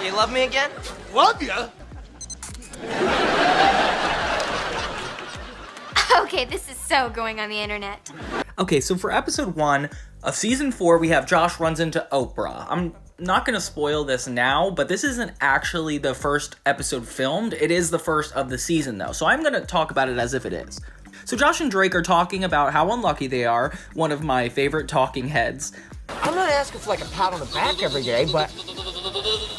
You love me again? Love ya? Okay, this is so going on the internet. Okay, so for episode 1 of season 4, we have Josh runs into Oprah. I'm not gonna spoil this now, but this isn't actually the first episode filmed. It is the first of the season, though, so I'm gonna talk about it as if it is. So Josh and Drake are talking about how unlucky they are, one of my favorite talking heads. I'm not asking for like a pat on the back every day, but,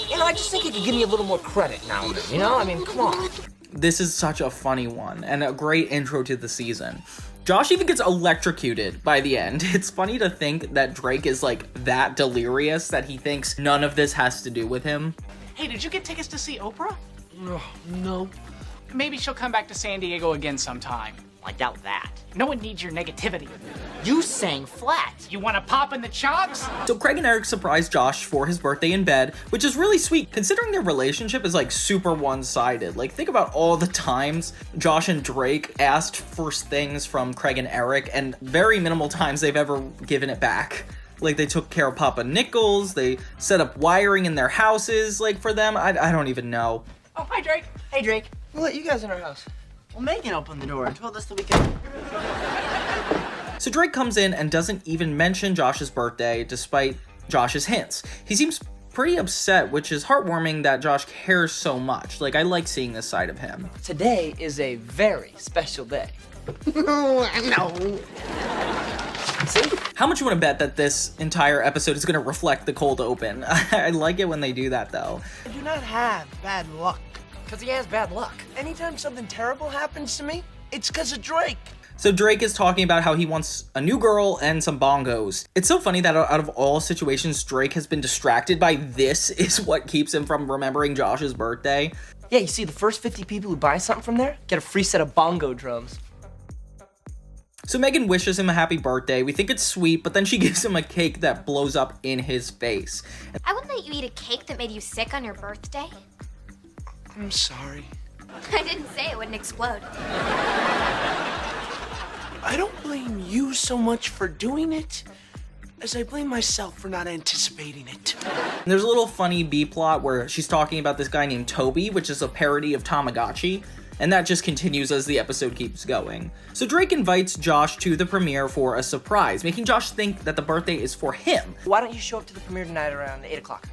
you know, I just think you could give me a little more credit now and then, you know? I mean, come on. This is such a funny one, and a great intro to the season. Josh even gets electrocuted by the end. It's funny to think that Drake is like that delirious that he thinks none of this has to do with him. Hey, did you get tickets to see Oprah? No. Maybe she'll come back to San Diego again sometime. I doubt that. No one needs your negativity. You sang flat. You want to pop in the chops? So Craig and Eric surprise Josh for his birthday in bed, which is really sweet considering their relationship is like super one-sided. Like think about all the times Josh and Drake asked for things from Craig and Eric and very minimal times they've ever given it back. Like they took care of Papa Nichols, they set up wiring in their houses like for them. I don't even know. Oh, hi, Drake. Hey, Drake. We'll let you guys in our house. Well, Megan opened the door and told us that we could. So Drake comes in and doesn't even mention Josh's birthday despite Josh's hints. He seems pretty upset, which is heartwarming that Josh cares so much. Like, I like seeing this side of him. Today is a very special day. No. See? How much you want to bet that this entire episode is going to reflect the cold open? I like it when they do that, though. I do not have bad luck. Because he has bad luck. Anytime something terrible happens to me, it's because of Drake. So Drake is talking about how he wants a new girl and some bongos. It's so funny that out of all situations Drake has been distracted by, this is what keeps him from remembering Josh's birthday. Yeah, you see, the first 50 people who buy something from there get a free set of bongo drums. So Megan wishes him a happy birthday. We think it's sweet, but then she gives him a cake that blows up in his face. I wouldn't let you eat a cake that made you sick on your birthday. I'm sorry. I didn't say it wouldn't explode. I don't blame you so much for doing it as I blame myself for not anticipating it. And there's a little funny B-plot where she's talking about this guy named Toby, which is a parody of Tamagotchi, and that just continues as the episode keeps going. So Drake invites Josh to the premiere for a surprise, making Josh think that the birthday is for him. Why don't you show up to the premiere tonight around 8 o'clock?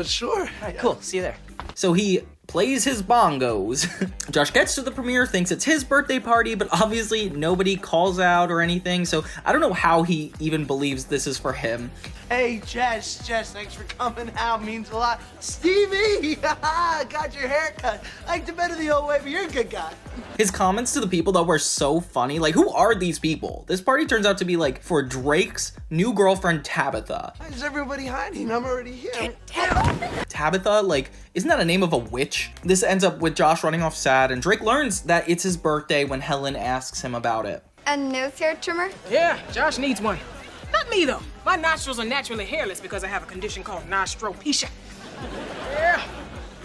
Sure. All right, cool. See you there. So he plays his bongos. Josh gets to the premiere, thinks it's his birthday party, but obviously nobody calls out or anything, so I don't know how he even believes this is for him. Hey, Jess, thanks for coming out. Means a lot. Stevie, got your haircut. Liked it better the old way, but you're a good guy. His comments to the people though were so funny. Like, who are these people? This party turns out to be like for Drake's new girlfriend Tabitha. Why is everybody hiding? I'm already here. Tabitha, like, isn't that a name of a witch? This ends up with Josh running off sad, and Drake learns that it's his birthday when Helen asks him about it. A nose hair trimmer? Yeah, Josh needs one. Not me, though. My nostrils are naturally hairless because I have a condition called nostropecia. Yeah,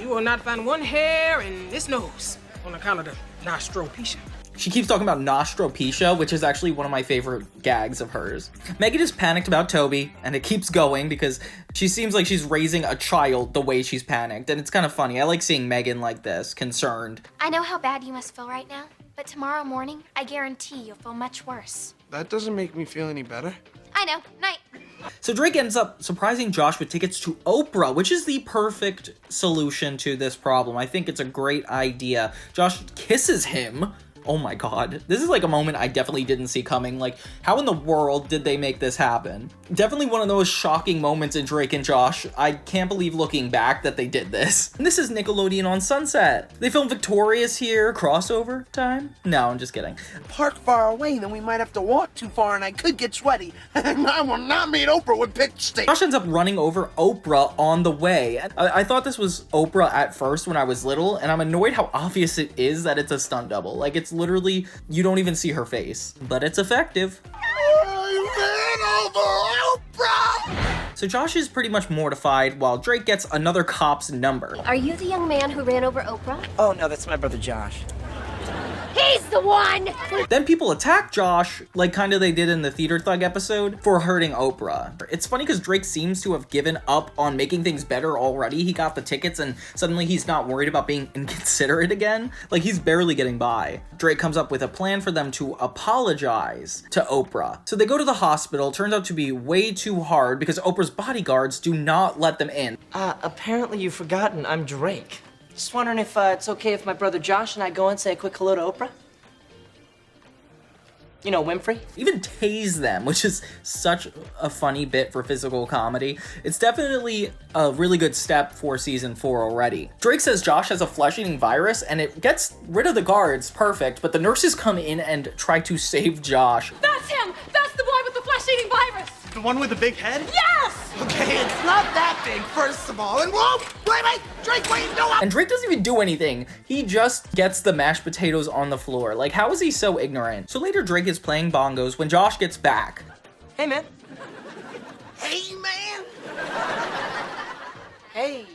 you will not find one hair in this nose on account of the nostropecia. She keeps talking about nostropecia, which is actually one of my favorite gags of hers. Megan is panicked about Toby, and it keeps going because she seems like she's raising a child the way she's panicked, and it's kind of funny. I like seeing Megan like this, concerned. I know how bad you must feel right now, but tomorrow morning, I guarantee you'll feel much worse. That doesn't make me feel any better. I know. Night. So Drake ends up surprising Josh with tickets to Oprah, which is the perfect solution to this problem. I think it's a great idea. Josh kisses him. Oh my god. This is like a moment I definitely didn't see coming. Like, how in the world did they make this happen? Definitely one of those shocking moments in Drake and Josh. I can't believe looking back that they did this. And this is Nickelodeon on Sunset. They filmed Victorious here. Crossover time? No, I'm just kidding. Park far away, then we might have to walk too far and I could get sweaty. I will not meet Oprah with pitch stick. Josh ends up running over Oprah on the way. I thought this was Oprah at first when I was little, and I'm annoyed how obvious it is that it's a stunt double. Like, it's literally, you don't even see her face, but it's effective. So Josh is pretty much mortified while Drake gets another cop's number. Are you the young man who ran over Oprah? Oh, no, that's my brother Josh. He's the one! Then people attack Josh, like kind of they did in the Theater Thug episode, for hurting Oprah. It's funny because Drake seems to have given up on making things better already. He got the tickets and suddenly he's not worried about being inconsiderate again. Like, he's barely getting by. Drake comes up with a plan for them to apologize to Oprah. So they go to the hospital. Turns out to be way too hard because Oprah's bodyguards do not let them in. Apparently you've forgotten I'm Drake. Just wondering if it's okay if my brother Josh and I go and say a quick hello to Oprah? You know, Winfrey? Even tase them, which is such a funny bit for physical comedy. It's definitely a really good step for season 4 already. Drake says Josh has a flesh-eating virus and it gets rid of the guards, perfect, but the nurses come in and try to save Josh. That's him! That's the boy with the flesh-eating virus! The one with the big head? Yes! Okay, it's not that big, first of all. And whoa, wait, Drake, what are you doing? And Drake doesn't even do anything. He just gets the mashed potatoes on the floor. Like, how is he so ignorant? So later Drake is playing bongos when Josh gets back. Hey, man. Hey, man. Hey,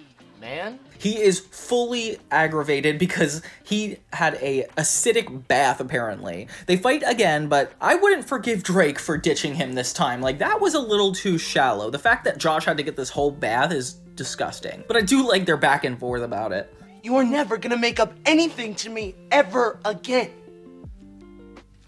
man. He is fully aggravated because he had a acidic bath, apparently. They fight again, but I wouldn't forgive Drake for ditching him this time. Like, that was a little too shallow. The fact that Josh had to get this whole bath is disgusting. But I do like their back and forth about it. You are never gonna make up anything to me ever again.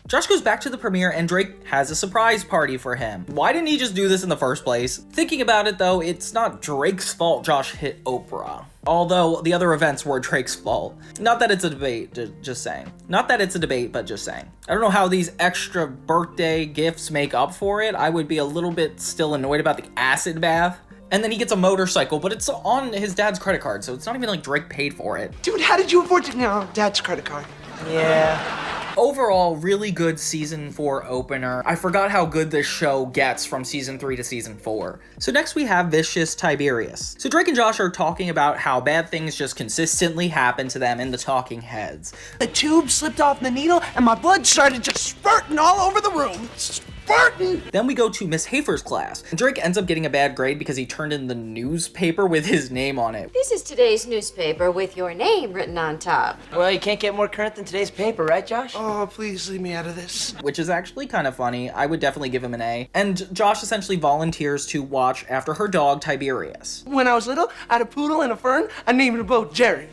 Josh goes back to the premiere and Drake has a surprise party for him. Why didn't he just do this in the first place? Thinking about it though, it's not Drake's fault Josh hit Oprah. Although the other events were Drake's fault. Not that it's a debate, just saying. Not that it's a debate, but just saying. I don't know how these extra birthday gifts make up for it. I would be a little bit still annoyed about the acid bath. And then he gets a motorcycle, but it's on his dad's credit card, so it's not even like Drake paid for it. Dude, how did you afford to... No, Dad's credit card. Yeah. Overall, really good season 4 opener. I forgot how good this show gets from season 3 to season 4. So next we have Vicious Tiberius. So Drake and Josh are talking about how bad things just consistently happen to them in the talking heads. The tube slipped off the needle and my blood started just spurting all over the room. Spartan! Then we go to Miss Hafer's class. And Drake ends up getting a bad grade because he turned in the newspaper with his name on it. This is today's newspaper with your name written on top. Well, you can't get more current than today's paper, right, Josh? Oh, please leave me out of this. Which is actually kind of funny. I would definitely give him an A. And Josh essentially volunteers to watch after her dog, Tiberius. When I was little, I had a poodle and a fern. I named them both Jerry.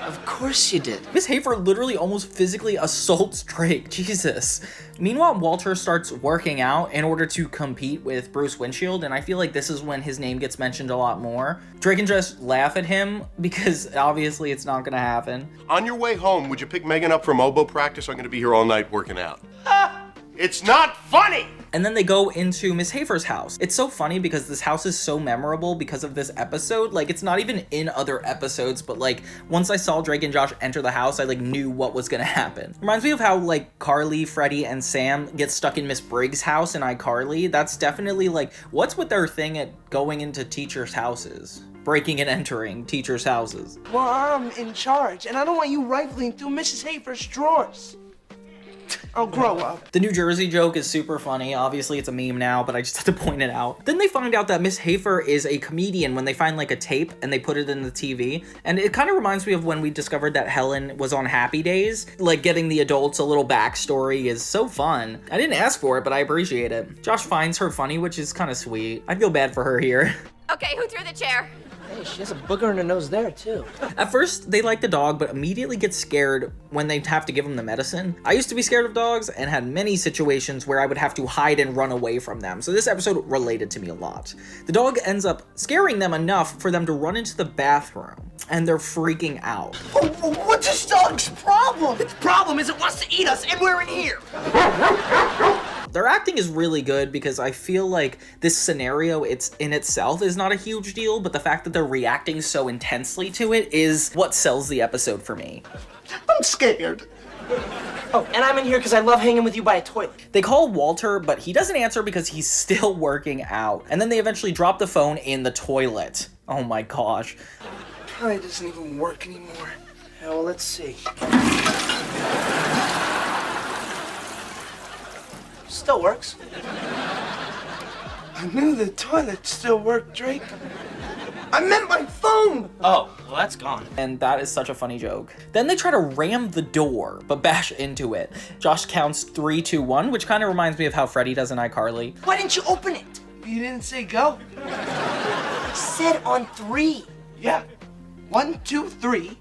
Of course you did. Miss Hafer literally almost physically assaults Drake. Jesus. Meanwhile, Walter starts working out in order to compete with Bruce Winfield, and I feel like this is when his name gets mentioned a lot more. Drake can just laugh at him because obviously it's not gonna happen. On your way home, would you pick Megan up from oboe practice? I'm gonna be here all night working out. It's not funny! And then they go into Miss Hafer's house. It's so funny because this house is so memorable because of this episode. Like, it's not even in other episodes, but like, once I saw Drake and Josh enter the house, I like knew what was gonna happen. Reminds me of how like Carly, Freddie, and Sam get stuck in Miss Briggs' house in iCarly. That's definitely like, what's with their thing at going into teachers' houses? Breaking and entering teachers' houses. Well, I'm in charge, and I don't want you rifling through Mrs. Hafer's drawers. I'll grow up. The New Jersey joke is super funny. Obviously, it's a meme now, but I just had to point it out. Then they find out that Miss Hafer is a comedian when they find like a tape and they put it in the TV. And it kind of reminds me of when we discovered that Helen was on Happy Days. Like, getting the adults a little backstory is so fun. I didn't ask for it, but I appreciate it. Josh finds her funny, which is kind of sweet. I feel bad for her here. Okay, who threw the chair? Hey, she has a booger in her nose there, too. At first, they like the dog, but immediately get scared when they have to give him the medicine. I used to be scared of dogs and had many situations where I would have to hide and run away from them, so this episode related to me a lot. The dog ends up scaring them enough for them to run into the bathroom, and they're freaking out. What's this dog's problem? Its problem is it wants to eat us, and we're in here. Their acting is really good because I feel like this scenario in itself is not a huge deal, but the fact that they're reacting so intensely to it is what sells the episode for me. I'm scared. Oh, and I'm in here because I love hanging with you by a toilet. They call Walter, but he doesn't answer because he's still working out. And then they eventually drop the phone in the toilet. Oh my gosh. Probably doesn't even work anymore. Yeah, well, let's see. Still works. I knew the toilet still worked, Drake. I meant my phone! Oh, well, that's gone. And that is such a funny joke. Then they try to ram the door, but bash into it. Josh counts 3, 2, 1, which kind of reminds me of how Freddy does in iCarly. Why didn't you open it? You didn't say go? I said on 3. Yeah. 1, 2, 3,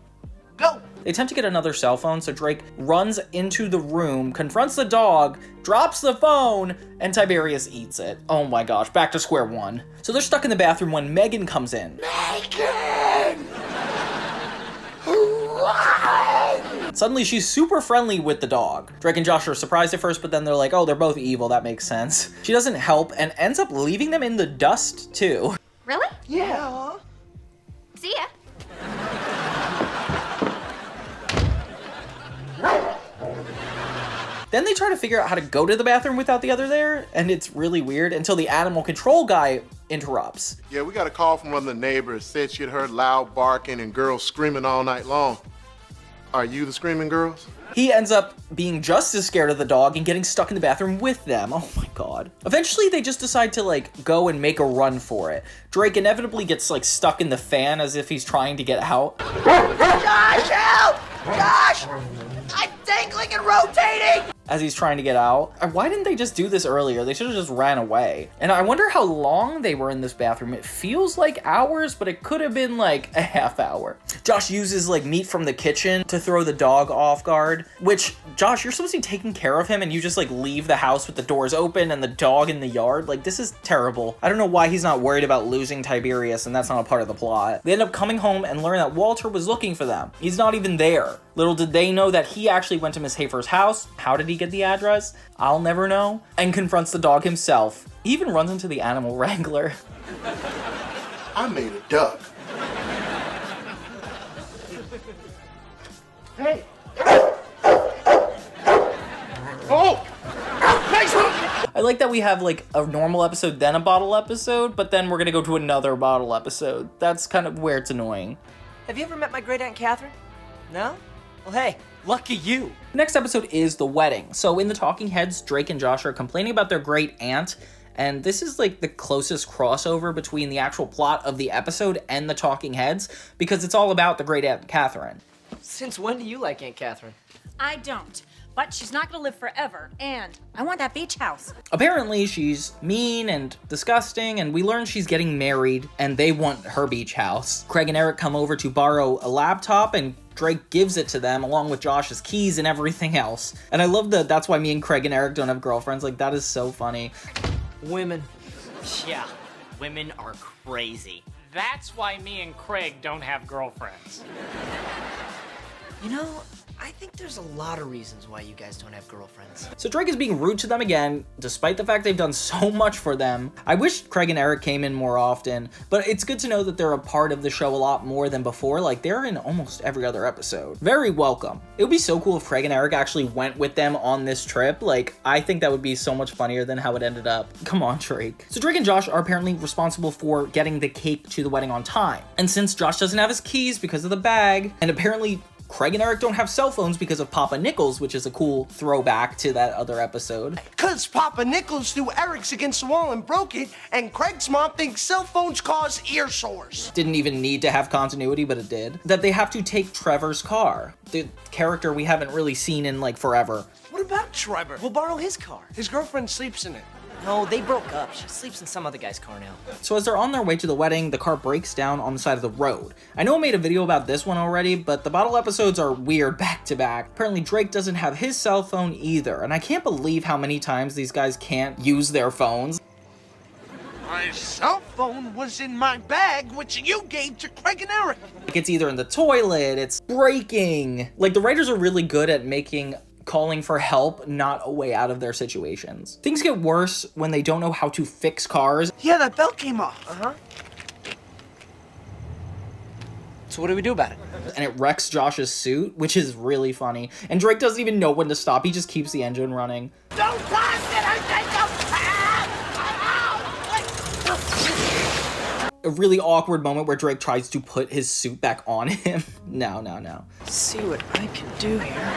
go. They attempt to get another cell phone, so Drake runs into the room, confronts the dog, drops the phone, and Tiberius eats it. Oh my gosh, back to square one. So they're stuck in the bathroom when Megan comes in. Megan! Suddenly, she's super friendly with the dog. Drake and Josh are surprised at first, but then they're like, oh, they're both evil, that makes sense. She doesn't help and ends up leaving them in the dust, too. Really? Yeah. See ya. Then they try to figure out how to go to the bathroom without the other there, and it's really weird until the animal control guy interrupts. Yeah, we got a call from one of the neighbors. Said she'd heard loud barking and girls screaming all night long. Are you the screaming girls? He ends up being just as scared of the dog and getting stuck in the bathroom with them. Oh my god. Eventually, they just decide to, like, go and make a run for it. Drake inevitably gets, like, stuck in the fan as if he's trying to get out. Josh, help! Josh! I'm dangling and rotating! As he's trying to get out. Why didn't they just do this earlier? They should have just ran away. And I wonder how long they were in this bathroom. It feels like hours, but it could have been like a half hour. Josh uses like meat from the kitchen to throw the dog off guard, which, Josh, you're supposed to be taking care of him and you just like leave the house with the doors open and the dog in the yard. Like, this is terrible. I don't know why he's not worried about losing Tiberius, and that's not a part of the plot. They end up coming home and learn that Walter was looking for them. He's not even there. Little did they know that he actually went to Miss Hafer's house. How did he get the address? I'll never know. And confronts the dog himself. He even runs into the animal wrangler. I made a duck. Hey! Oh! Nice one! I like that we have like a normal episode, then a bottle episode, but then we're gonna go to another bottle episode. That's kind of where it's annoying. Have you ever met my great aunt Catherine? No? Well, hey, lucky you. Next episode is the wedding. So in the Talking Heads, Drake and Josh are complaining about their great aunt, and this is like the closest crossover between the actual plot of the episode and the Talking Heads, because it's all about the great aunt Catherine. Since when do you like Aunt Catherine? I don't. But she's not gonna live forever, and I want that beach house. Apparently, she's mean and disgusting, and we learn she's getting married, and they want her beach house. Craig and Eric come over to borrow a laptop, and Drake gives it to them, along with Josh's keys and everything else. And I love that that's why me and Craig and Eric don't have girlfriends. Like, that is so funny. Women. Yeah, women are crazy. That's why me and Craig don't have girlfriends. You know, I think there's a lot of reasons why you guys don't have girlfriends. So Drake is being rude to them again, despite the fact they've done so much for them. I wish Craig and Eric came in more often, but it's good to know that they're a part of the show a lot more than before. Like, they're in almost every other episode. Very welcome. It would be so cool if Craig and Eric actually went with them on this trip. Like, I think that would be so much funnier than how it ended up. Come on, Drake. So Drake and Josh are apparently responsible for getting the cake to the wedding on time. And since Josh doesn't have his keys because of the bag, and apparently Craig and Eric don't have cell phones because of Papa Nichols, which is a cool throwback to that other episode. Cause Papa Nichols threw Eric's against the wall and broke it, and Craig's mom thinks cell phones cause ear sores. Didn't even need to have continuity, but it did. That they have to take Trevor's car, the character we haven't really seen in like forever. What about Trevor? We'll borrow his car. His girlfriend sleeps in it. No, they broke up. She sleeps in some other guy's car now. So as they're on their way to the wedding, the car breaks down on the side of the road. I know I made a video about this one already, but the bottle episodes are weird back to back. Apparently Drake doesn't have his cell phone either, and I can't believe how many times these guys can't use their phones. My cell phone was in my bag, which you gave to Craig and Eric. Like, it's either in the toilet, it's breaking. Like, the writers are really good at making calling for help not a way out of their situations. Things get worse when they don't know how to fix cars. Yeah, that belt came off. Uh-huh. So what do we do about it? And it wrecks Josh's suit, which is really funny. And Drake doesn't even know when to stop. He just keeps the engine running. Don't toss it, I think A really awkward moment where Drake tries to put his suit back on him. No. Let's see what I can do here.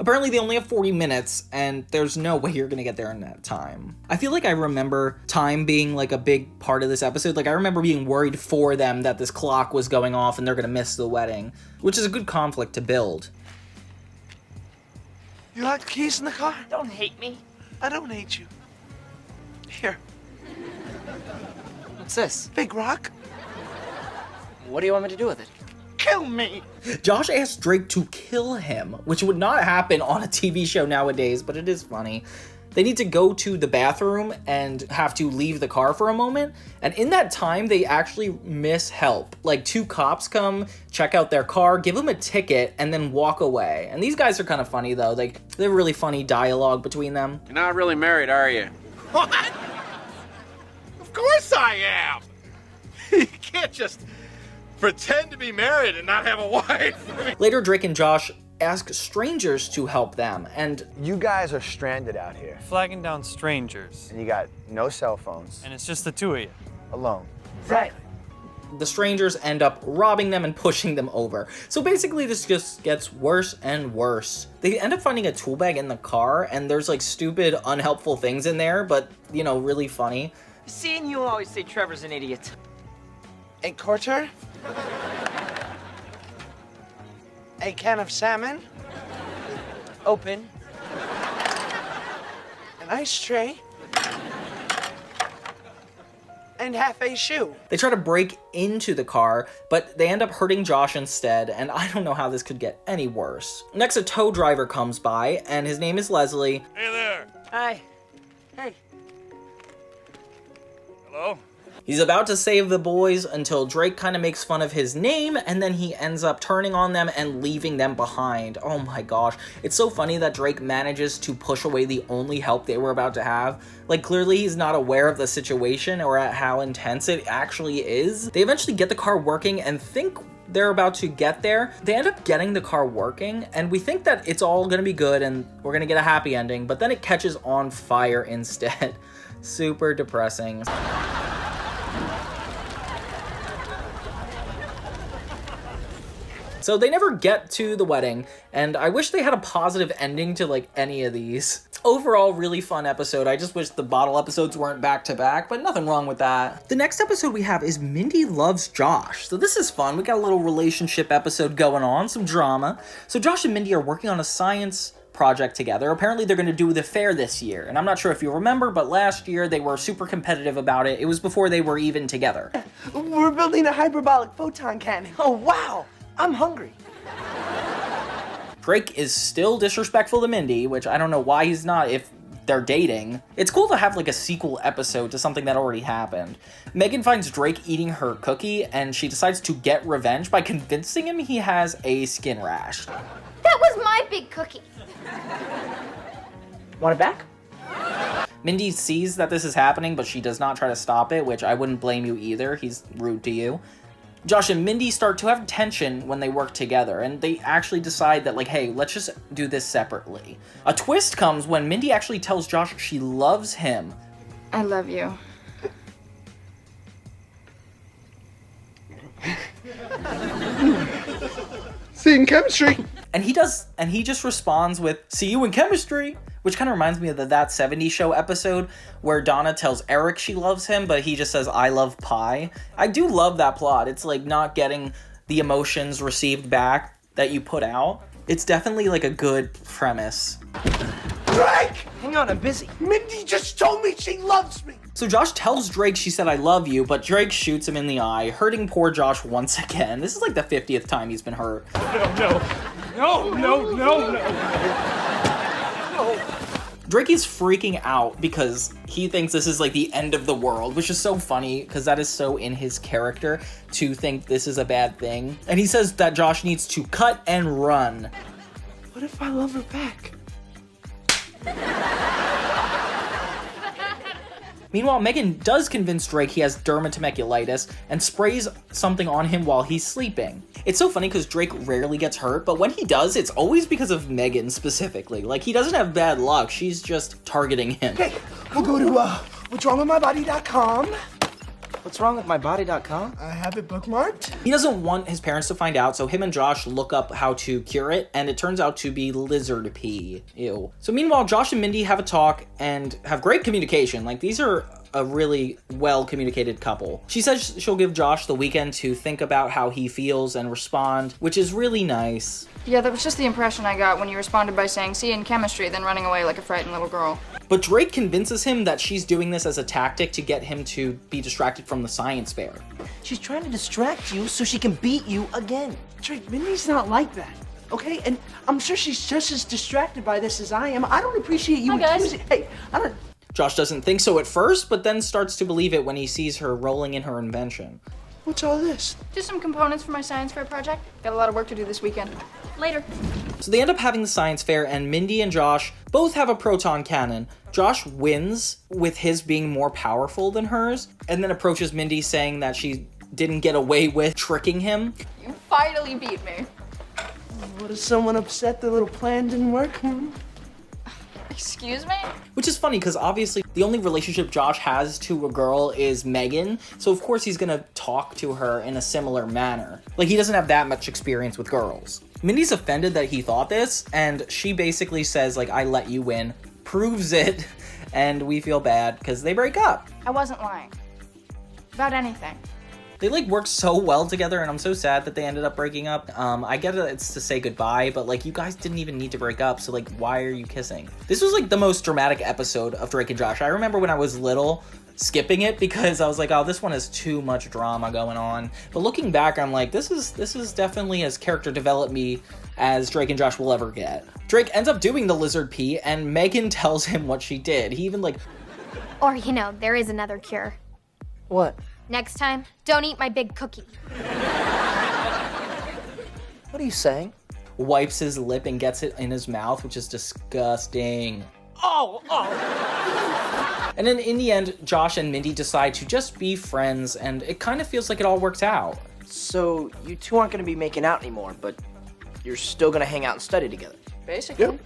Apparently they only have 40 minutes, and there's no way you're gonna get there in that time. I feel like I remember time being like a big part of this episode. Like I remember being worried for them that this clock was going off and they're gonna miss the wedding, which is a good conflict to build. You like the keys in the car? Don't hate me. I don't hate you. Here. What's this? Big rock. What do you want me to do with it? Kill me! Josh asked Drake to kill him, which would not happen on a TV show nowadays, but it is funny. They need to go to the bathroom and have to leave the car for a moment. And in that time, they actually miss help. Like 2 cops come, check out their car, give them a ticket, and then walk away. And these guys are kind of funny though. Like they're really funny dialogue between them. You're not really married, are you? What? Of course I am! You can't just pretend to be married and not have a wife. Later, Drake and Josh ask strangers to help them, and you guys are stranded out here. Flagging down strangers. And you got no cell phones. And it's just the 2 of you. Alone. Right. The strangers end up robbing them and pushing them over. So basically this just gets worse and worse. They end up finding a tool bag in the car, and there's like stupid, unhelpful things in there, but you know, really funny. Seeing you always say Trevor's an idiot. A quarter? A can of salmon? Open. An ice tray? And half a shoe. They try to break into the car, but they end up hurting Josh instead, and I don't know how this could get any worse. Next, a tow driver comes by, and his name is Leslie. Hey there. Hi. Hey. Hello? He's about to save the boys until Drake kind of makes fun of his name, and then he ends up turning on them and leaving them behind. Oh my gosh. It's so funny that Drake manages to push away the only help they were about to have. Like, clearly he's not aware of the situation or at how intense it actually is. They eventually get the car working and think they're about to get there. They end up getting the car working, and we think that it's all gonna be good and we're gonna get a happy ending, but then it catches on fire instead. Super depressing. So they never get to the wedding, and I wish they had a positive ending to like any of these. Overall, really fun episode. I just wish the bottle episodes weren't back to back, but nothing wrong with that. The next episode we have is Mindy Loves Josh. So this is fun. We got a little relationship episode going on, some drama. So Josh and Mindy are working on a science project together. Apparently they're going to do the fair this year, and I'm not sure if you remember, but last year they were super competitive about it. It was before they were even together. We're building a hyperbolic photon cannon. Oh, wow. I'm hungry. Drake is still disrespectful to Mindy, which I don't know why he's not if they're dating. It's cool to have like a sequel episode to something that already happened. Megan finds Drake eating her cookie, and she decides to get revenge by convincing him he has a skin rash. That was my big cookie. Want it back? Mindy sees that this is happening, but she does not try to stop it, which I wouldn't blame you either. He's rude to you. Josh and Mindy start to have tension when they work together, and they actually decide that, like, hey, let's just do this separately. A twist comes when Mindy actually tells Josh she loves him. I love you. See you in chemistry. And he just responds with, see you in chemistry, which kind of reminds me of the That 70s Show episode where Donna tells Eric she loves him, but he just says, I love pie. I do love that plot. It's like not getting the emotions received back that you put out. It's definitely like a good premise. Drake! Hang on, I'm busy. Mindy just told me she loves me. So Josh tells Drake she said I love you, but Drake shoots him in the eye, hurting poor Josh once again. This is like the 50th time he's been hurt. No. Drake is freaking out because he thinks this is like the end of the world, which is so funny because that is so in his character to think this is a bad thing. And he says that Josh needs to cut and run. What if I love her back? Meanwhile, Megan does convince Drake he has dermatomaculitis and sprays something on him while he's sleeping. It's so funny because Drake rarely gets hurt, but when he does, it's always because of Megan specifically. Like, he doesn't have bad luck, she's just targeting him. Okay, we'll go to what'swrongwithmybody.com. What's wrong with mybody.com? I have it bookmarked. He doesn't want his parents to find out, so him and Josh look up how to cure it, and it turns out to be lizard pee. Ew. So meanwhile, Josh and Mindy have a talk and have great communication. Like, these are a really well-communicated couple. She says she'll give Josh the weekend to think about how he feels and respond, which is really nice. Yeah, that was just the impression I got when you responded by saying, see you in chemistry, then running away like a frightened little girl. But Drake convinces him that she's doing this as a tactic to get him to be distracted from the science fair. She's trying to distract you so she can beat you again. Drake, Mindy's not like that, okay? And I'm sure she's just as distracted by this as I am. I don't appreciate you accusing. Hey, I don't. Josh doesn't think so at first, but then starts to believe it when he sees her rolling in her invention. What's all this? Just some components for my science fair project. Got a lot of work to do this weekend. Later. So they end up having the science fair, and Mindy and Josh both have a proton cannon. Josh wins with his being more powerful than hers, and then approaches Mindy saying that she didn't get away with tricking him. You finally beat me. What, is someone upset their little plan didn't work? Excuse me? Which is funny, because obviously the only relationship Josh has to a girl is Megan, so of course he's gonna talk to her in a similar manner. Like, he doesn't have that much experience with girls. Mindy's offended that he thought this, and she basically says, like, I let you win, proves it, and we feel bad because they break up. I wasn't lying. About anything. They, like, work so well together, and I'm so sad that they ended up breaking up. I get it, it's to say goodbye, but, like, you guys didn't even need to break up, so, like, why are you kissing? This was, like, the most dramatic episode of Drake and Josh. I remember when I was little, skipping it because I was like, oh, this one has too much drama going on. But looking back, I'm like, this is definitely as character development as Drake and Josh will ever get. Drake ends up doing the lizard pee, and Megan tells him what she did. He even, like... Or, you know, there is another cure. What? Next time, don't eat my big cookie. What are you saying? Wipes his lip and gets it in his mouth, which is disgusting. Oh! And then in the end, Josh and Mindy decide to just be friends, and it kind of feels like it all works out. So, you two aren't gonna be making out anymore, but you're still gonna hang out and study together. Basically. Yep.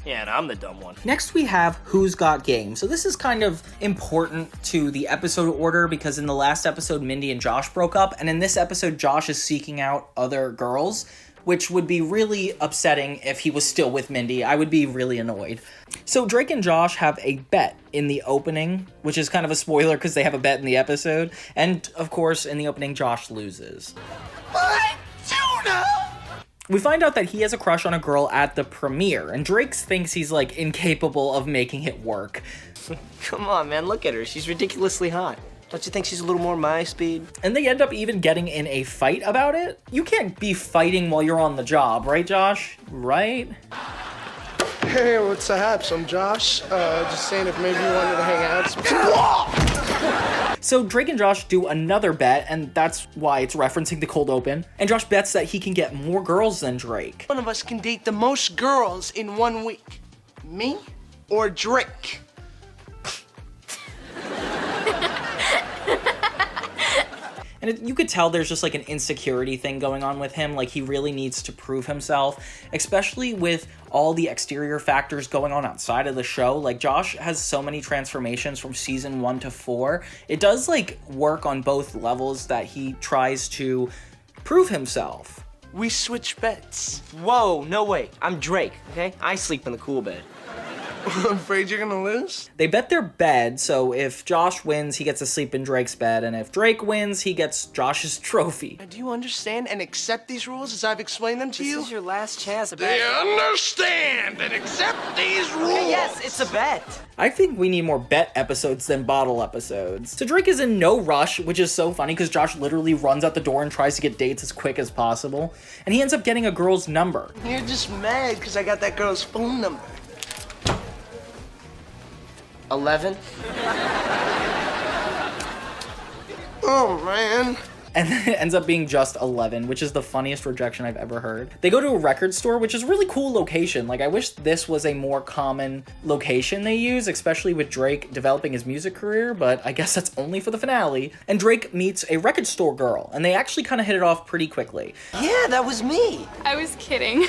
Yeah, and I'm the dumb one. Next we have Who's Got Game. So this is kind of important to the episode order because in the last episode, Mindy and Josh broke up, and in this episode, Josh is seeking out other girls, which would be really upsetting if he was still with Mindy. I would be really annoyed. So Drake and Josh have a bet in the opening, which is kind of a spoiler because they have a bet in the episode. And of course, in the opening, Josh loses. What? Tuna! We find out that he has a crush on a girl at the premiere, and Drake thinks he's, like, incapable of making it work. Come on, man, look at her. She's ridiculously hot. Don't you think she's a little more my speed? And they end up even getting in a fight about it? You can't be fighting while you're on the job, right, Josh? Right? Hey, what's the haps? I'm Josh. Just saying if maybe you wanted to hang out. So Drake and Josh do another bet, and that's why it's referencing the cold open. And Josh bets that he can get more girls than Drake. One of us can date the most girls in 1 week. Me or Drake? And you could tell there's just like an insecurity thing going on with him. Like he really needs to prove himself, especially with all the exterior factors going on outside of the show. Like Josh has so many transformations from season 1 to 4. It does like work on both levels that he tries to prove himself. We switch bets. Whoa, no way. I'm Drake, okay? I sleep in the cool bed. I'm afraid you're gonna lose? They bet their bed, so if Josh wins, he gets to sleep in Drake's bed, and if Drake wins, he gets Josh's trophy. Do you understand and accept these rules as I've explained them to you? This is your last chance. Do you understand and accept these rules? Okay, yes, it's a bet. I think we need more bet episodes than bottle episodes. So Drake is in no rush, which is so funny because Josh literally runs out the door and tries to get dates as quick as possible, and he ends up getting a girl's number. You're just mad because I got that girl's phone number. 11. Oh, man. And then it ends up being just 11, which is the funniest rejection I've ever heard. They go to a record store, which is a really cool location. Like, I wish this was a more common location they use, especially with Drake developing his music career, but I guess that's only for the finale. And Drake meets a record store girl, and they actually kind of hit it off pretty quickly. Yeah, that was me. I was kidding.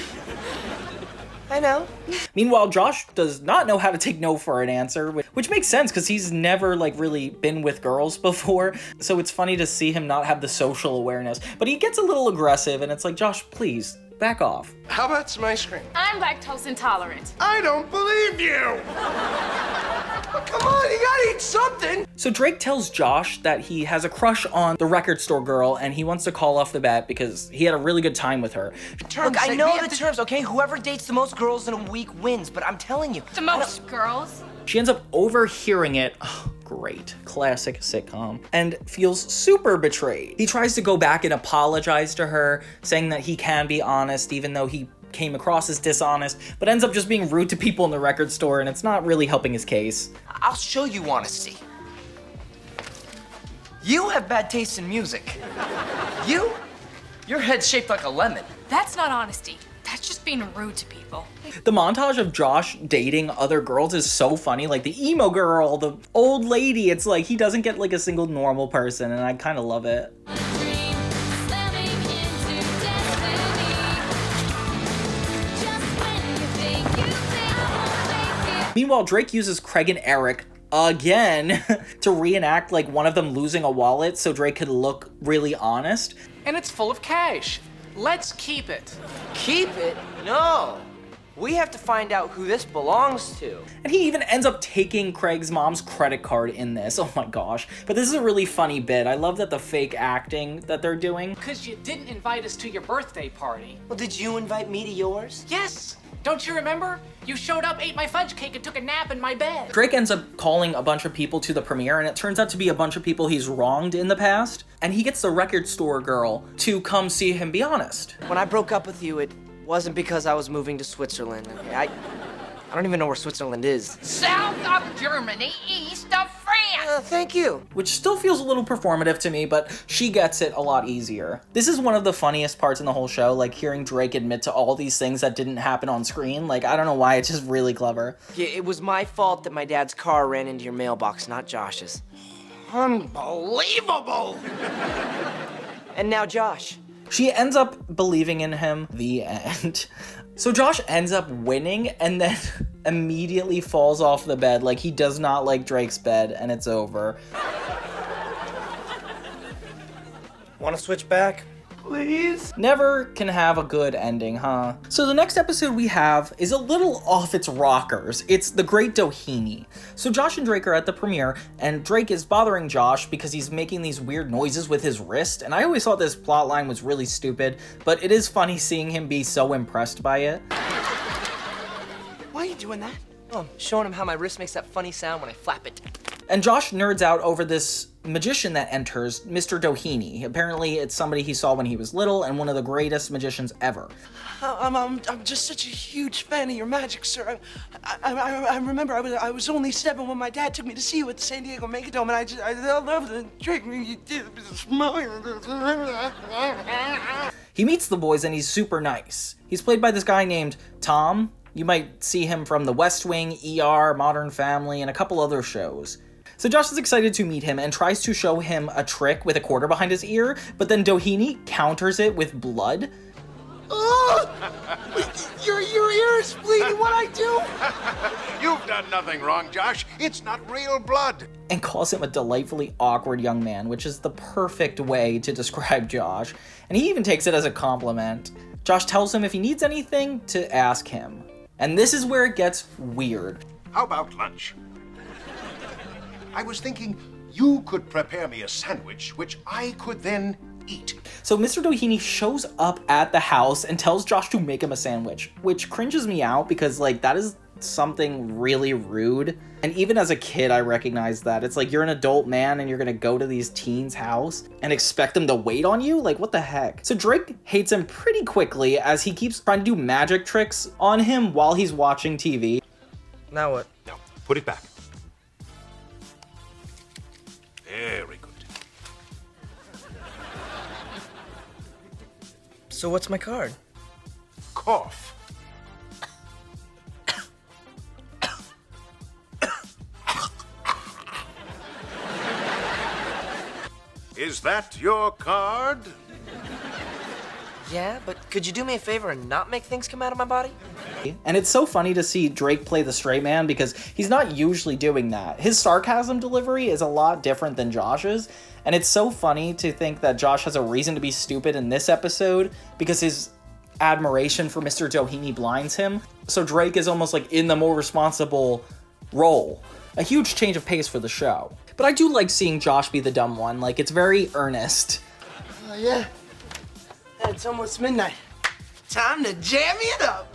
I know. Meanwhile, Josh does not know how to take no for an answer, which makes sense because he's never like really been with girls before. So it's funny to see him not have the social awareness. But he gets a little aggressive and it's like, Josh, please, back off. How about some ice cream? I'm lactose intolerant. I don't believe you! Come on, you gotta eat something! So Drake tells Josh that he has a crush on the record store girl and he wants to call off the bet because he had a really good time with her. Look, I know the terms, okay? Whoever dates the most girls in a week wins, but I'm telling you. The most girls? She ends up overhearing it. Oh, great. Classic sitcom. And feels super betrayed. He tries to go back and apologize to her, saying that he can be honest even though he came across as dishonest, but ends up just being rude to people in the record store and it's not really helping his case. I'll show you honesty. You have bad taste in music. Your head's shaped like a lemon. That's not honesty. That's just being rude to people. The montage of Josh dating other girls is so funny. Like the emo girl, the old lady. It's like he doesn't get like a single normal person and I kind of love it. Meanwhile, Drake uses Craig and Eric again to reenact like one of them losing a wallet so Drake could look really honest. And it's full of cash. Let's keep it. Keep it? No. We have to find out who this belongs to. And he even ends up taking Craig's mom's credit card in this. Oh my gosh. But this is a really funny bit. I love that the fake acting that they're doing. Because you didn't invite us to your birthday party. Well, did you invite me to yours? Yes. Don't you remember? You showed up, ate my fudge cake, and took a nap in my bed. Drake ends up calling a bunch of people to the premiere, and it turns out to be a bunch of people he's wronged in the past. And he gets the record store girl to come see him be honest. When I broke up with you, it wasn't because I was moving to Switzerland. I don't even know where Switzerland is. South of Germany, east of France. Thank you. Which still feels a little performative to me, but she gets it a lot easier. This is one of the funniest parts in the whole show, like hearing Drake admit to all these things that didn't happen on screen. Like, I don't know why, it's just really clever. Yeah, it was my fault that my dad's car ran into your mailbox, not Josh's. Unbelievable! And now Josh. She ends up believing in him. The end. So Josh ends up winning and then immediately falls off the bed like he does not like Drake's bed and it's over. Want to switch back? Please? Never can have a good ending, huh? So the next episode we have is a little off its rockers. It's the Great Doheny. So Josh and Drake are at the premiere, and Drake is bothering Josh because he's making these weird noises with his wrist, and I always thought this plot line was really stupid, but it is funny seeing him be so impressed by it. Why are you doing that? Oh, I'm showing him how my wrist makes that funny sound when I flap it. And Josh nerds out over this magician that enters, Mr. Doheny. Apparently, it's somebody he saw when he was little and one of the greatest magicians ever. I'm just such a huge fan of your magic, sir. I remember I was only 7 when my dad took me to see you at the San Diego Megadome, and I love the trick you did. He meets the boys and he's super nice. He's played by this guy named Tom. You might see him from The West Wing, ER, Modern Family, and a couple other shows. So Josh is excited to meet him and tries to show him a trick with a quarter behind his ear, but then Doheny counters it with blood. Oh! Your ear is bleeding. What'd I do? You've done nothing wrong, Josh. It's not real blood. And calls him a delightfully awkward young man, which is the perfect way to describe Josh. And he even takes it as a compliment. Josh tells him if he needs anything to ask him. And this is where it gets weird. How about lunch? I was thinking you could prepare me a sandwich, which I could then eat. So Mr. Doheny shows up at the house and tells Josh to make him a sandwich, which cringes me out because, like, that is something really rude. And even as a kid, I recognize that. It's like you're an adult man and you're gonna go to these teens' house and expect them to wait on you? Like, what the heck? So Drake hates him pretty quickly as he keeps trying to do magic tricks on him while he's watching TV. Now what? Now, put it back. Very good. So what's my card? Cough. Is that your card? Yeah, but could you do me a favor and not make things come out of my body? And it's so funny to see Drake play the straight man because he's not usually doing that. His sarcasm delivery is a lot different than Josh's, and it's so funny to think that Josh has a reason to be stupid in this episode because his admiration for Mr. Doheny blinds him. So Drake is almost like in the more responsible role. A huge change of pace for the show. But I do like seeing Josh be the dumb one. Like, it's very earnest. Yeah. It's almost midnight. Time to jam it up.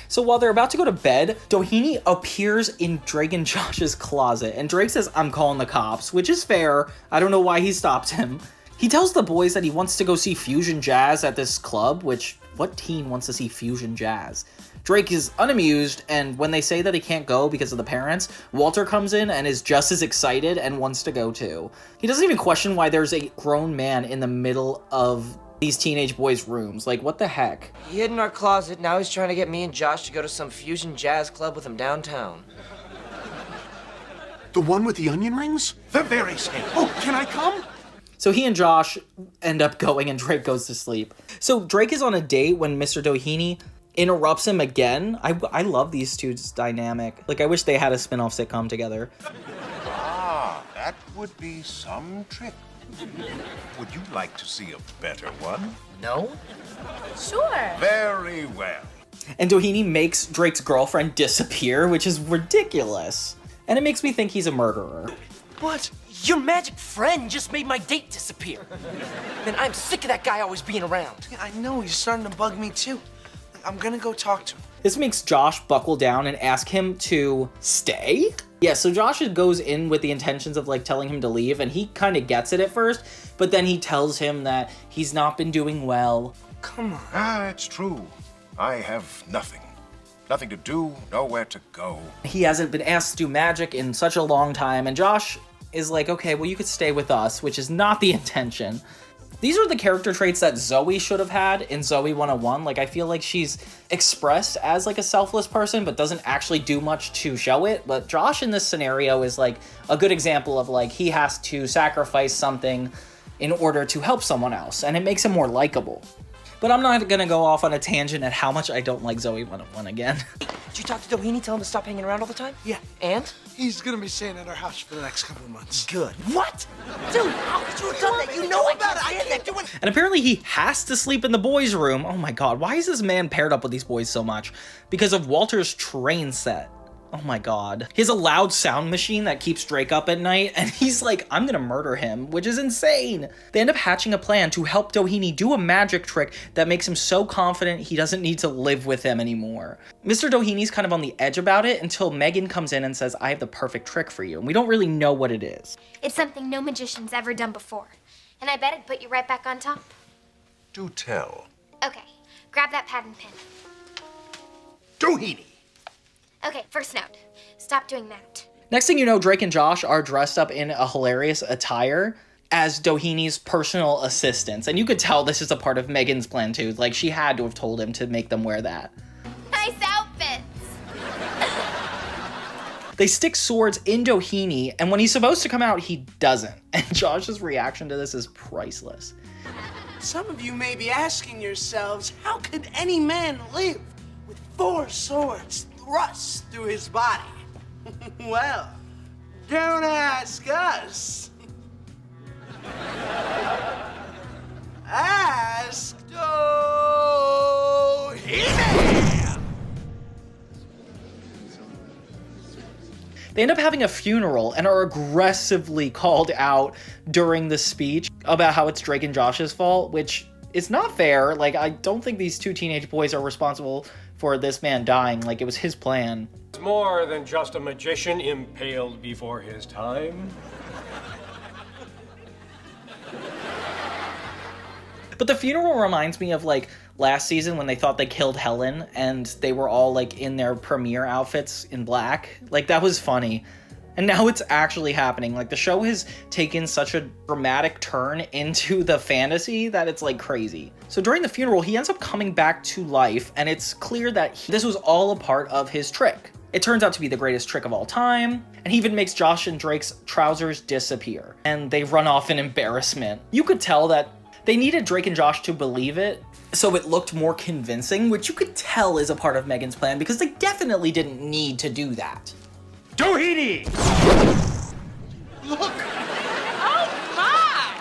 So while they're about to go to bed, Doheny appears in Drake and Josh's closet, and Drake says, "I'm calling the cops," which is fair. I don't know why he stopped him. He tells the boys that he wants to go see fusion jazz at this club, which, what teen wants to see fusion jazz? Drake is unamused, and when they say that he can't go because of the parents, Walter comes in and is just as excited and wants to go too. He doesn't even question why there's a grown man in the middle of these teenage boys' rooms. Like, what the heck? He hid in our closet, now he's trying to get me and Josh to go to some fusion jazz club with him downtown. The one with the onion rings? The very same. Oh, can I come? So he and Josh end up going and Drake goes to sleep. So Drake is on a date when Mr. Doheny interrupts him again. I love these two's dynamic. Like, I wish they had a spin-off sitcom together. Ah, that would be some trick. Would you like to see a better one? No? Sure. Very well. And Doheny makes Drake's girlfriend disappear, which is ridiculous. And it makes me think he's a murderer. What? Your magic friend just made my date disappear. And I'm sick of that guy always being around. Yeah, I know, he's starting to bug me too. I'm gonna go talk to him. This makes Josh buckle down and ask him to stay? Yeah, so Josh goes in with the intentions of like telling him to leave, and he kind of gets it at first, but then he tells him that he's not been doing well. Come on. Ah, it's true. I have nothing. Nothing to do, nowhere to go. He hasn't been asked to do magic in such a long time, and Josh is like, okay, well, you could stay with us, which is not the intention. These are the character traits that Zoe should have had in Zoe 101. Like, I feel like she's expressed as like a selfless person, but doesn't actually do much to show it. But Josh in this scenario is like a good example of like, he has to sacrifice something in order to help someone else, and it makes him more likable. But I'm not gonna go off on a tangent at how much I don't like Zoe 101 again. Did you talk to Doheny, tell him to stop hanging around all the time? Yeah. And? He's gonna be staying at our house for the next couple of months. Good. What? Dude, how could you have done that? You know I can't do it. And apparently he has to sleep in the boys' room. Oh my god, why is this man paired up with these boys so much? Because of Walter's train set. Oh my god. He has a loud sound machine that keeps Drake up at night, and he's like, I'm gonna murder him, which is insane. They end up hatching a plan to help Doheny do a magic trick that makes him so confident he doesn't need to live with him anymore. Mr. Doheny's kind of on the edge about it until Megan comes in and says, I have the perfect trick for you, and we don't really know what it is. It's something no magician's ever done before. And I bet it'd put you right back on top. Do tell. Okay, grab that pad and pen. Doheny! Okay, first note. Stop doing that. Next thing you know, Drake and Josh are dressed up in a hilarious attire as Doheny's personal assistants. And you could tell this is a part of Megan's plan too. Like, she had to have told him to make them wear that. Nice outfits! They stick swords in Doheny, and when he's supposed to come out, he doesn't. And Josh's reaction to this is priceless. Some of you may be asking yourselves, how could any man live with 4 swords thrust through his body? Well, don't ask us. Ask Doheny. They end up having a funeral and are aggressively called out during the speech about how it's Drake and Josh's fault, which is not fair. Like, I don't think these 2 teenage boys are responsible for this man dying. Like, it was his plan. It's more than just a magician impaled before his time. But the funeral reminds me of like last season when they thought they killed Helen and they were all like in their premiere outfits in black. Like, that was funny. And now it's actually happening. Like, the show has taken such a dramatic turn into the fantasy that it's like crazy. So during the funeral, he ends up coming back to life, and it's clear that this was all a part of his trick. It turns out to be the greatest trick of all time, and he even makes Josh and Drake's trousers disappear, and they run off in embarrassment. You could tell that They needed Drake and Josh to believe it, so it looked more convincing, which you could tell is a part of Megan's plan because they definitely didn't need to do that. Doheny! Look! Oh my!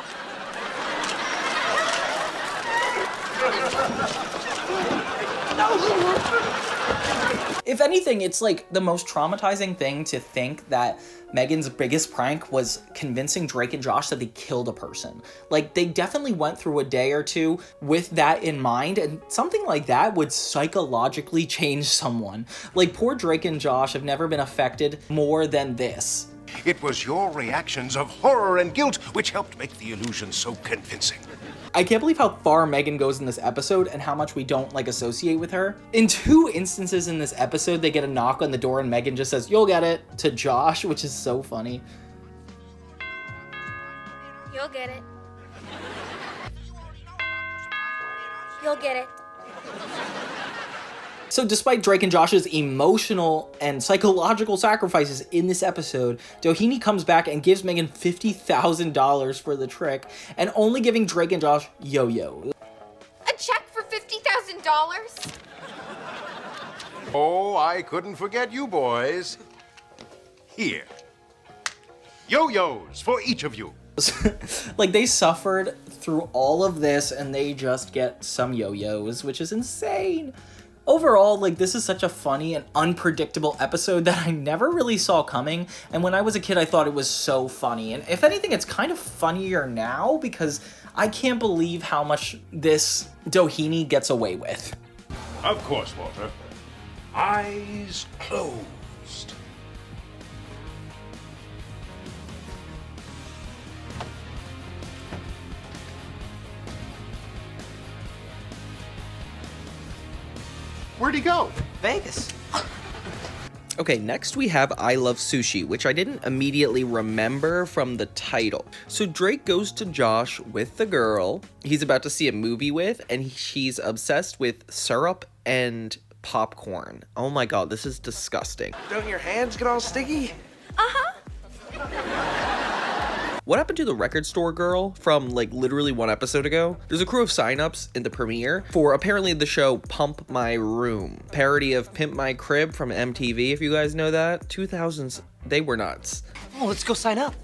If anything, it's like the most traumatizing thing to think that Megan's biggest prank was convincing Drake and Josh that they killed a person. Like, they definitely went through a day or two with that in mind, and something like that would psychologically change someone. Like, poor Drake and Josh have never been affected more than this. It was your reactions of horror and guilt which helped make the illusion so convincing. I can't believe how far Megan goes in this episode and how much we don't like associate with her. In 2 instances in this episode, they get a knock on the door and Megan just says, "You'll get it," to Josh, which is so funny. You'll get it. You'll get it. So despite Drake and Josh's emotional and psychological sacrifices in this episode, Doheny comes back and gives Megan $50,000 for the trick, and only giving Drake and Josh yo-yo. A check for $50,000? Oh, I couldn't forget you boys. Here. Yo-yos for each of you. Like, they suffered through all of this and they just get some yo-yos, which is insane. Overall, like, this is such a funny and unpredictable episode that I never really saw coming, and when I was a kid I thought it was so funny, and if anything it's kind of funnier now because I can't believe how much this Doheny gets away with. Of course, Walter. Eyes closed. Where'd he go? Vegas. Okay, next we have I Love Sushi, which I didn't immediately remember from the title. So Drake goes to Josh with the girl he's about to see a movie with, and she's obsessed with syrup and popcorn. Oh my god, this is disgusting. Don't your hands get all sticky? Uh-huh. What happened to the record store girl from like literally 1 episode ago? There's a crew of signups in the premiere for apparently the show Pump My Room, parody of Pimp My Crib from MTV, if you guys know that. 2000s, they were nuts. Oh, let's go sign up.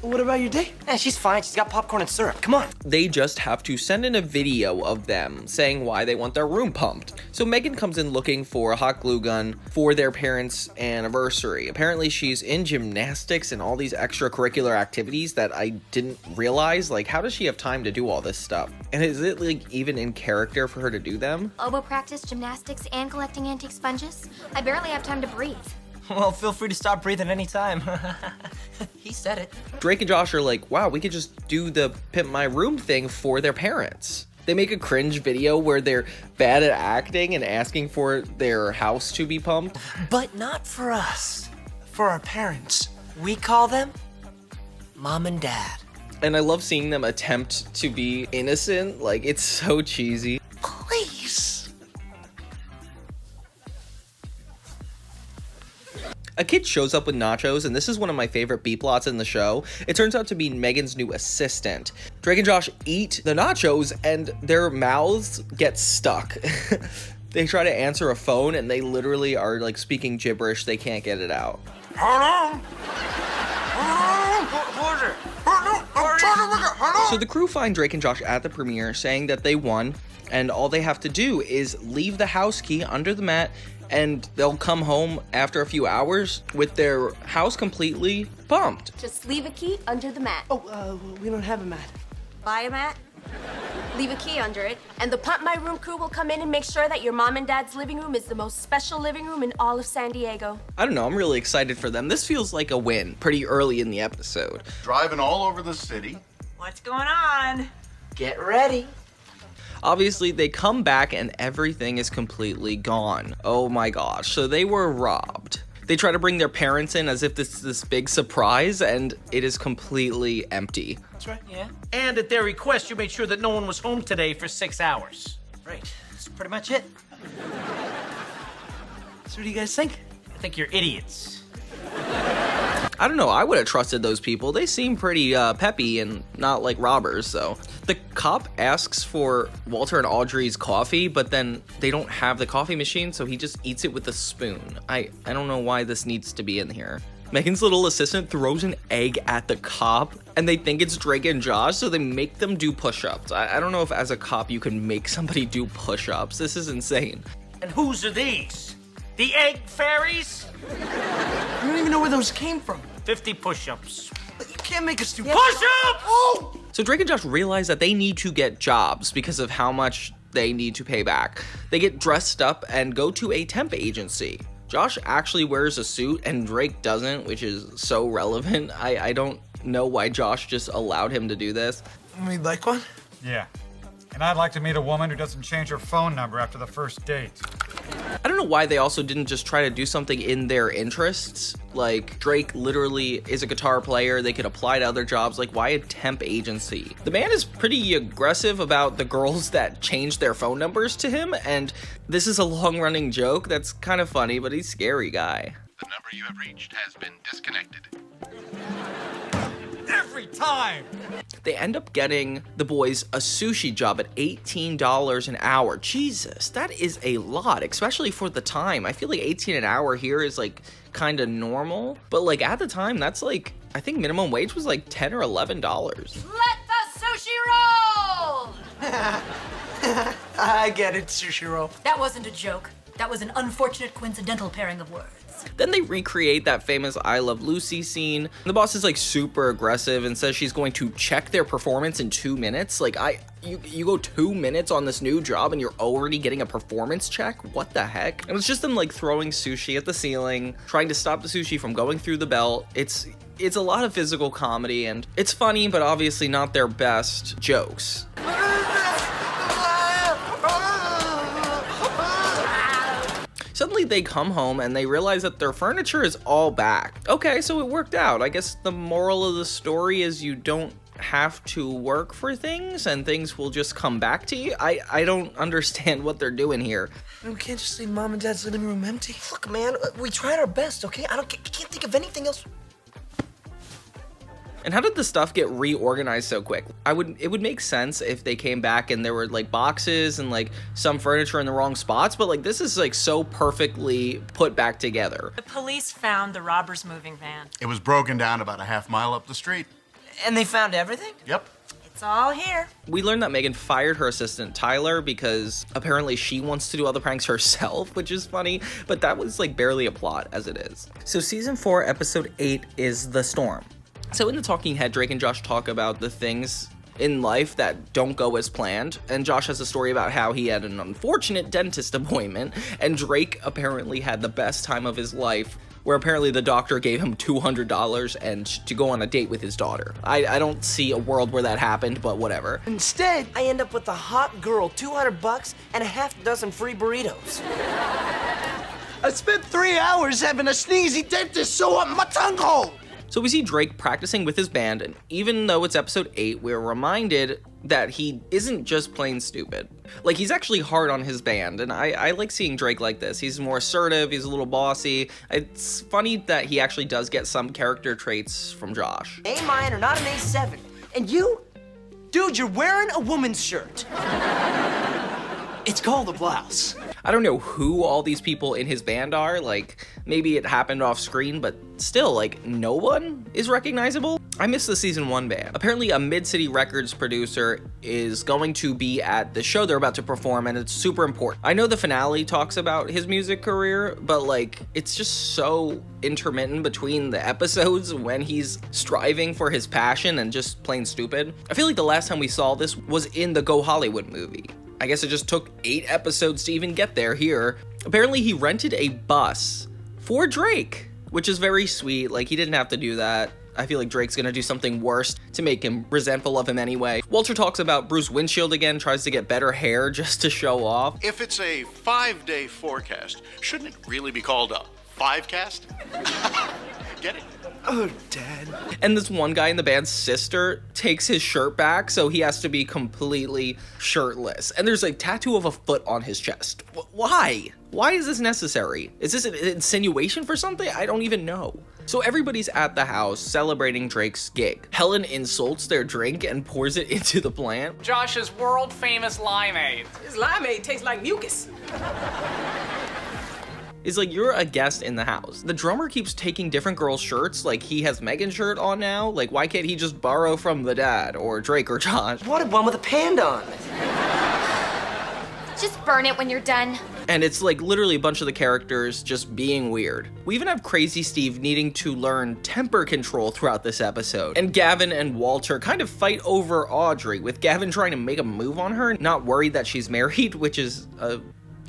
What about your date? Yeah, she's fine. She's got popcorn and syrup. Come on. They just have to send in a video of them saying why they want their room pumped. So Megan comes in looking for a hot glue gun for their parents' anniversary. Apparently she's in gymnastics and all these extracurricular activities that I didn't realize. Like, how does she have time to do all this stuff? And is it like even in character for her to do them? Bobo practice, gymnastics, and collecting antique sponges? I barely have time to breathe. Well, feel free to stop breathing anytime. He said it. Drake and Josh are like, wow, we could just do the Pimp My Room thing for their parents. They make a cringe video where they're bad at acting and asking for their house to be pumped. But not for us. For our parents. We call them Mom and Dad. And I love seeing them attempt to be innocent. Like, it's so cheesy. Please. A kid shows up with nachos, and this is one of my favorite B-plots in the show. It turns out to be Megan's new assistant. Drake and Josh eat the nachos, and their mouths get stuck. They try to answer a phone, and they literally are like speaking gibberish. They can't get it out. Hello? So the crew find Drake and Josh at the premiere, saying that they won, and all they have to do is leave the house key under the mat, and they'll come home after a few hours with their house completely pumped. Just leave a key under the mat. Oh, we don't have a mat. Buy a mat, leave a key under it, and the Pump My Room crew will come in and make sure that your mom and dad's living room is the most special living room in all of San Diego. I don't know, I'm really excited for them. This feels like a win pretty early in the episode. Driving all over the city. What's going on? Get ready. Obviously, they come back and everything is completely gone. Oh my gosh, so they were robbed. They try to bring their parents in as if this is this big surprise, and it is completely empty. That's right, yeah. And at their request, you made sure that no one was home today for 6 hours. Right, that's pretty much it. So what do you guys think? I think you're idiots. I don't know, I would have trusted those people. They seem pretty peppy and not like robbers, so. The cop asks for Walter and Audrey's coffee, but then they don't have the coffee machine, so he just eats it with a spoon. I don't know why this needs to be in here. Megan's little assistant throws an egg at the cop, and they think it's Drake and Josh, so they make them do push-ups. I don't know if as a cop you can make somebody do push-ups. This is insane. And whose are these? The egg fairies? I don't even know where those came from. 50 push-ups. You can't make us do Push-ups! Oh! So Drake and Josh realize that they need to get jobs because of how much they need to pay back. They get dressed up and go to a temp agency. Josh actually wears a suit and Drake doesn't, which is so relevant. I don't know why Josh just allowed him to do this. We'd like one? Yeah. And I'd like to meet a woman who doesn't change her phone number after the first date. I don't know why they also didn't just try to do something in their interests. Like, Drake literally is a guitar player. They could apply to other jobs. Like, why a temp agency? The man is pretty aggressive about the girls that change their phone numbers to him. And this is a long-running joke that's kind of funny, but he's a scary guy. The number you have reached has been disconnected. Every time! They end up getting the boys a sushi job at $18 an hour. Jesus, that is a lot, especially for the time. I feel like 18 an hour here is like kind of normal, but like at the time, that's like, I think minimum wage was like $10 or $11. Let the sushi roll! I get it, sushi roll. That wasn't a joke. That was an unfortunate coincidental pairing of words. Then they recreate that famous I Love Lucy scene. The boss is like super aggressive and says she's going to check their performance in 2 minutes. Like, you go 2 minutes on this new job and you're already getting a performance check? What the heck? And it's just them like throwing sushi at the ceiling, trying to stop the sushi from going through the belt. It's a lot of physical comedy and it's funny, but obviously not their best jokes. Suddenly they come home and they realize that their furniture is all back. Okay, so it worked out. I guess the moral of the story is you don't have to work for things and things will just come back to you. I don't understand what they're doing here. We can't just leave Mom and Dad's living room empty. Look, man, we tried our best, okay? I can't think of anything else. And how did the stuff get reorganized so quick? It would make sense if they came back and there were like boxes and like some furniture in the wrong spots, but like this is like so perfectly put back together. The police found the robber's moving van. It was broken down about a half mile up the street. And they found everything? Yep. It's all here. We learned that Megan fired her assistant Tyler because apparently she wants to do all the pranks herself, which is funny, but that was like barely a plot as it is. So season 4, episode 8 is The Storm. So in the talking head, Drake and Josh talk about the things in life that don't go as planned, and Josh has a story about how he had an unfortunate dentist appointment, and Drake apparently had the best time of his life, where apparently the doctor gave him $200 and to go on a date with his daughter. I don't see a world where that happened, but whatever. Instead, I end up with a hot girl, $200, and a half dozen free burritos. I spent 3 hours having a sneezy dentist sew up my tongue hole. So we see Drake practicing with his band, and even though it's episode 8, we're reminded that he isn't just plain stupid. Like, he's actually hard on his band, and I like seeing Drake like this. He's more assertive, he's a little bossy. It's funny that he actually does get some character traits from Josh. A minor, not an A7. And you? Dude, you're wearing a woman's shirt. It's called a blouse. I don't know who all these people in his band are, like, maybe it happened off screen, but still, like, no one is recognizable? I miss the season 1 band. Apparently a Mid-City Records producer is going to be at the show they're about to perform, and it's super important. I know the finale talks about his music career, but like, it's just so intermittent between the episodes when he's striving for his passion and just plain stupid. I feel like the last time we saw this was in the Go Hollywood movie. I guess it just took 8 episodes to even get there here. Apparently he rented a bus for Drake, which is very sweet. Like, he didn't have to do that. I feel like Drake's gonna do something worse to make him resentful of him anyway. Walter talks about Bruce Windshield again, tries to get better hair just to show off. If it's a 5-day forecast, shouldn't it really be called a 5-cast? Get it? Oh, Dad. And this one guy in the band's sister takes his shirt back, so he has to be completely shirtless. And there's a tattoo of a foot on his chest. Why? Why is this necessary? Is this an insinuation for something? I don't even know. So everybody's at the house celebrating Drake's gig. Helen insults their drink and pours it into the plant. Josh's world famous limeade. This limeade tastes like mucus. Is like, you're a guest in the house. The drummer keeps taking different girls' shirts, like he has Megan's shirt on now. Like, why can't he just borrow from the dad or Drake or Josh? What, one with a panda on it? Just burn it when you're done. And it's like literally a bunch of the characters just being weird. We even have Crazy Steve needing to learn temper control throughout this episode. And Gavin and Walter kind of fight over Audrey, with Gavin trying to make a move on her, not worried that she's married, which is,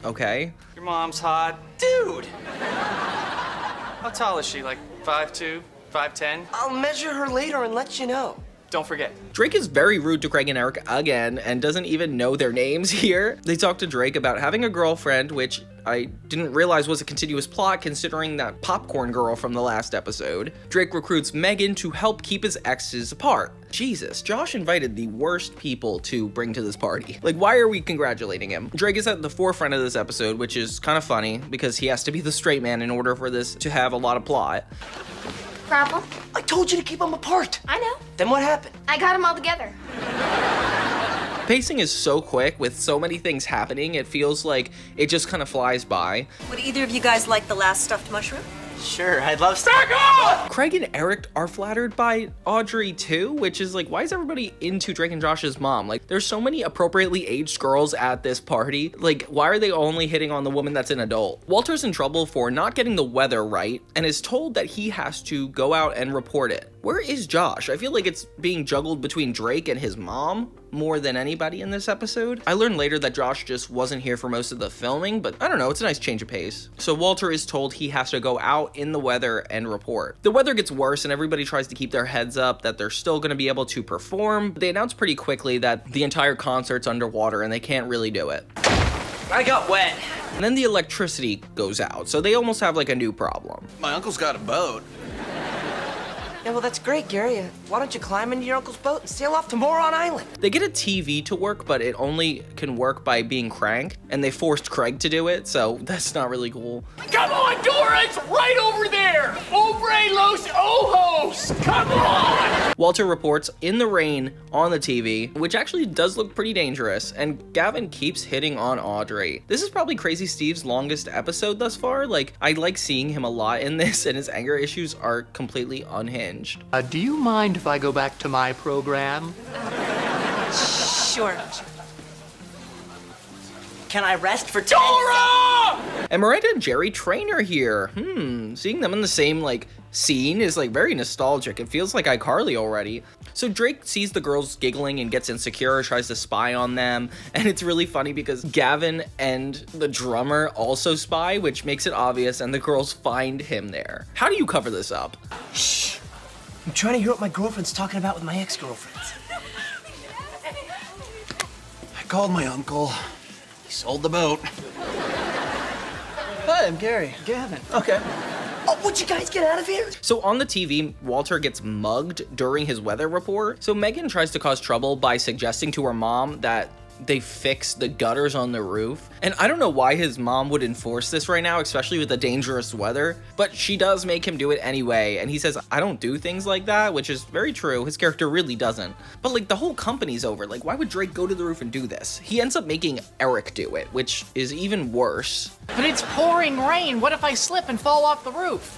okay. Your mom's hot. Dude! How tall is she? Like 5'2", 5'10"? I'll measure her later and let you know. Don't forget. Drake is very rude to Craig and Eric again and doesn't even know their names here. They talk to Drake about having a girlfriend, which I didn't realize was a continuous plot considering that popcorn girl from the last episode. Drake recruits Megan to help keep his exes apart. Jesus, Josh invited the worst people to bring to this party. Like, why are we congratulating him? Drake is at the forefront of this episode, which is kind of funny because he has to be the straight man in order for this to have a lot of plot. Problem? I told you to keep them apart. I know. Then what happened? I got them all together. Pacing is so quick with so many things happening, it feels like it just kind of flies by. Would either of you guys like the last stuffed mushroom? Sure, I'd love to. Craig and Eric are flattered by Audrey too, which is like, why is everybody into Drake and Josh's mom? Like, there's so many appropriately aged girls at this party. Like, why are they only hitting on the woman that's an adult? Walter's in trouble for not getting the weather right and is told that he has to go out and report it. Where is Josh? I feel like it's being juggled between Drake and his mom more than anybody in this episode. I learned later that Josh just wasn't here for most of the filming, but I don't know, it's a nice change of pace. So Walter is told he has to go out in the weather and report. The weather gets worse and everybody tries to keep their heads up that they're still gonna be able to perform. They announce pretty quickly that the entire concert's underwater and they can't really do it. I got wet. And then the electricity goes out, so they almost have like a new problem. My uncle's got a boat. Yeah, well, that's great, Gary. Why don't you climb into your uncle's boat and sail off to Moron Island? They get a TV to work, but it only can work by being cranked, and they forced Craig to do it, so that's not really cool. Come on, Dora, it's right over there! Obre los ojos! Come on! Walter reports in the rain on the TV, which actually does look pretty dangerous, and Gavin keeps hitting on Audrey. This is probably Crazy Steve's longest episode thus far. Like, I like seeing him a lot in this, and his anger issues are completely unhinged. Do you mind if I go back to my program? Sure. Can I rest for 10 Dora! And Miranda and Jerry Trainer here. Seeing them in the same, like, scene is, like, very nostalgic. It feels like iCarly already. So Drake sees the girls giggling and gets insecure, tries to spy on them. And it's really funny because Gavin and the drummer also spy, which makes it obvious, and the girls find him there. How do you cover this up? Shh. I'm trying to hear what my girlfriend's talking about with my ex-girlfriends. I called my uncle. He sold the boat. Hi, I'm Gary. Gavin. Okay. Oh, would you guys get out of here? So on the TV, Walter gets mugged during his weather report. So Megan tries to cause trouble by suggesting to her mom that they fix the gutters on the roof. And I don't know why his mom would enforce this right now, especially with the dangerous weather, but she does make him do it anyway. And he says, I don't do things like that, which is very true. His character really doesn't. But like, the whole company's over. Like, why would Drake go to the roof and do this? He ends up making Eric do it, which is even worse. But it's pouring rain. What if I slip and fall off the roof?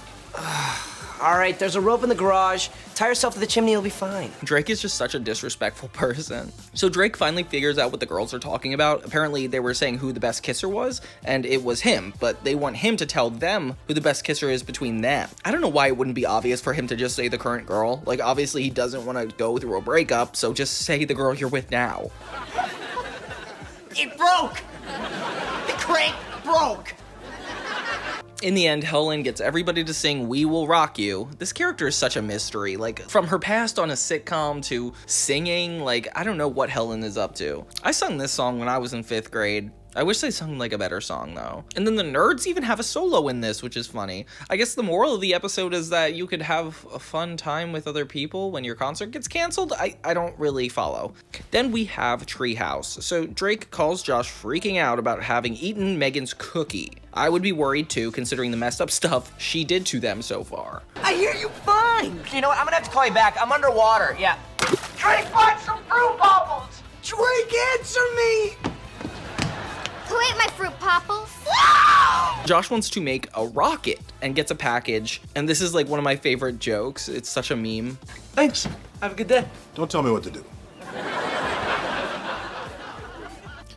All right, there's a rope in the garage. Tie yourself to the chimney, you'll be fine. Drake is just such a disrespectful person. So Drake finally figures out what the girls are talking about. Apparently they were saying who the best kisser was, and it was him, but they want him to tell them who the best kisser is between them. I don't know why it wouldn't be obvious for him to just say the current girl. Like, obviously he doesn't want to go through a breakup, so just say the girl you're with now. It broke! The crank broke! In the end, Helen gets everybody to sing We Will Rock You. This character is such a mystery. Like, from her past on a sitcom to singing, like, I don't know what Helen is up to. I sung this song when I was in 5th grade, I wish they sung like a better song though. And then the nerds even have a solo in this, which is funny. I guess the moral of the episode is that you could have a fun time with other people when your concert gets canceled. I don't really follow. Then we have Treehouse. So Drake calls Josh freaking out about having eaten Megan's cookie. I would be worried too, considering the messed up stuff she did to them so far. I hear you fine. You know what? I'm gonna have to call you back. I'm underwater. Yeah. Drake wants some fruit bubbles! Drake, answer me! Who ate my fruit popples? Josh wants to make a rocket and gets a package, and this is like one of my favorite jokes. It's such a meme. Thanks. Have a good day. Don't tell me what to do.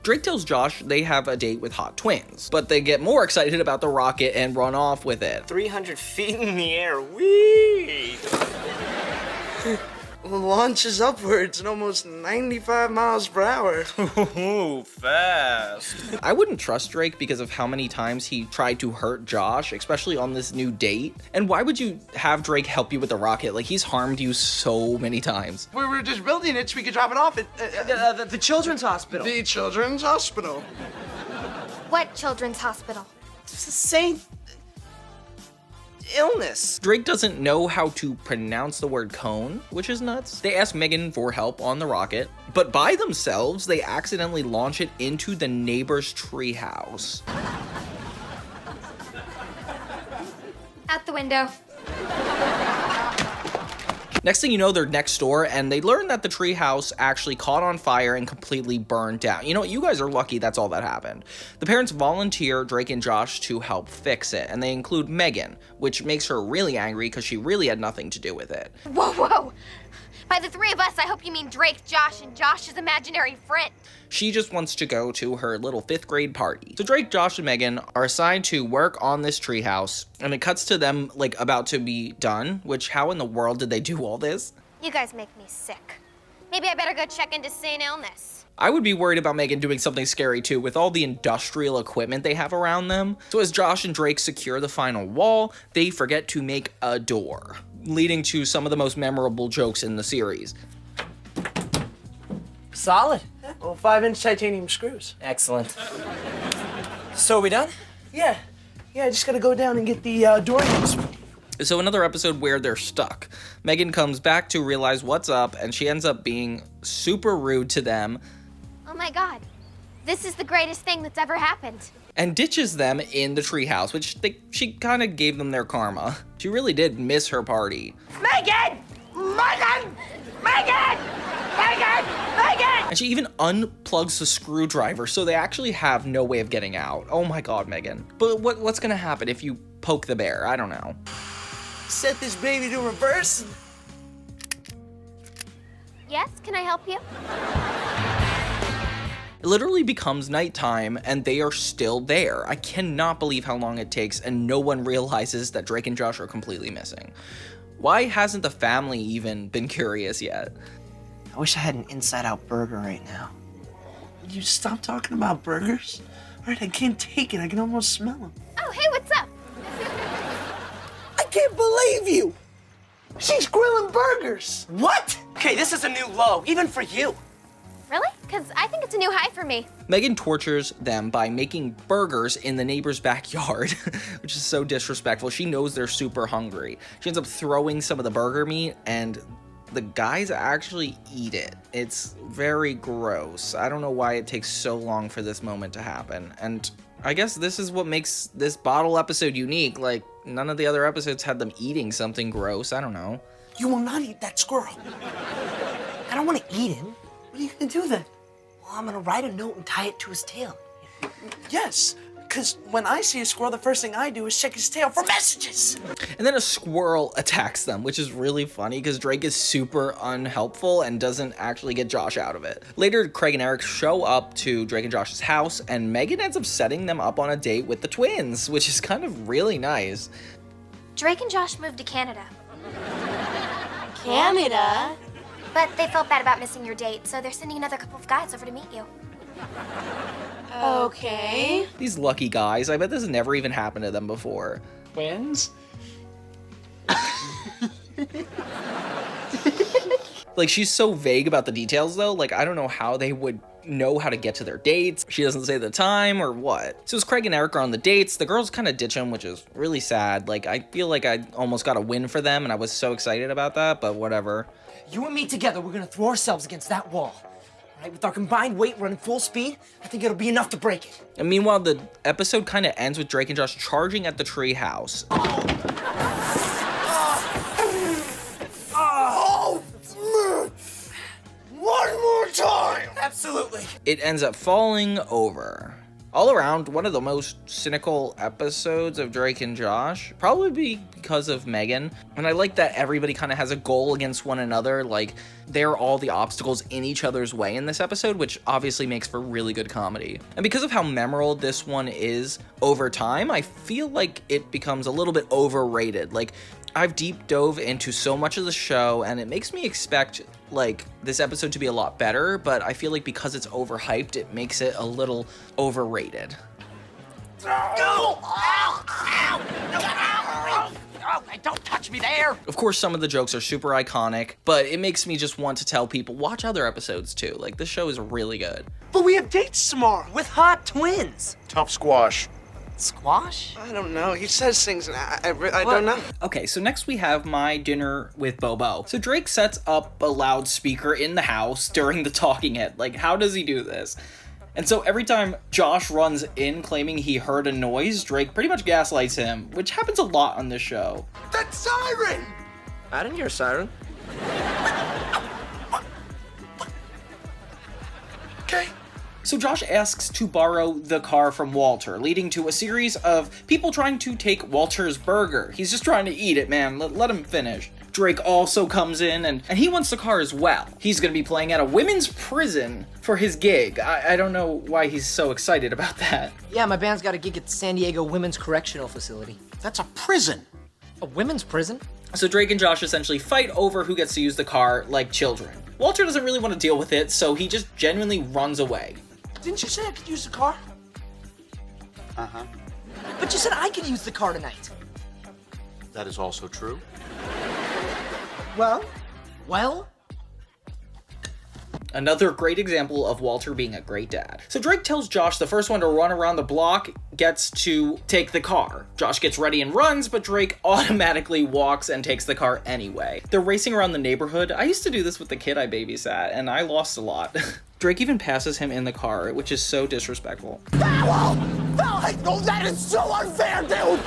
Drake tells Josh they have a date with hot twins, but they get more excited about the rocket and run off with it. 300 feet in the air. Whee! Launches upwards at almost 95 miles per hour. Ooh, fast. I wouldn't trust Drake because of how many times he tried to hurt Josh, especially on this new date. And why would you have Drake help you with the rocket? Like, he's harmed you so many times. We were just building it so we could drop it off at The children's hospital. the children's hospital. What children's hospital? Saint illness. Drake doesn't know how to pronounce the word cone, which is nuts. They ask Megan for help on the rocket, but by themselves, they accidentally launch it into the neighbor's treehouse. Out the window. Next thing you know, they're next door, and they learn that the treehouse actually caught on fire and completely burned down. You know what? You guys are lucky that's all that happened. The parents volunteer Drake and Josh to help fix it, and they include Megan, which makes her really angry because she really had nothing to do with it. Whoa, whoa. By the three of us, I hope you mean Drake, Josh, and Josh's imaginary friend. She just wants to go to her little 5th grade party. So Drake, Josh, and Megan are assigned to work on this treehouse, and it cuts to them like about to be done, which how in the world did they do all this? You guys make me sick. Maybe I better go check into St. Illness. I would be worried about Megan doing something scary too with all the industrial equipment they have around them. So as Josh and Drake secure the final wall, they forget to make a door, leading to some of the most memorable jokes in the series. Solid. Well, 5-inch titanium screws. Excellent. So are we done? Yeah. I just gotta go down and get the door nails. So another episode where they're stuck. Megan comes back to realize what's up, and she ends up being super rude to them. Oh my god. This is the greatest thing that's ever happened. And ditches them in the treehouse, which she kind of gave them their karma. She really did miss her party. Megan! Megan! Megan! Megan! Megan! And she even unplugs the screwdriver, so they actually have no way of getting out. Oh my god, Megan. But what's gonna happen if you poke the bear? I don't know. Set this baby to reverse. Yes, can I help you? It literally becomes nighttime, and they are still there. I cannot believe how long it takes, and no one realizes that Drake and Josh are completely missing. Why hasn't the family even been curious yet? I wish I had an inside-out burger right now. Would you stop talking about burgers? All right, I can't take it. I can almost smell them. Oh, hey, what's up? I can't believe you! She's grilling burgers! What? Okay, this is a new low, even for you. Really? Because I think it's a new high for me. Megan tortures them by making burgers in the neighbor's backyard, which is so disrespectful. She knows they're super hungry. She ends up throwing some of the burger meat, and the guys actually eat it. It's very gross. I don't know why it takes so long for this moment to happen. And I guess this is what makes this bottle episode unique. Like, none of the other episodes had them eating something gross. I don't know. You will not eat that squirrel. I don't want to eat him. What are you gonna do then? Well, I'm gonna write a note and tie it to his tail. Yes, because when I see a squirrel, the first thing I do is check his tail for messages. And then a squirrel attacks them, which is really funny because Drake is super unhelpful and doesn't actually get Josh out of it. Later, Craig and Eric show up to Drake and Josh's house, and Megan ends up setting them up on a date with the twins, which is kind of really nice. Drake and Josh moved to Canada. Canada? But they felt bad about missing your date, so they're sending another couple of guys over to meet you. Okay. These lucky guys, I bet this has never even happened to them before. Twins? Like, she's so vague about the details though, like I don't know how they would know how to get to their dates. She doesn't say the time or what. So as Craig and Eric are on the dates, the girls kind of ditch him, which is really sad. Like, I feel like I almost got a win for them, and I was so excited about that, but whatever. You and me together, we're gonna throw ourselves against that wall. Right, with our combined weight running full speed, I think it'll be enough to break it. And meanwhile, the episode kind of ends with Drake and Josh charging at the treehouse. One more time! Absolutely. It ends up falling over. All around, one of the most cynical episodes of Drake and Josh, probably because of Megan. And I like that everybody kind of has a goal against one another. Like, they're all the obstacles in each other's way in this episode, which obviously makes for really good comedy. And because of how memorable this one is over time, I feel like it becomes a little bit overrated. Like, I've deep dove into so much of the show, and it makes me expect like this episode to be a lot better, but I feel like because it's overhyped, it makes it a little overrated. No! Don't touch me there! Of course, some of the jokes are super iconic, but it makes me just want to tell people, watch other episodes too. Like, this show is really good. But we have dates tomorrow. With hot twins. Tough squash. Squash? I don't know. He says things and I don't know. Okay, so next we have my dinner with Bobo. So Drake sets up a loudspeaker in the house during the talking head. Like, how does he do this? And so every time Josh runs in claiming he heard a noise, Drake pretty much gaslights him, which happens a lot on this show. That siren! I didn't hear a siren. Okay. So Josh asks to borrow the car from Walter, leading to a series of people trying to take Walter's burger. He's just trying to eat it, man. Let him finish. Drake also comes in, and he wants the car as well. He's gonna be playing at a women's prison for his gig. I don't know why he's so excited about that. Yeah, my band's got a gig at the San Diego Women's Correctional Facility. That's a prison. A women's prison? So Drake and Josh essentially fight over who gets to use the car like children. Walter doesn't really want to deal with it, so he just genuinely runs away. Didn't you say I could use the car? Uh-huh. But you said I could use the car tonight. That is also true. Well? Another great example of Walter being a great dad. So Drake tells Josh the first one to run around the block gets to take the car. Josh gets ready and runs, but Drake automatically walks and takes the car anyway. They're racing around the neighborhood. I used to do this with the kid I babysat, and I lost a lot. Drake even passes him in the car, which is so disrespectful. No, that is so unfair, dude!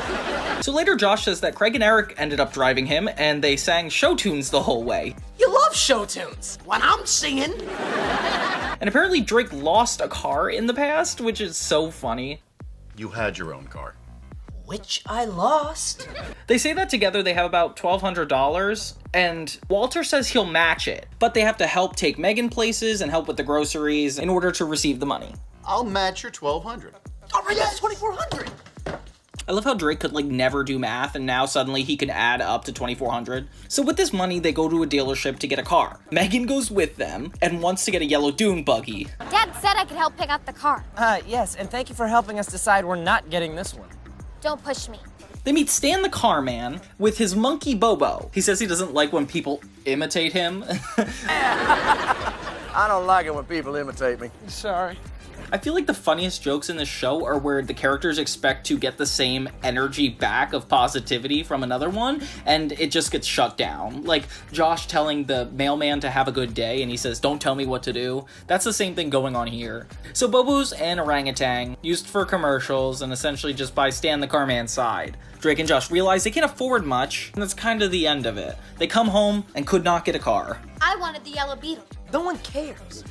So later Josh says that Craig and Eric ended up driving him, and they sang show tunes the whole way. You love show tunes. When I'm singing. And apparently Drake lost a car in the past, which is so funny. You had your own car. Which I lost. They say that together they have about $1,200, and Walter says he'll match it, but they have to help take Megan places and help with the groceries in order to receive the money. I'll match your $1,200. All right, that's $2,400. I love how Drake could like never do math, and now suddenly he can add up to $2,400. So with this money, they go to a dealership to get a car. Megan goes with them and wants to get a yellow dune buggy. Dad said I could help pick out the car. Yes, and thank you for helping us decide we're not getting this one. Don't push me. They meet Stan the car man with his monkey Bobo. He says he doesn't like when people imitate him. I don't like it when people imitate me. Sorry. I feel like the funniest jokes in this show are where the characters expect to get the same energy back of positivity from another one, and it just gets shut down. Like Josh telling the mailman to have a good day, and he says, "Don't tell me what to do." That's the same thing going on here. So Bobo's an orangutan, used for commercials, and essentially just by Stan the Carman's side. Drake and Josh realize they can't afford much, and that's kind of the end of it. They come home and could not get a car. I wanted the yellow beetle. No one cares.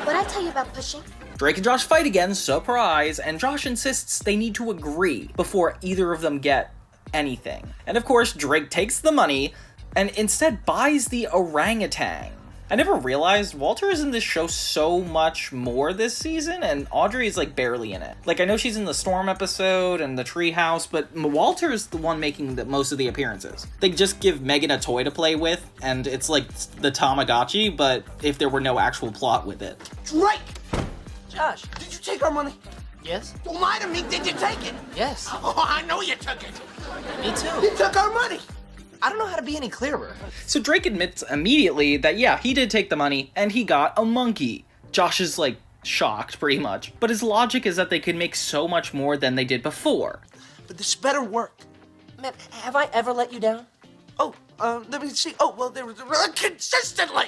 What'd I tell you about pushing? Drake and Josh fight again, surprise, and Josh insists they need to agree before either of them get anything. And of course, Drake takes the money and instead buys the orangutan. I never realized Walter is in this show so much more this season, and Audrey is like barely in it. Like, I know she's in the Storm episode and the Treehouse, but Walter is the one making most of the appearances. They just give Megan a toy to play with, and it's like the Tamagotchi, but if there were no actual plot with it. Drake! Josh. Did you take our money? Yes. Don't lie to me. Did you take it? Yes. Oh, I know you took it. Me too. You took our money. I don't know how to be any clearer. So Drake admits immediately that yeah, he did take the money and he got a monkey. Josh is, like, shocked, pretty much. But his logic is that they could make so much more than they did before. But this better work. Man, have I ever let you down? Oh, let me see. Oh, well, they were consistently.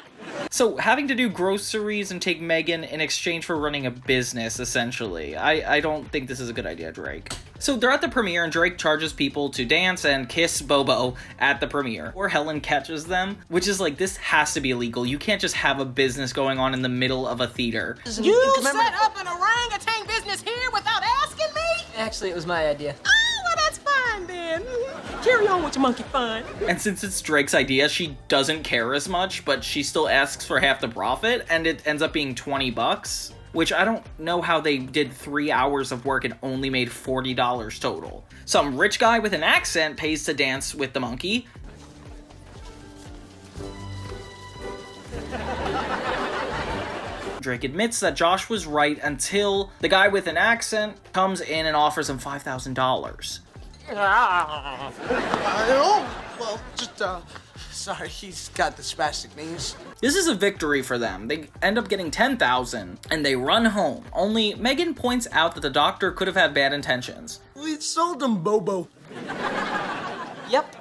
So, having to do groceries and take Megan in exchange for running a business, essentially. I don't think this is a good idea, Drake. So, they're at the premiere, and Drake charges people to dance and kiss Bobo at the premiere. Or Helen catches them, which is like, this has to be illegal. You can't just have a business going on in the middle of a theater. You set up an orangutan business here without asking me? Actually, it was my idea. Oh, well, that's fine then. Carry on with your monkey fun. And since it's Drake's idea, she doesn't care as much, but she still asks for half the profit, and it ends up being $20, which I don't know how they did 3 hours of work and only made $40 total. Some rich guy with an accent pays to dance with the monkey. Drake admits that Josh was right until the guy with an accent comes in and offers him $5,000. Well, just, sorry, he's got the spastic knees. This is a victory for them. They end up getting $10,000 and they run home. Only Megan points out that the doctor could have had bad intentions. We sold him Bobo. Yep.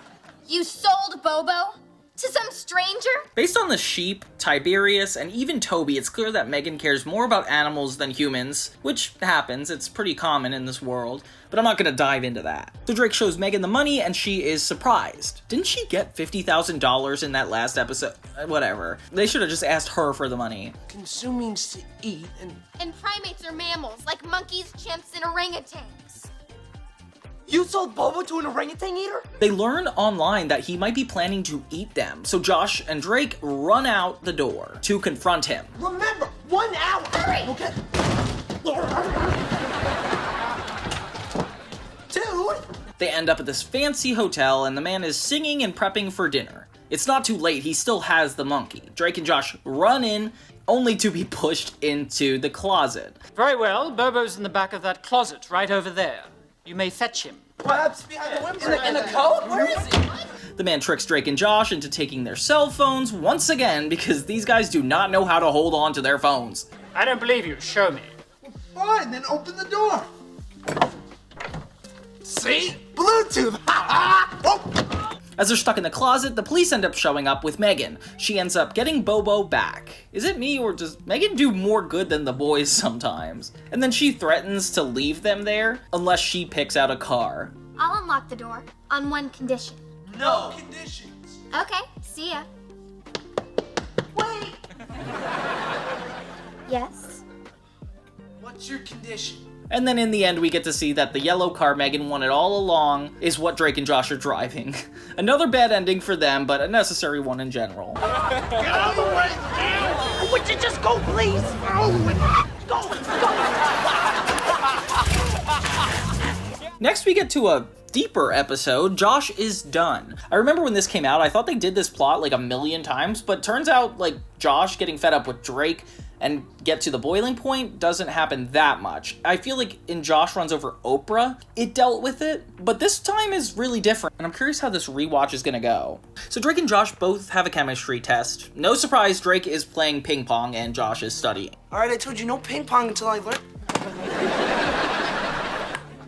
You sold Bobo? To some stranger? Based on the sheep, Tiberius, and even Toby, it's clear that Megan cares more about animals than humans, which happens, it's pretty common in this world, but I'm not gonna dive into that. So Drake shows Megan the money, and she is surprised. Didn't she get $50,000 in that last episode? Whatever. They should have just asked her for the money. Consuming's to eat, And primates are mammals, like monkeys, chimps, and orangutans. You sold Bobo to an orangutan eater? They learn online that he might be planning to eat them, so Josh and Drake run out the door to confront him. Remember, 1 hour. Hurry! Okay. Dude! They end up at this fancy hotel, and the man is singing and prepping for dinner. It's not too late, he still has the monkey. Drake and Josh run in, only to be pushed into the closet. Very well, Bobo's in the back of that closet, right over there. You may fetch him. Perhaps behind the whimper. In a coat? Where is he? The man tricks Drake and Josh into taking their cell phones once again because these guys do not know how to hold on to their phones. I don't believe you. Show me. Fine, then open the door. See? Bluetooth. Oh. As they're stuck in the closet, the police end up showing up with Megan. She ends up getting Bobo back. Is it me, or does Megan do more good than the boys sometimes? And then she threatens to leave them there unless she picks out a car. I'll unlock the door on one condition. No conditions. Okay, see ya. Wait. Yes? What's your condition? And then in the end, we get to see that the yellow car Megan wanted all along is what Drake and Josh are driving. Another bad ending for them, but a necessary one in general. Get out of the way! Would you just go, please? Go! Next, we get to a deeper episode. Josh is done. I remember when this came out, I thought they did this plot like a million times, but turns out like Josh getting fed up with Drake and get to the boiling point doesn't happen that much. I feel like in Josh Runs Over Oprah, it dealt with it, but this time is really different, and I'm curious how this rewatch is gonna go. So Drake and Josh both have a chemistry test. No surprise, Drake is playing ping pong and Josh is studying. All right, I told you no ping pong until I learned.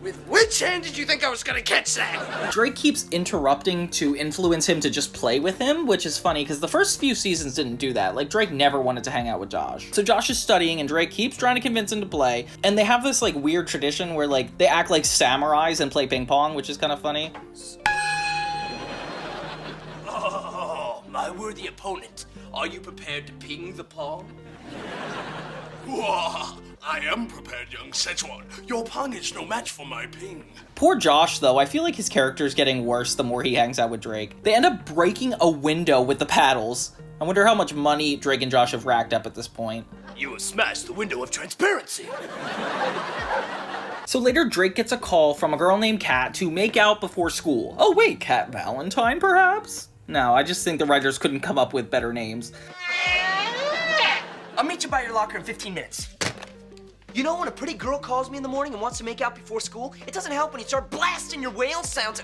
With which hand did you think I was gonna catch that? Drake keeps interrupting to influence him to just play with him, which is funny because the first few seasons didn't do that. Like, Drake never wanted to hang out with Josh. So Josh is studying and Drake keeps trying to convince him to play. And they have this like weird tradition where like they act like samurais and play ping pong, which is kind of funny. Oh, my worthy opponent. Are you prepared to ping the pong? Whoa, I am prepared, young Szechuan. Your pong is no match for my ping. Poor Josh, though. I feel like his character is getting worse the more he hangs out with Drake. They end up breaking a window with the paddles. I wonder how much money Drake and Josh have racked up at this point. You have smashed the window of transparency. So later, Drake gets a call from a girl named Kat to make out before school. Oh wait, Kat Valentine, perhaps? No, I just think the writers couldn't come up with better names. I'll meet you by your locker in 15 minutes. You know when a pretty girl calls me in the morning and wants to make out before school, it doesn't help when you start blasting your whale sounds.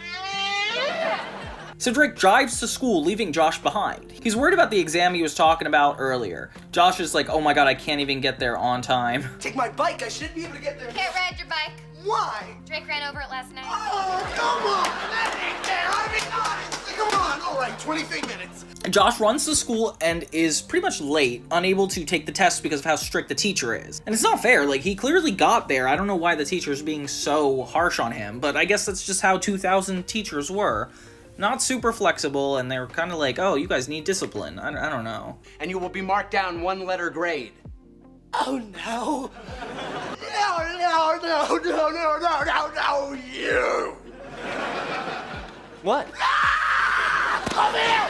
So Drake drives to school, leaving Josh behind. He's worried about the exam he was talking about earlier. Josh is like, oh my god, I can't even get there on time. Take my bike. I should be able to get there. Can't ride your bike. Why? Drake ran over it last night. Oh, come on! That ain't fair! I mean, honestly, come on! All right, 23 minutes. Josh runs to school and is pretty much late, unable to take the test because of how strict the teacher is. And it's not fair, like, he clearly got there. I don't know why the teacher's being so harsh on him, but I guess that's just how 2000 teachers were. Not super flexible, and they're kind of like, oh, you guys need discipline. I don't know. And you will be marked down 1-letter grade. Oh, no. No, you! What? Come here,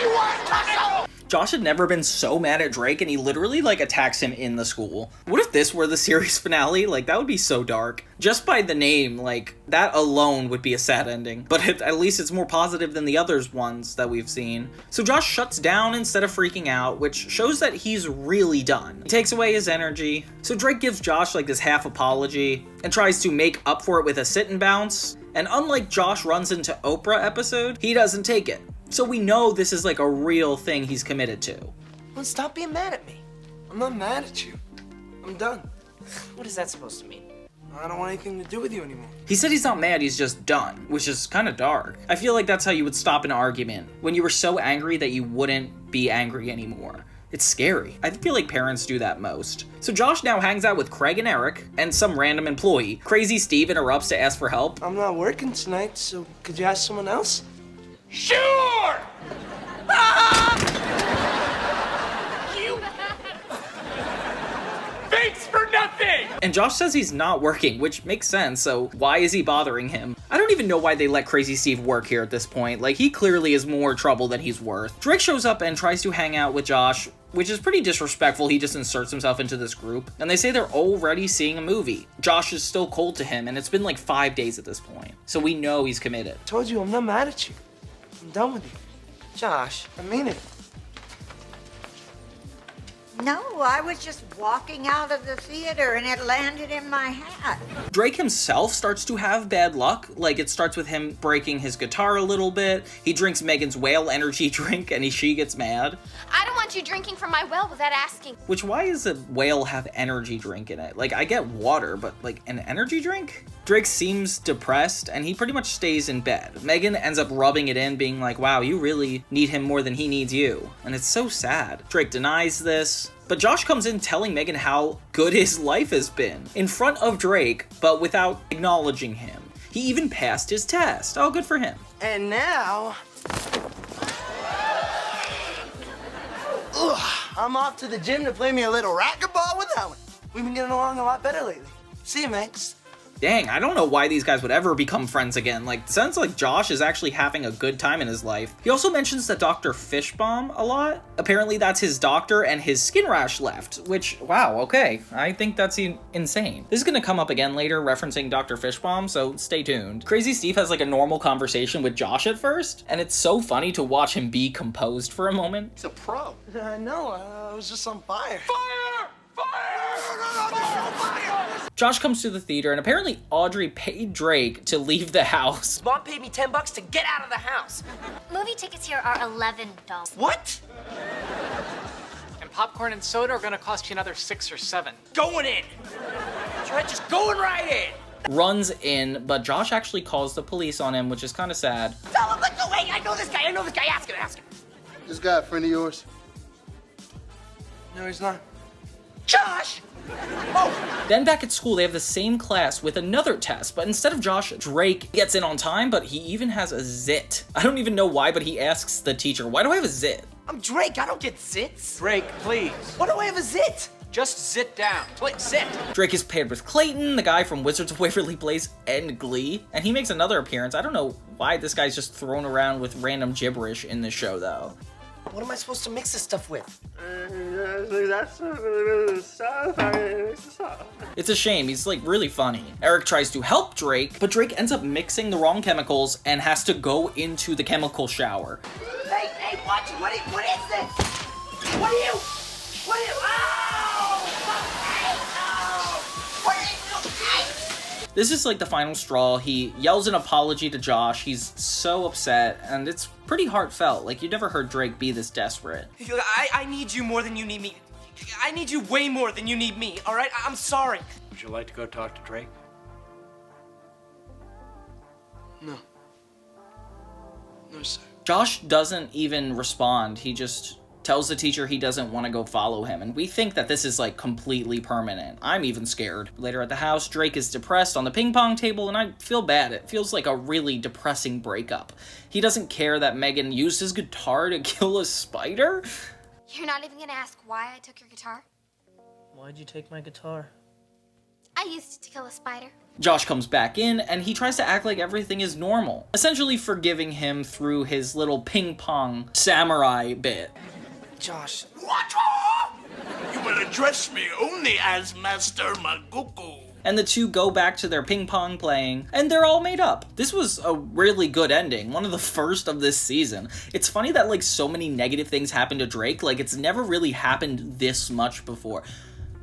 you white asshole! Josh had never been so mad at Drake, and he literally, like, attacks him in the school. What if this were the series finale? Like, that would be so dark. Just by the name, like, that alone would be a sad ending. But at least it's more positive than the others ones that we've seen. So Josh shuts down instead of freaking out, which shows that he's really done. He takes away his energy. So Drake gives Josh, like, this half apology, and tries to make up for it with a sit and bounce. And unlike Josh runs into Oprah episode, he doesn't take it. So we know this is like a real thing he's committed to. Well, stop being mad at me. I'm not mad at you. I'm done. What is that supposed to mean? I don't want anything to do with you anymore. He said he's not mad, he's just done, which is kind of dark. I feel like that's how you would stop an argument, when you were so angry that you wouldn't be angry anymore. It's scary. I feel like parents do that most. So Josh now hangs out with Craig and Eric, and some random employee. Crazy Steve interrupts to ask for help. I'm not working tonight, so could you ask someone else? Sure! You... Thanks for nothing! And Josh says he's not working, which makes sense, so why is he bothering him? I don't even know why they let Crazy Steve work here at this point. Like, he clearly is more trouble than he's worth. Drake shows up and tries to hang out with Josh, which is pretty disrespectful. He just inserts himself into this group, and they say they're already seeing a movie. Josh is still cold to him, and it's been like 5 days at this point, so we know he's committed. Told you, I'm not mad at you. I'm done with you. Josh. I mean it. No, I was just walking out of the theater and it landed in my hat. Drake himself starts to have bad luck. Like, it starts with him breaking his guitar a little bit. He drinks Megan's whale energy drink and she gets mad. I don't want you drinking from my well without asking. Which, why does a whale have energy drink in it? Like, I get water, but like an energy drink? Drake seems depressed and he pretty much stays in bed. Megan ends up rubbing it in, being like, wow, you really need him more than he needs you. And it's so sad. Drake denies this. But Josh comes in telling Megan how good his life has been in front of Drake, but without acknowledging him. He even passed his test. Oh, good for him. And now... I'm off to the gym to play me a little racquetball with Helen. We've been getting along a lot better lately. See you, Max. Dang, I don't know why these guys would ever become friends again. Like, sounds like Josh is actually having a good time in his life. He also mentions the Dr. Fishbomb a lot. Apparently that's his doctor and his skin rash left, which, wow, okay. I think that's insane. This is gonna come up again later, referencing Dr. Fishbomb, so stay tuned. Crazy Steve has like a normal conversation with Josh at first, and it's so funny to watch him be composed for a moment. He's a pro. I know, I was just on fire. Fire! Josh comes to the theater, and apparently Audrey paid Drake to leave the house. Mom paid me $10 to get out of the house. Movie tickets here are $11. What? And popcorn and soda are gonna cost you another $6 or $7. Going in. That's right, just going right in. Runs in, but Josh actually calls the police on him, which is kind of sad. Tell him, let's go, wait, I know this guy, ask him. This guy a friend of yours? No, he's not. Josh! Oh. Then back at school, they have the same class with another test, but instead of Josh, Drake gets in on time, but he even has a zit. I don't even know why, but he asks the teacher, why do I have a zit? I'm Drake, I don't get zits. Drake, please. What do I have a zit? Just sit down. Please, sit. Drake is paired with Clayton, the guy from Wizards of Waverly Place and Glee, and he makes another appearance. I don't know why this guy's just thrown around with random gibberish in the show, though. What am I supposed to mix this stuff with? It's a shame, he's like really funny. Eric tries to help Drake, but Drake ends up mixing the wrong chemicals and has to go into the chemical shower. Hey, watch it. What is this? What are you? Oh! This is like the final straw. He yells an apology to Josh. He's so upset, and it's pretty heartfelt. Like, you never heard Drake be this desperate. I need you more than you need me. I need you way more than you need me, all right? I'm sorry. Would you like to go talk to Drake? No. No, sir. Josh doesn't even respond. He just tells the teacher he doesn't want to go follow him, and we think that this is like completely permanent. I'm even scared. Later at the house, Drake is depressed on the ping pong table, and I feel bad. It feels like a really depressing breakup. He doesn't care that Megan used his guitar to kill a spider. You're not even gonna ask why I took your guitar? Why'd you take my guitar? I used it to kill a spider. Josh comes back in, and he tries to act like everything is normal, essentially forgiving him through his little ping pong samurai bit. Josh. What? You will address me only as Master Maguku. And the two go back to their ping pong playing, and they're all made up. This was a really good ending, one of the first of this season. It's funny that like so many negative things happen to Drake, like it's never really happened this much before.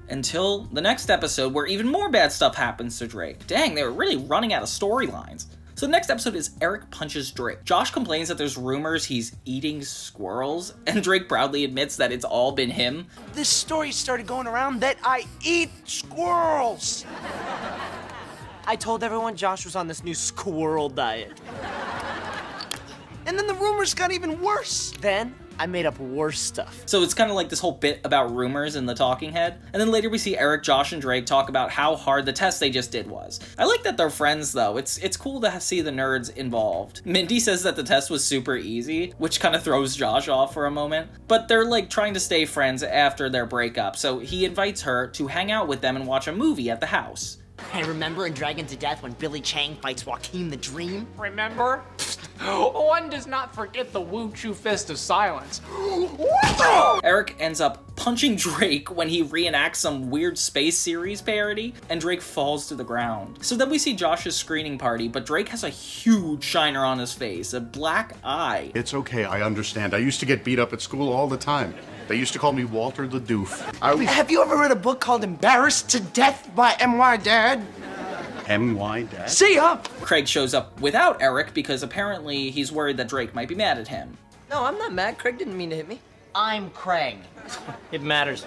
Until the next episode where even more bad stuff happens to Drake. Dang, they were really running out of storylines. So the next episode is Eric punches Drake. Josh complains that there's rumors he's eating squirrels, and Drake proudly admits that it's all been him. This story started going around that I eat squirrels. I told everyone Josh was on this new squirrel diet. And then the rumors got even worse. Then I made up worse stuff. So it's kind of like this whole bit about rumors in the talking head. And then later we see Eric, Josh, and Drake talk about how hard the test they just did was. I like that they're friends though. It's cool to see the nerds involved. Mindy says that the test was super easy, which kind of throws Josh off for a moment. But they're like trying to stay friends after their breakup. So he invites her to hang out with them and watch a movie at the house. Hey, remember in Dragon to Death when Billy Chang fights Joaquin the Dream? Remember? One does not forget the Wu Chu Fist of Silence. Eric ends up punching Drake when he reenacts some weird space series parody, and Drake falls to the ground. So then we see Josh's screening party, but Drake has a huge shiner on his face, a black eye. It's okay, I understand. I used to get beat up at school all the time. They used to call me Walter the Doof. Have you ever read a book called Embarrassed to Death by M.Y. Dad? M.Y. Dad? See ya! Craig shows up without Eric because apparently he's worried that Drake might be mad at him. No, I'm not mad. Craig didn't mean to hit me. I'm Craig. It matters.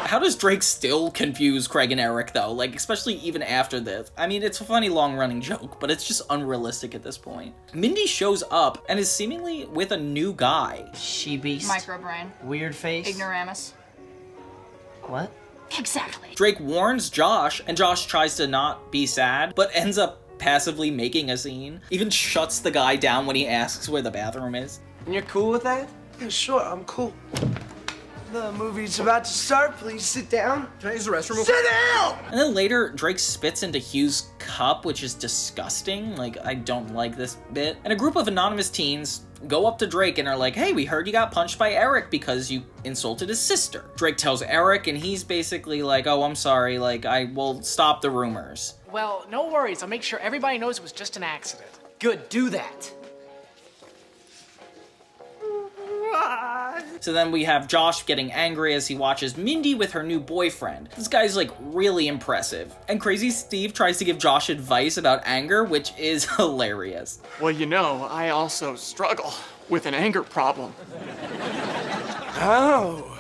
How does Drake still confuse Craig and Eric though? Like, especially even after this. I mean, it's a funny long-running joke, but it's just unrealistic at this point. Mindy shows up and is seemingly with a new guy. She-beast. Microbrain. Weird face. Ignoramus. What? Exactly. Drake warns Josh, and Josh tries to not be sad, but ends up passively making a scene. Even shuts the guy down when he asks where the bathroom is. And you're cool with that? Yeah, sure, I'm cool. The movie's about to start. Please sit down. Can I use the restroom? Sit down! And then later, Drake spits into Hugh's cup, which is disgusting. Like, I don't like this bit. And a group of anonymous teens go up to Drake and are like, hey, we heard you got punched by Eric because you insulted his sister. Drake tells Eric, and he's basically like, oh, I'm sorry, like, I will stop the rumors. Well, no worries. I'll make sure everybody knows it was just an accident. Good, do that. So then we have Josh getting angry as he watches Mindy with her new boyfriend. This guy's like really impressive. And Crazy Steve tries to give Josh advice about anger, which is hilarious. Well, you know, I also struggle with an anger problem. Oh.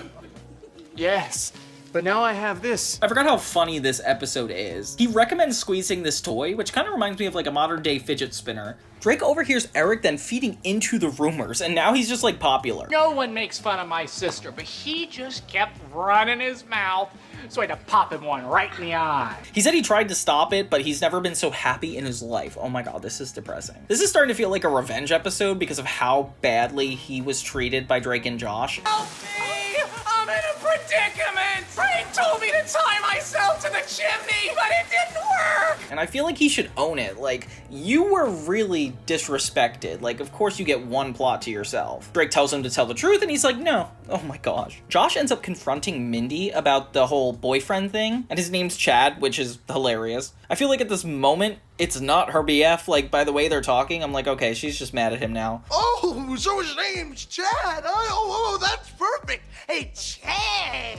Yes, but now I have this. I forgot how funny this episode is. He recommends squeezing this toy, which kind of reminds me of like a modern day fidget spinner. Drake overhears Eric then feeding into the rumors, and now he's just like popular. No one makes fun of my sister, but he just kept running his mouth, so I had to pop him one right in the eye. He said he tried to stop it, but he's never been so happy in his life. Oh my god, this is depressing. This is starting to feel like a revenge episode because of how badly he was treated by Drake and Josh. Help me! I'm in a predicament! Drake told me to tie myself to the chimney, but it didn't work! And I feel like he should own it. Like, you were really disrespected. Like, of course you get one plot to yourself. Drake tells him to tell the truth, and he's like, no. Oh my gosh. Josh ends up confronting Mindy about the whole boyfriend thing, and his name's Chad, which is hilarious. I feel like at this moment, it's not her BF. Like, by the way they're talking, I'm like, okay, she's just mad at him now. Oh, so his name's Chad. Oh, that's perfect. Hey, Chad.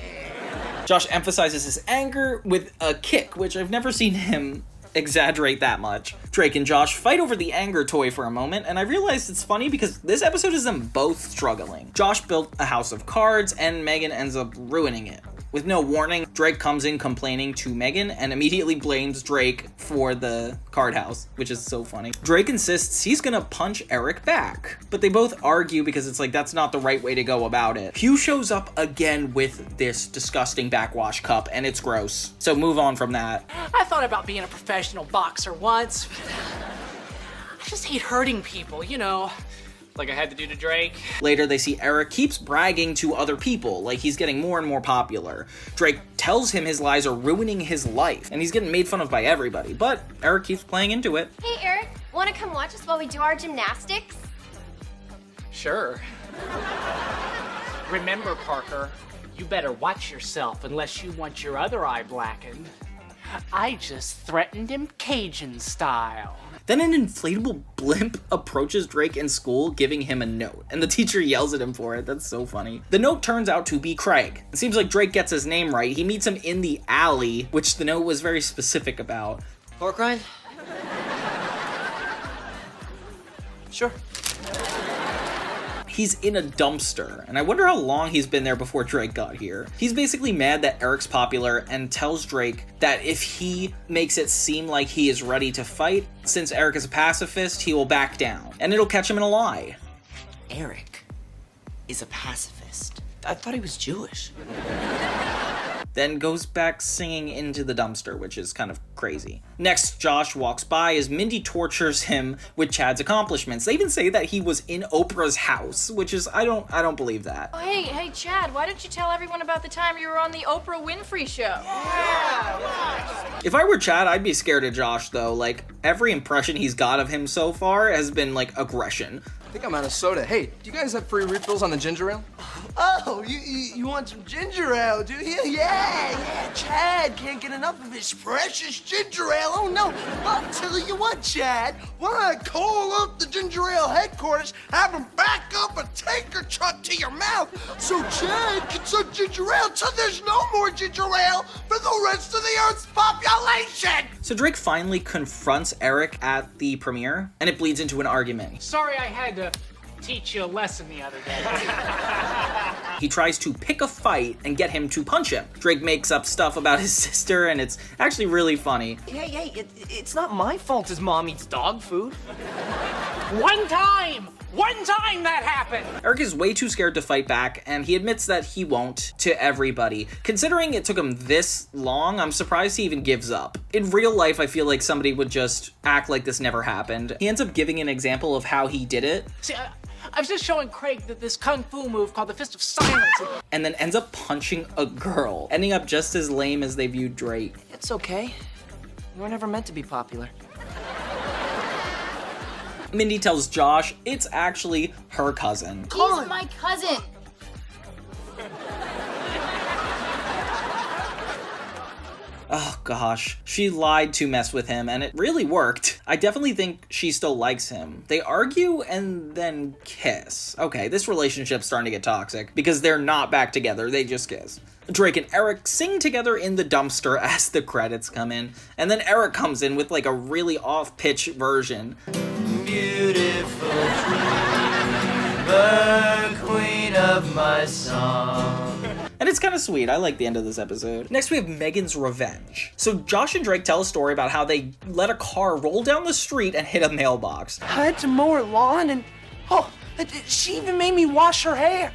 Josh emphasizes his anger with a kick, which I've never seen him exaggerate that much. Drake and Josh fight over the anger toy for a moment, and I realized it's funny because this episode is them both struggling. Josh built a house of cards, and Megan ends up ruining it. With no warning, Drake comes in complaining to Megan and immediately blames Drake for the card house, which is so funny. Drake insists he's gonna punch Eric back, but they both argue because it's like that's not the right way to go about it. Hugh shows up again with this disgusting backwash cup, and it's gross. So move on from that. I thought about being a professional boxer once. I just hate hurting people, you know. Like I had to do to Drake. Later, they see Eric keeps bragging to other people, like he's getting more and more popular. Drake tells him his lies are ruining his life, and he's getting made fun of by everybody, but Eric keeps playing into it. Hey, Eric, wanna come watch us while we do our gymnastics? Sure. Remember, Parker, you better watch yourself unless you want your other eye blackened. I just threatened him Cajun style. Then an inflatable blimp approaches Drake in school, giving him a note, and the teacher yells at him for it. That's so funny. The note turns out to be Craig. It seems like Drake gets his name right. He meets him in the alley, which the note was very specific about. Pork rind? Sure. He's in a dumpster, and I wonder how long he's been there before Drake got here. He's basically mad that Eric's popular and tells Drake that if he makes it seem like he is ready to fight, since Eric is a pacifist, he will back down, and it'll catch him in a lie. Eric is a pacifist. I thought he was Jewish. Then goes back singing into the dumpster, which is kind of crazy. Next, Josh walks by as Mindy tortures him with Chad's accomplishments. They even say that he was in Oprah's house, which is, I don't believe that. Oh, hey, Chad, why didn't you tell everyone about the time you were on the Oprah Winfrey show? If I were Chad, I'd be scared of Josh, though. Like, every impression he's got of him so far has been, like, aggression. I think I'm out of soda. Hey, do you guys have free refills on the ginger ale? Oh, you want some ginger ale, do you? Yeah. Chad can't get enough of his precious ginger ale. Oh, no. I'll tell you what, Chad. Why not call up the ginger ale headquarters, have them back up a tanker truck to your mouth so Chad can suck ginger ale till there's no more ginger ale for the rest of the Earth's population. So Drake finally confronts Eric at the premiere, and it bleeds into an argument. Sorry I had to teach you a lesson the other day. He tries to pick a fight and get him to punch him. Drake makes up stuff about his sister, and it's actually really funny. Hey, it's not my fault his mom eats dog food. One time that happened! Eric is way too scared to fight back, and he admits that he won't to everybody. Considering it took him this long, I'm surprised he even gives up. In real life, I feel like somebody would just act like this never happened. He ends up giving an example of how he did it. See, I was just showing Craig that this kung fu move called the Fist of Silence. And then ends up punching a girl, ending up just as lame as they viewed Drake. It's okay. You were never meant to be popular. Mindy tells Josh it's actually her cousin. He's my cousin. Oh gosh, she lied to mess with him, and it really worked. I definitely think she still likes him. They argue and then kiss. Okay, this relationship's starting to get toxic because they're not back together, they just kiss. Drake and Eric sing together in the dumpster as the credits come in, and then Eric comes in with like a really off-pitch version. Beautiful dreamer, queen of my song. And it's kind of sweet. I like the end of this episode. Next, we have Megan's revenge. So Josh and Drake tell a story about how they let a car roll down the street and hit a mailbox. I had to mow her lawn, and she even made me wash her hair.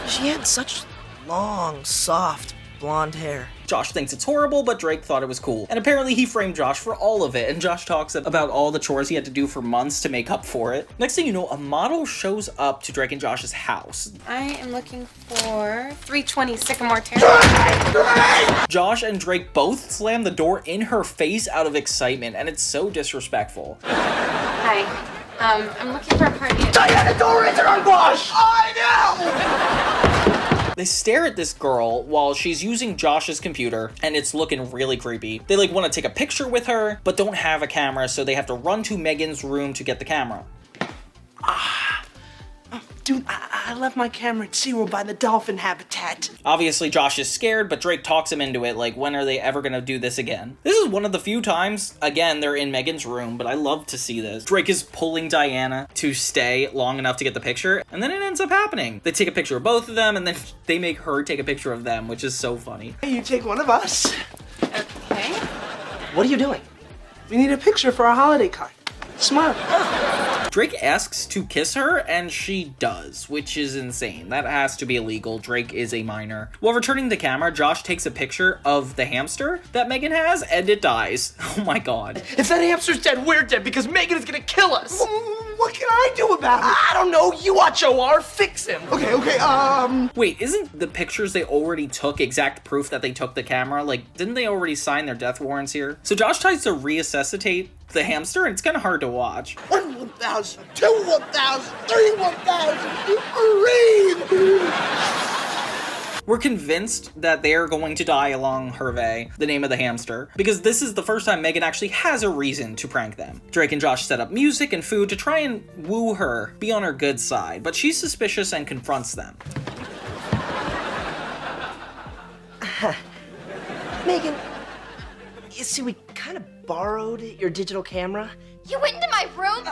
She had such long, soft, blonde hair. Josh thinks it's horrible, but Drake thought it was cool. And apparently he framed Josh for all of it, and Josh talks about all the chores he had to do for months to make up for it. Next thing you know, a model shows up to Drake and Josh's house. I am looking for 320 Sycamore Terrace. Josh and Drake both slam the door in her face out of excitement, and it's so disrespectful. Hi. I'm looking for a party. Diana, the door isn't unwashed! I know! They stare at this girl while she's using Josh's computer, and it's looking really creepy. They like want to take a picture with her, but don't have a camera, so they have to run to Megan's room to get the camera. Dude, I I left my camera at SeaWorld by the dolphin habitat. Obviously, Josh is scared, but Drake talks him into it, like, when are they ever gonna do this again? This is one of the few times, again, they're in Megan's room, but I love to see this. Drake is pulling Diana to stay long enough to get the picture, and then it ends up happening. They take a picture of both of them, and then they make her take a picture of them, which is so funny. You take one of us. Okay. What are you doing? We need a picture for our holiday card. Smile. Drake asks to kiss her, and she does, which is insane. That has to be illegal. Drake is a minor. While returning the camera, Josh takes a picture of the hamster that Megan has, and it dies. Oh my god. If that hamster's dead, we're dead because Megan is gonna kill us. What can I do about it? I don't know. You watch OR. Fix him. Okay, Wait, isn't the pictures they already took exact proof that they took the camera? Like, didn't they already sign their death warrants here? So Josh tries to resuscitate the hamster, and it's kind of hard to watch. 1,000, 2, 1,000, 3, 1,000, read! We're convinced that they're going to die along Hervé, the name of the hamster, because this is the first time Megan actually has a reason to prank them. Drake and Josh set up music and food to try and woo her, be on her good side, but she's suspicious and confronts them. Megan, you see, we kind of borrowed your digital camera. You went into my room?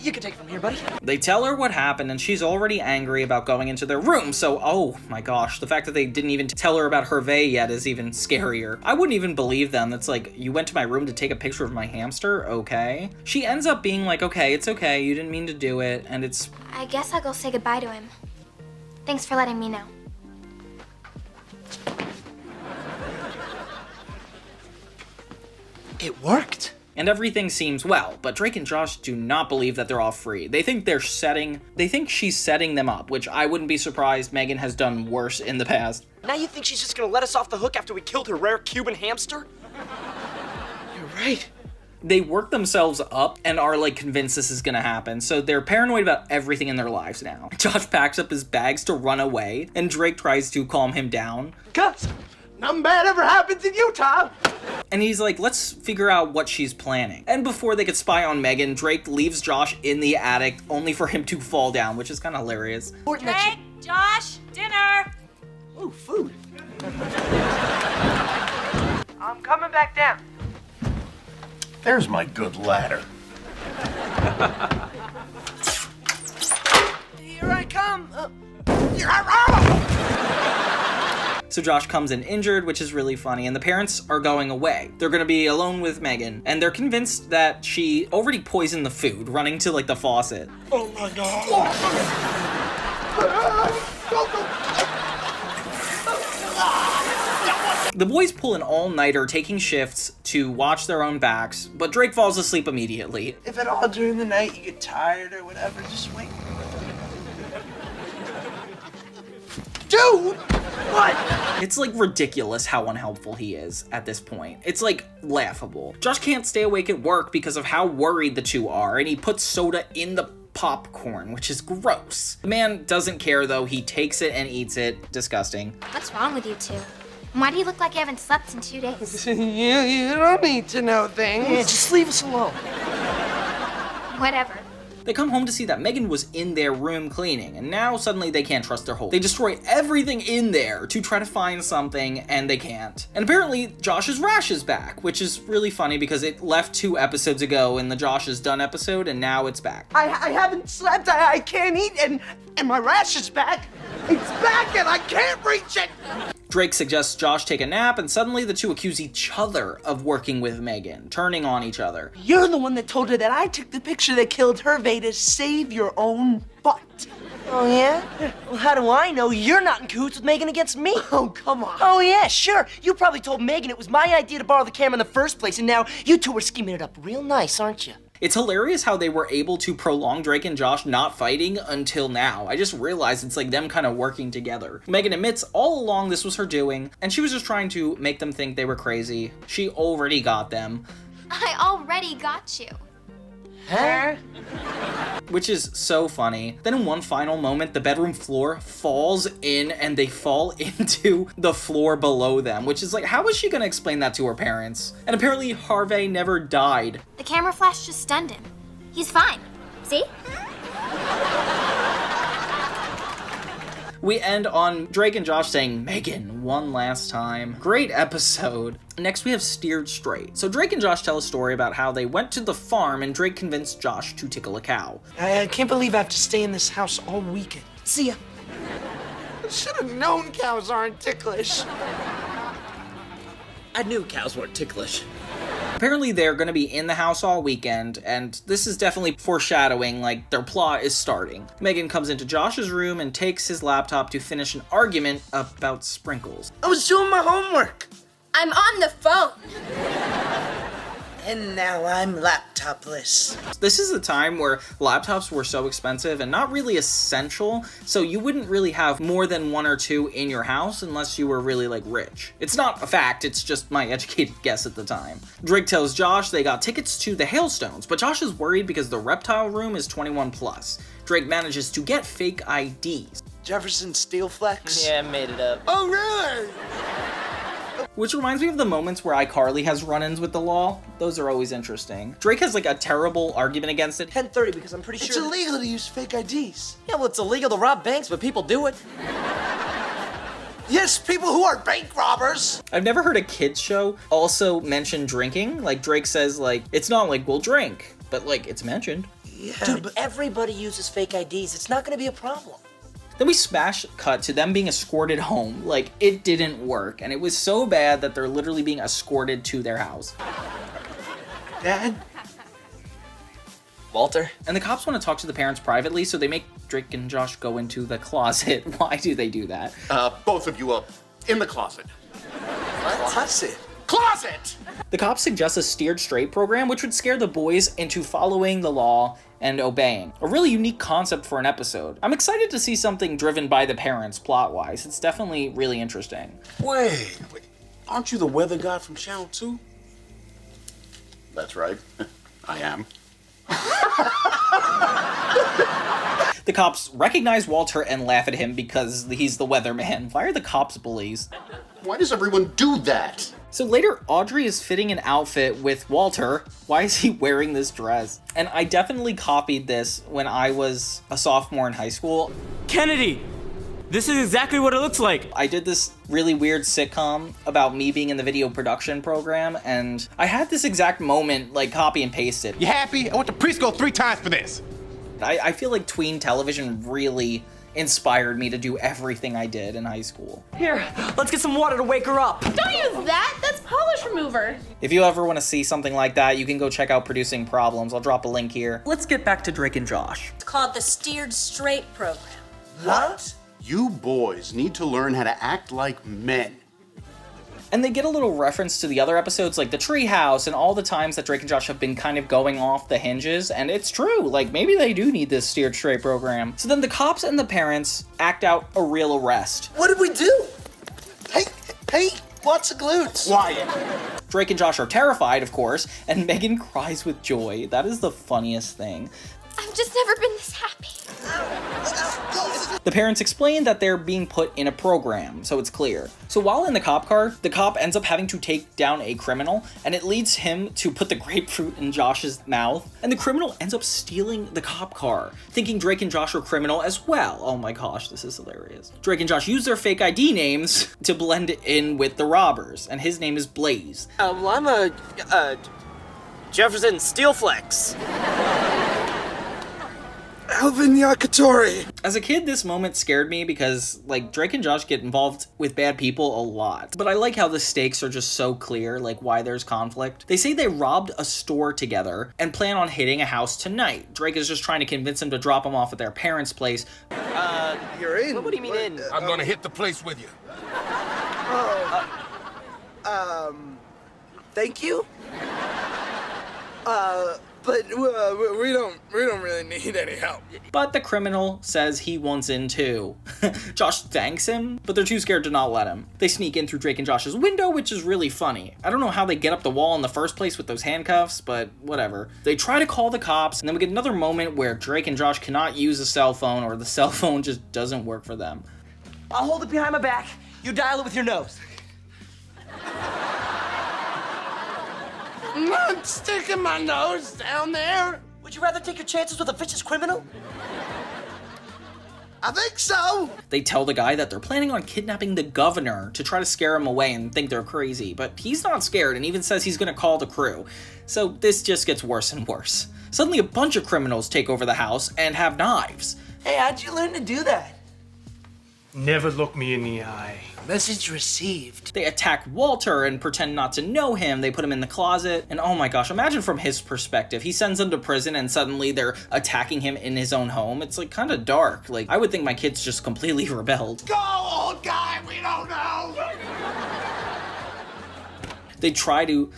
You can take it from here, buddy. They tell her what happened, and she's already angry about going into their room, so oh my gosh, the fact that they didn't even tell her about Hervé yet is even scarier. I wouldn't even believe them. That's like, you went to my room to take a picture of my hamster? Okay. She ends up being like, okay, it's okay, you didn't mean to do it, and it's... I guess I'll go say goodbye to him. Thanks for letting me know. It worked. And everything seems well, but Drake and Josh do not believe that they're all free. They think she's setting them up, which I wouldn't be surprised Megan has done worse in the past. Now you think she's just gonna let us off the hook after we killed her rare Cuban hamster? You're right. They work themselves up and are like convinced this is gonna happen, so they're paranoid about everything in their lives now. Josh packs up his bags to run away, and Drake tries to calm him down. Cuz, nothing bad ever happens in Utah. And he's like, let's figure out what she's planning. And before they could spy on Megan, Drake leaves Josh in the attic, only for him to fall down, which is kind of hilarious. Drake, Josh, dinner. Ooh, food. I'm coming back down. There's my good ladder. Here I come. So Josh comes in injured, which is really funny, and the parents are going away. They're gonna be alone with Megan, and they're convinced that she already poisoned the food, running to like the faucet. Oh my god. The boys pull an all-nighter, taking shifts to watch their own backs, but Drake falls asleep immediately. If at all during the night you get tired or whatever, just wait. Dude! What? It's like ridiculous how unhelpful he is at this point. It's like laughable. Josh can't stay awake at work because of how worried the two are, and he puts soda in the popcorn, which is gross. The man doesn't care though. He takes it and eats it. Disgusting. What's wrong with you two? Why do you look like you haven't slept in 2 days? You don't need to know things. Yeah, just leave us alone. Whatever. They come home to see that Megan was in their room cleaning, and now suddenly they can't trust their hole. They destroy everything in there to try to find something, and they can't. And apparently, Josh's rash is back, which is really funny because it left 2 episodes ago in the Josh is Done episode, and now it's back. I haven't slept, I can't eat, and my rash is back. It's back, and I can't reach it. Drake suggests Josh take a nap, and suddenly the two accuse each other of working with Megan, turning on each other. You're the one that told her that I took the picture that killed Hervé to save your own butt. Oh, yeah? Well, how do I know you're not in cahoots with Megan against me? Oh, come on. Oh, yeah, sure. You probably told Megan it was my idea to borrow the camera in the first place, and now you two are scheming it up real nice, aren't you? It's hilarious how they were able to prolong Drake and Josh not fighting until now. I just realized it's like them kind of working together. Megan admits all along this was her doing, and she was just trying to make them think they were crazy. She already got them. I already got you. Huh? Which is so funny. Then in one final moment, the bedroom floor falls in and they fall into the floor below them, which is like, how is she gonna explain that to her parents? And apparently Hervé never died. The camera flash just stunned him. He's fine. See? We end on Drake and Josh saying, Megan, one last time. Great episode. Next, we have Steered Straight. So Drake and Josh tell a story about how they went to the farm and Drake convinced Josh to tickle a cow. I can't believe I have to stay in this house all weekend. See ya. I should have known cows aren't ticklish. I knew cows weren't ticklish. Apparently they're going to be in the house all weekend, and this is definitely foreshadowing, like, their plot is starting. Megan comes into Josh's room and takes his laptop to finish an argument about sprinkles. I was doing my homework. I'm on the phone. And now I'm laptopless. This is a time where laptops were so expensive and not really essential, so you wouldn't really have more than one or two in your house unless you were really, like, rich. It's not a fact, it's just my educated guess at the time. Drake tells Josh they got tickets to the Hailstones, but Josh is worried because the reptile room is 21 plus. Drake manages to get fake IDs. Jefferson Steel Flex? Yeah, I made it up. Oh, really? Which reminds me of the moments where iCarly has run-ins with the law. Those are always interesting. Drake has like a terrible argument against it. 10:30 because I'm pretty sure it's illegal to use fake IDs. Yeah, well, it's illegal to rob banks, but people do it. Yes, people who are bank robbers. I've never heard a kids show also mention drinking. Like Drake says, like, it's not like we'll drink, but like it's mentioned. Yeah, dude, but everybody uses fake IDs. It's not gonna be a problem. Then we smash cut to them being escorted home. Like, it didn't work, and it was so bad that they're literally being escorted to their house. Dad? Walter? And the cops want to talk to the parents privately, so they make Drake and Josh go into the closet. Why do they do that? Both of you up in the closet. Closet? Closet! The cops suggest a steered straight program, which would scare the boys into following the law and obeying. A really unique concept for an episode. I'm excited to see something driven by the parents plot-wise. It's definitely really interesting. Wait, aren't you the weather guy from Channel 2? That's right. I am. The cops recognize Walter and laugh at him because he's the weatherman. Why are the cops bullies? Why does everyone do that? So later, Audrey is fitting an outfit with Walter. Why is he wearing this dress? And I definitely copied this when I was a sophomore in high school. Kennedy! This is exactly what it looks like. I did this really weird sitcom about me being in the video production program, and I had this exact moment, like, copy and paste it. You happy? I went to preschool 3 times for this. I feel like tween television really inspired me to do everything I did in high school. Here, let's get some water to wake her up. Don't use that. That's polish remover. If you ever want to see something like that, you can go check out Producing Problems. I'll drop a link here. Let's get back to Drake and Josh. It's called the Steered Straight program. What? You boys need to learn how to act like men. And they get a little reference to the other episodes, like the Treehouse, and all the times that Drake and Josh have been kind of going off the hinges, and it's true, like, maybe they do need this steered straight program. So then the cops and the parents act out a real arrest. What did we do? Hey, lots of glutes. Quiet. Drake and Josh are terrified, of course, and Megan cries with joy. That is the funniest thing. I've just never been this happy. The parents explain that they're being put in a program, so it's clear. So while in the cop car, the cop ends up having to take down a criminal, and it leads him to put the grapefruit in Josh's mouth, and the criminal ends up stealing the cop car, thinking Drake and Josh are criminal as well. Oh my gosh, this is hilarious. Drake and Josh use their fake ID names to blend in with the robbers, and his name is Blaze. I'm a Jefferson Steel Flex. Alvin Yakitori. As a kid, this moment scared me because, like, Drake and Josh get involved with bad people a lot. But I like how the stakes are just so clear, like why there's conflict. They say they robbed a store together and plan on hitting a house tonight. Drake is just trying to convince them to drop them off at their parents' place. You're in. What do you mean in? I'm gonna hit the place with you. Thank you. But we don't really need any help. But the criminal says he wants in too. Josh thanks him, but they're too scared to not let him. They sneak in through Drake and Josh's window, which is really funny. I don't know how they get up the wall in the first place with those handcuffs, but whatever. They try to call the cops, and then we get another moment where Drake and Josh cannot use a cell phone, or the cell phone just doesn't work for them. I'll hold it behind my back. You dial it with your nose. I'm sticking my nose down there. Would you rather take your chances with a vicious criminal? I think so. They tell the guy that they're planning on kidnapping the governor to try to scare him away and think they're crazy, but he's not scared and even says he's gonna call the crew. So this just gets worse and worse. Suddenly a bunch of criminals take over the house and have knives. Hey, how'd you learn to do that? Never look me in the eye. Message received. They attack Walter and pretend not to know him. They put him in the closet. And oh my gosh, imagine from his perspective. He sends them to prison and suddenly they're attacking him in his own home. It's like kind of dark. Like I would think my kids just completely rebelled. Go, old guy, we don't know. They try to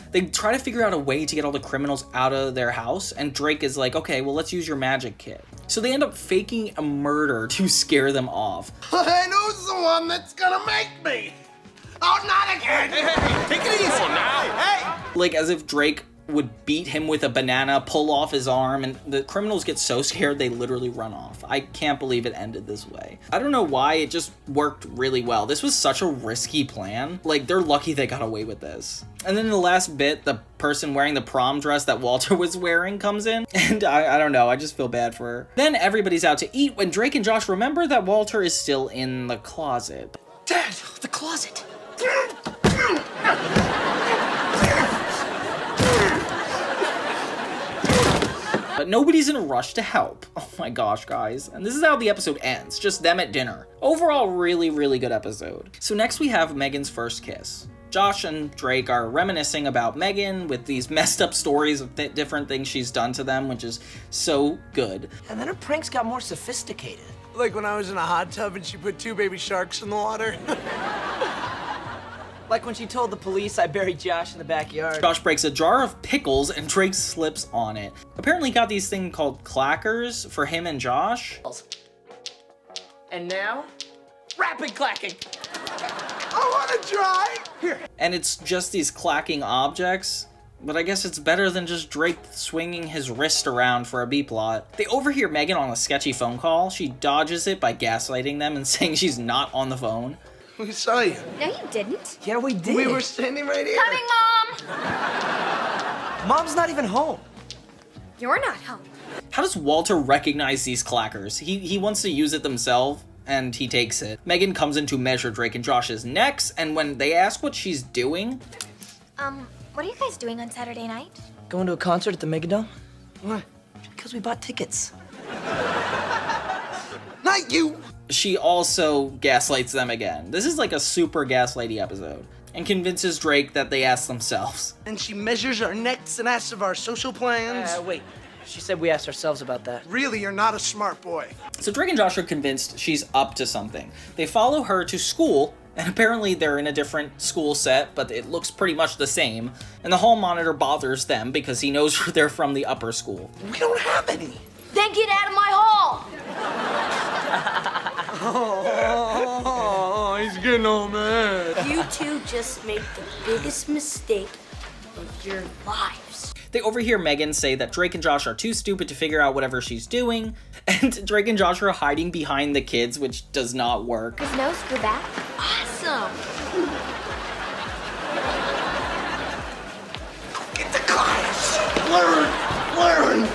figure out a way to get all the criminals out of their house, and Drake is like, okay, well, let's use your magic kit. So they end up faking a murder to scare them off. And who's the one that's gonna make me? Oh, not again! Hey, take it easy now. Hey! Like as if Drake would beat him with a banana, pull off his arm, and the criminals get so scared they literally run off. I can't believe it ended this way. I don't know why, it just worked really well. This was such a risky plan. Like, they're lucky they got away with this. And then in the last bit, the person wearing the prom dress that Walter was wearing comes in, and I don't know, I just feel bad for her. Then everybody's out to eat when Drake and Josh remember that Walter is still in the closet. Dad, the closet. But nobody's in a rush to help. Oh my gosh, guys. And this is how the episode ends, just them at dinner. Overall, really, really good episode. So next we have Megan's first kiss. Josh and Drake are reminiscing about Megan with these messed up stories of different things she's done to them, which is so good. And then her pranks got more sophisticated. Like when I was in a hot tub and she put 2 baby sharks in the water. Like when she told the police I buried Josh in the backyard. Josh breaks a jar of pickles and Drake slips on it. Apparently he got these things called clackers for him and Josh. And now, rapid clacking. I wanna try. Here. And it's just these clacking objects. But I guess it's better than just Drake swinging his wrist around for a B-plot. They overhear Megan on a sketchy phone call. She dodges it by gaslighting them and saying she's not on the phone. We saw you. No, you didn't. Yeah, we did. We were standing right here. Coming, Mom! Mom's not even home. You're not home. How does Walter recognize these clackers? He wants to use it himself, and he takes it. Megan comes in to measure Drake and Josh's necks, and when they ask what she's doing... What are you guys doing on Saturday night? Going to a concert at the Megadome? Why? Because we bought tickets. Not you! She also gaslights them again. This is like a super gaslighty episode. And convinces Drake that they asked themselves. And she measures our necks and asks of our social plans. Wait. She said we asked ourselves about that. Really, you're not a smart boy. So Drake and Josh are convinced she's up to something. They follow her to school, and apparently they're in a different school set, but it looks pretty much the same. And the hall monitor bothers them because he knows they're from the upper school. We don't have any. Then get out of my hall! Oh, he's getting all mad. You two just made the biggest mistake of your lives. They overhear Megan say that Drake and Josh are too stupid to figure out whatever she's doing, and Drake and Josh are hiding behind the kids, which does not work. His nose grew back. Awesome! Get to class! Learn!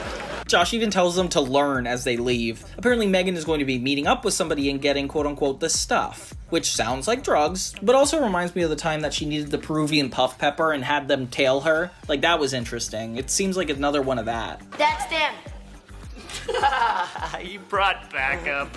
Josh even tells them to learn as they leave. Apparently Megan is going to be meeting up with somebody and getting quote-unquote the stuff, which sounds like drugs, but also reminds me of the time that she needed the Peruvian puff pepper and had them tail her. Like, that was interesting. It seems like another one of that. That's them. You brought backup.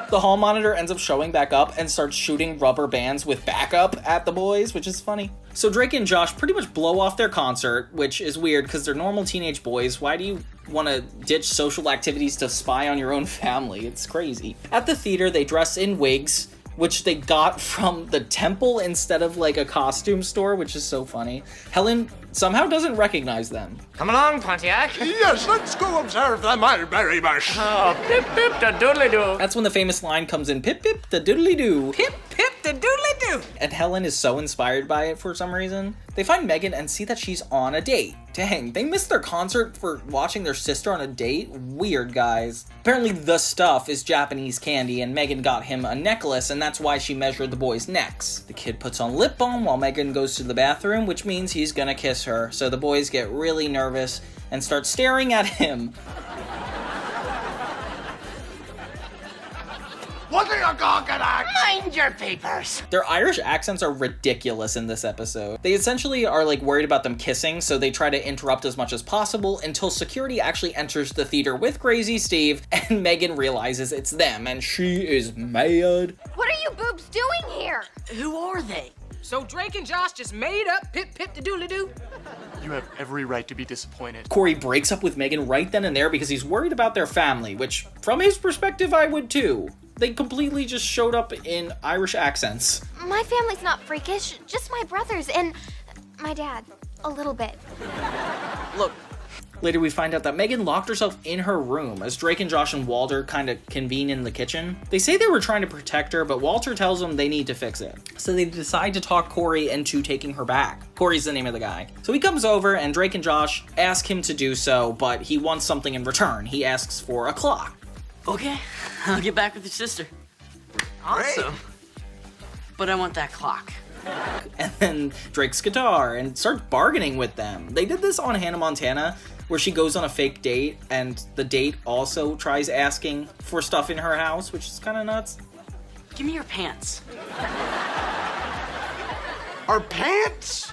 The hall monitor ends up showing back up and starts shooting rubber bands with backup at the boys, which is funny. So Drake and Josh pretty much blow off their concert, which is weird because they're normal teenage boys. Why do you want to ditch social activities to spy on your own family? It's crazy. At the theater, they dress in wigs, which they got from the temple instead of like a costume store, which is so funny. Helen somehow doesn't recognize them. Come along, Pontiac. Yes, let's go observe the mulberry bush. Oh, pip pip da doodly doo. That's when the famous line comes in, pip pip da doodly doo. Pip, pip, the doodly doo. And Helen is so inspired by it for some reason. They find Megan and see that she's on a date. Dang, they missed their concert for watching their sister on a date? Weird, guys. Apparently the stuff is Japanese candy and Megan got him a necklace and that's why she measured the boys' necks. The kid puts on lip balm while Megan goes to the bathroom, which means he's gonna kiss her. So the boys get really nervous and start staring at him. What are you gawking at? Mind your papers. Their Irish accents are ridiculous in this episode. They essentially are like worried about them kissing, so they try to interrupt as much as possible until security actually enters the theater with Crazy Steve, and Megan realizes it's them, and she is mad. What are you boobs doing here? Who are they? So Drake and Josh just made up pip-pip-de-doodle-doo? You have every right to be disappointed. Corey breaks up with Megan right then and there because he's worried about their family, which, from his perspective, I would too. They completely just showed up in Irish accents. My family's not freakish, just my brothers and my dad. A little bit. Look. Later we find out that Megan locked herself in her room as Drake and Josh and Walter kind of convene in the kitchen. They say they were trying to protect her, but Walter tells them they need to fix it. So they decide to talk Corey into taking her back. Corey's the name of the guy. So he comes over and Drake and Josh ask him to do so, but he wants something in return. He asks for a clock. Okay, I'll get back with your sister. Awesome. But I want that clock. And then Drake's guitar and starts bargaining with them. They did this on Hannah Montana, where she goes on a fake date and the date also tries asking for stuff in her house, which is kind of nuts. Give me your pants. Our pants?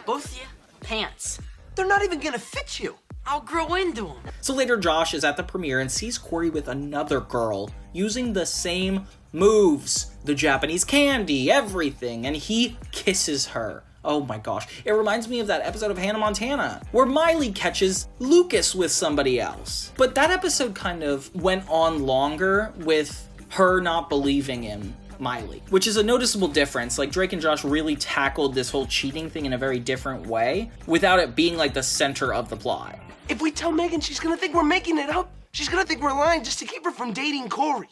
Both of you, pants. They're not even gonna fit you. I'll grow into them. So later Josh is at the premiere and sees Corey with another girl using the same moves, the Japanese candy, everything, and he kisses her. Oh my gosh. It reminds me of that episode of Hannah Montana where Miley catches Lucas with somebody else. But that episode kind of went on longer with her not believing in Miley, which is a noticeable difference. Like Drake and Josh really tackled this whole cheating thing in a very different way without it being like the center of the plot. If we tell Megan, she's gonna think we're making it up. She's gonna think we're lying just to keep her from dating Corey.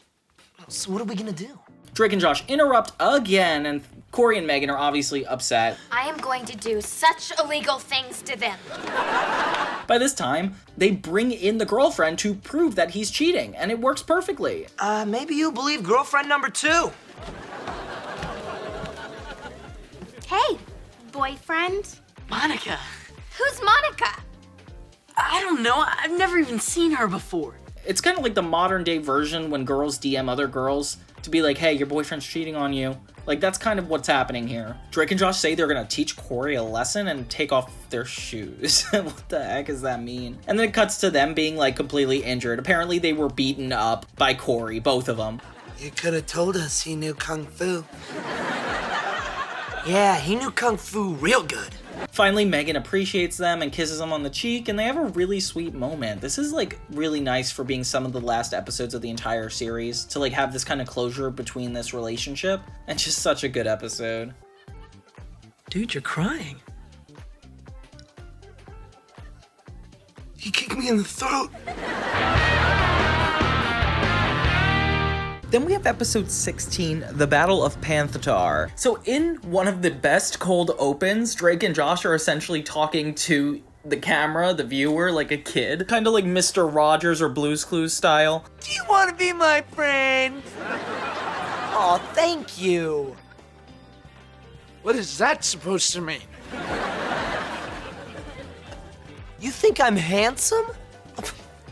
So what are we gonna do? Drake and Josh interrupt again, and Corey and Megan are obviously upset. I am going to do such illegal things to them. By this time, they bring in the girlfriend to prove that he's cheating, and it works perfectly. Maybe you believe girlfriend number 2. Hey, boyfriend. Monica. Who's Monica? I don't know. I've never even seen her before. It's kind of like the modern day version when girls DM other girls to be like, hey, your boyfriend's cheating on you. Like, that's kind of what's happening here. Drake and Josh say they're gonna teach Corey a lesson and take off their shoes. What the heck does that mean? And then it cuts to them being, like, completely injured. Apparently they were beaten up by Corey, both of them. You could have told us he knew Kung Fu. Yeah, he knew Kung Fu real good. Finally, Megan appreciates them and kisses them on the cheek, and they have a really sweet moment. This is, like, really nice for being some of the last episodes of the entire series, to, like, have this kind of closure between this relationship, and just such a good episode. Dude, you're crying. He kicked me in the throat. Then we have episode 16, The Battle of Panthatar. So in one of the best cold opens, Drake and Josh are essentially talking to the camera, the viewer, like a kid. Kind of like Mr. Rogers or Blue's Clues style. Do you want to be my friend? Aw, thank you. What is that supposed to mean? You think I'm handsome?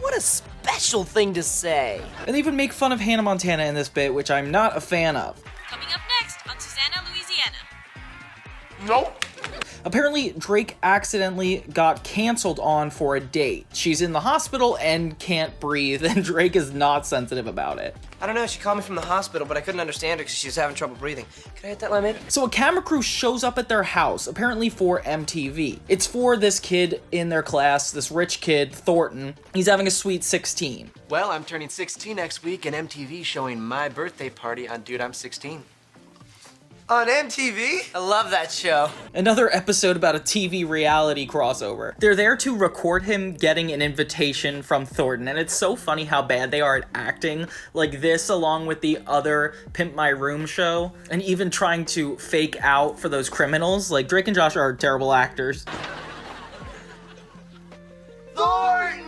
What a special thing to say. And they even make fun of Hannah Montana in this bit, which I'm not a fan of. Coming up next on Susanna, Louisiana. Nope. Apparently, Drake accidentally got canceled on for a date. She's in the hospital and can't breathe, and Drake is not sensitive about it. I don't know, she called me from the hospital, but I couldn't understand her because she was having trouble breathing. Can I hit that line, maybe? So a camera crew shows up at their house, apparently for MTV. It's for this kid in their class, this rich kid, Thornton. He's having a sweet 16. Well, I'm turning 16 next week, and MTV showing my birthday party on Dude, I'm 16. On MTV? I love that show. Another episode about a TV reality crossover. They're there to record him getting an invitation from Thornton, and it's so funny how bad they are at acting like this along with the other Pimp My Room show, and even trying to fake out for those criminals. Like, Drake and Josh are terrible actors. Thornton!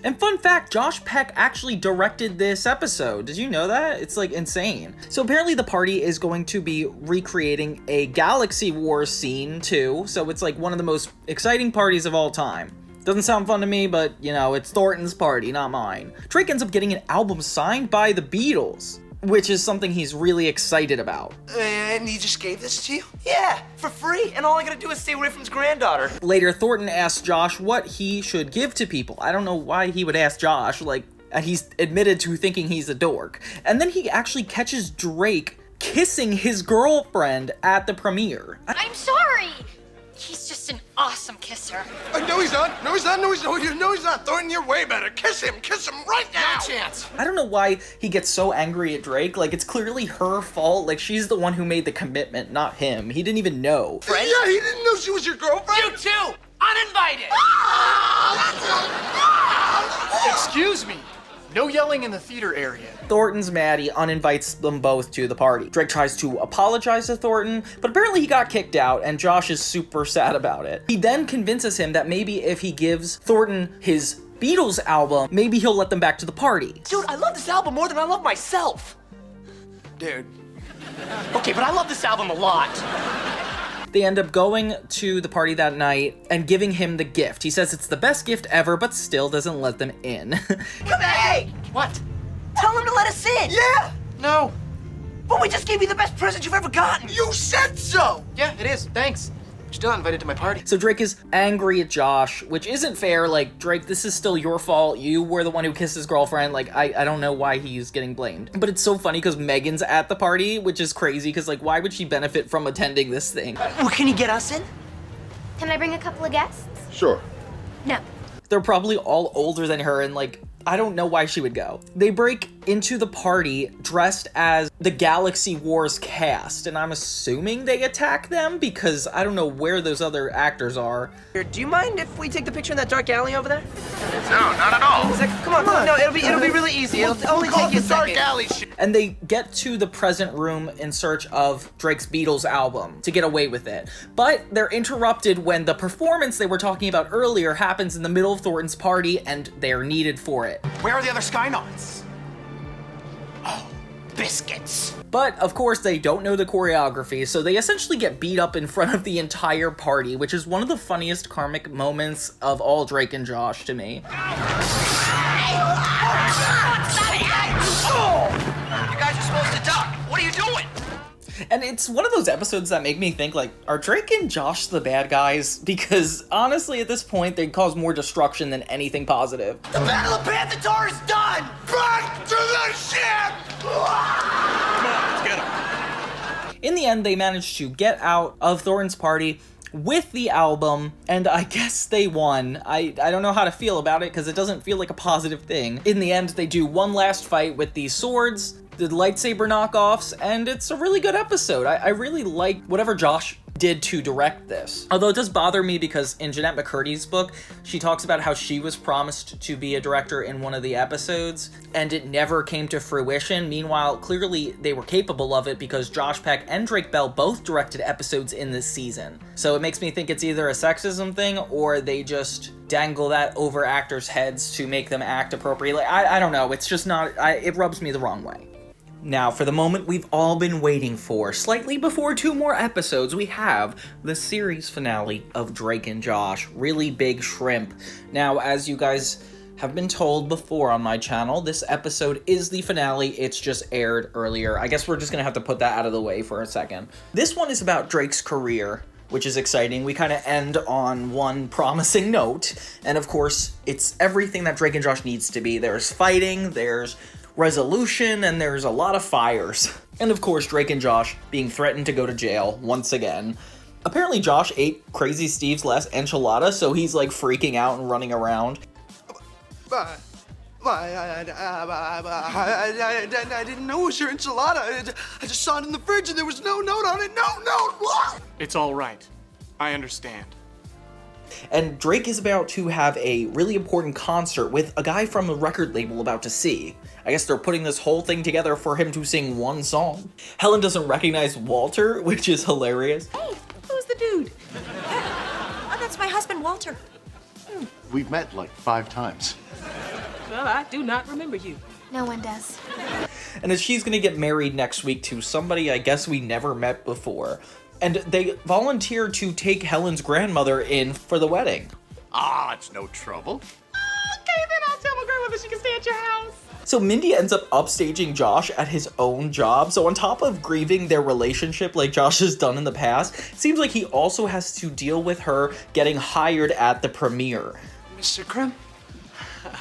And fun fact, Josh Peck actually directed this episode. Did you know that? It's like insane. So apparently the party is going to be recreating a Galaxy Wars scene too. So it's like one of the most exciting parties of all time. Doesn't sound fun to me, but you know, it's Thornton's party, not mine. Drake ends up getting an album signed by the Beatles. which is something he's really excited about. And he just gave this to you? Yeah, for free. And all I gotta do is stay away from his granddaughter. Later, Thornton asks Josh what he should give to people. I don't know why he would ask Josh, and he's admitted to thinking he's a dork. And then he actually catches Drake kissing his girlfriend at the premiere. I'm sorry. He's just an awesome kisser. No, he's not. No, he's not. No, he's not. No, he's not. Thornton, you're way better. Kiss him. Kiss him right now. No chance. I don't know why he gets so angry at Drake. It's clearly her fault. She's the one who made the commitment, not him. He didn't even know. Yeah, he didn't know she was your girlfriend. You too! Uninvited! Excuse me. No yelling in the theater area. Thornton's mad. He uninvites them both to the party. Drake tries to apologize to Thornton, but apparently he got kicked out, and Josh is super sad about it. He then convinces him that maybe if he gives Thornton his Beatles album, maybe he'll let them back to the party. Dude, I love this album more than I love myself. Dude. Okay, but I love this album a lot. They end up going to the party that night and giving him the gift. He says it's the best gift ever, but still doesn't let them in. Come back! Hey! What? Tell him to let us in! Yeah! No. But we just gave you the best present you've ever gotten! You said so! Yeah, it is. Thanks. You're still not invited to my party. So Drake is angry at Josh, which isn't fair. Drake, this is still your fault. You were the one who kissed his girlfriend. I don't know why he's getting blamed. But it's so funny because Megan's at the party, which is crazy because, why would she benefit from attending this thing? Well, can you get us in? Can I bring a couple of guests? Sure. No. They're probably all older than her, and, I don't know why she would go. They break into the party dressed as the Galaxy Wars cast, and I'm assuming they attack them because I don't know where those other actors are. Do you mind if we take the picture in that dark alley over there? No, not at all. Come on. No, it'll be really easy. It'll only take you a second. Alley shit. And they get to the present room in search of Drake's Beatles album to get away with it. But they're interrupted when the performance they were talking about earlier happens in the middle of Thornton's party, and they're needed for it. Where are the other Skynauts? Oh, biscuits. But, of course, they don't know the choreography, so they essentially get beat up in front of the entire party, which is one of the funniest karmic moments of all Drake and Josh to me. You guys are supposed to duck. What are you doing? And it's one of those episodes that make me think, are Drake and Josh the bad guys? Because, honestly, at this point, they cause more destruction than anything positive. The Battle of Panthatar is done! Back to the ship! Come on, let's get him. In the end, they managed to get out of Thornton's party with the album, and I guess they won. I don't know how to feel about it, because it doesn't feel like a positive thing. In the end, they do one last fight with these swords, the lightsaber knockoffs, and it's a really good episode. I really like whatever Josh did to direct this. Although it does bother me because in Jeanette McCurdy's book, she talks about how she was promised to be a director in one of the episodes, and it never came to fruition. Meanwhile, clearly they were capable of it because Josh Peck and Drake Bell both directed episodes in this season. So it makes me think it's either a sexism thing or they just dangle that over actors' heads to make them act appropriately. I don't know. It's just not, it rubs me the wrong way. Now, for the moment we've all been waiting for, slightly before 2 more episodes, we have the series finale of Drake and Josh, Really Big Shrimp. Now, as you guys have been told before on my channel, this episode is the finale. It's just aired earlier. I guess we're just gonna have to put that out of the way for a second. This one is about Drake's career, which is exciting. We kind of end on one promising note, and of course, it's everything that Drake and Josh needs to be. There's fighting, there's resolution, and there's a lot of fires. And of course, Drake and Josh being threatened to go to jail once again. Apparently Josh ate Crazy Steve's last enchilada, so he's freaking out and running around. I didn't know it was your enchilada. I just saw it in the fridge and there was no note on it. No note. It's all right. I understand. And Drake is about to have a really important concert with a guy from a record label about to see. I guess they're putting this whole thing together for him to sing one song. Helen doesn't recognize Walter, which is hilarious. Hey, who's the dude? Oh, that's my husband, Walter. We've met 5 times. Well, I do not remember you. No one does. And as she's gonna get married next week to somebody I guess we never met before. And they volunteer to take Helen's grandmother in for the wedding. Ah, it's no trouble. Okay, then I'll tell my grandmother she can stay at your house. So Mindy ends up upstaging Josh at his own job. So on top of grieving their relationship like Josh has done in the past, it seems like he also has to deal with her getting hired at the premiere. Mr. Krim,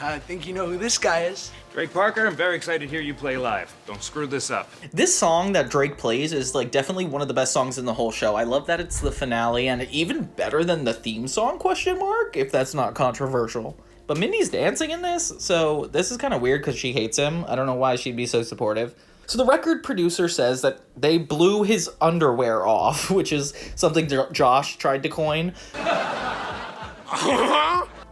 I think you know who this guy is. Drake Parker, I'm very excited to hear you play live. Don't screw this up. This song that Drake plays is like definitely one of the best songs in the whole show. I love that it's the finale and even better than the theme song, question mark, if that's not controversial. But Mindy's dancing in this, so this is kind of weird because she hates him. I don't know why she'd be so supportive. So the record producer says that they blew his underwear off, which is something Josh tried to coin.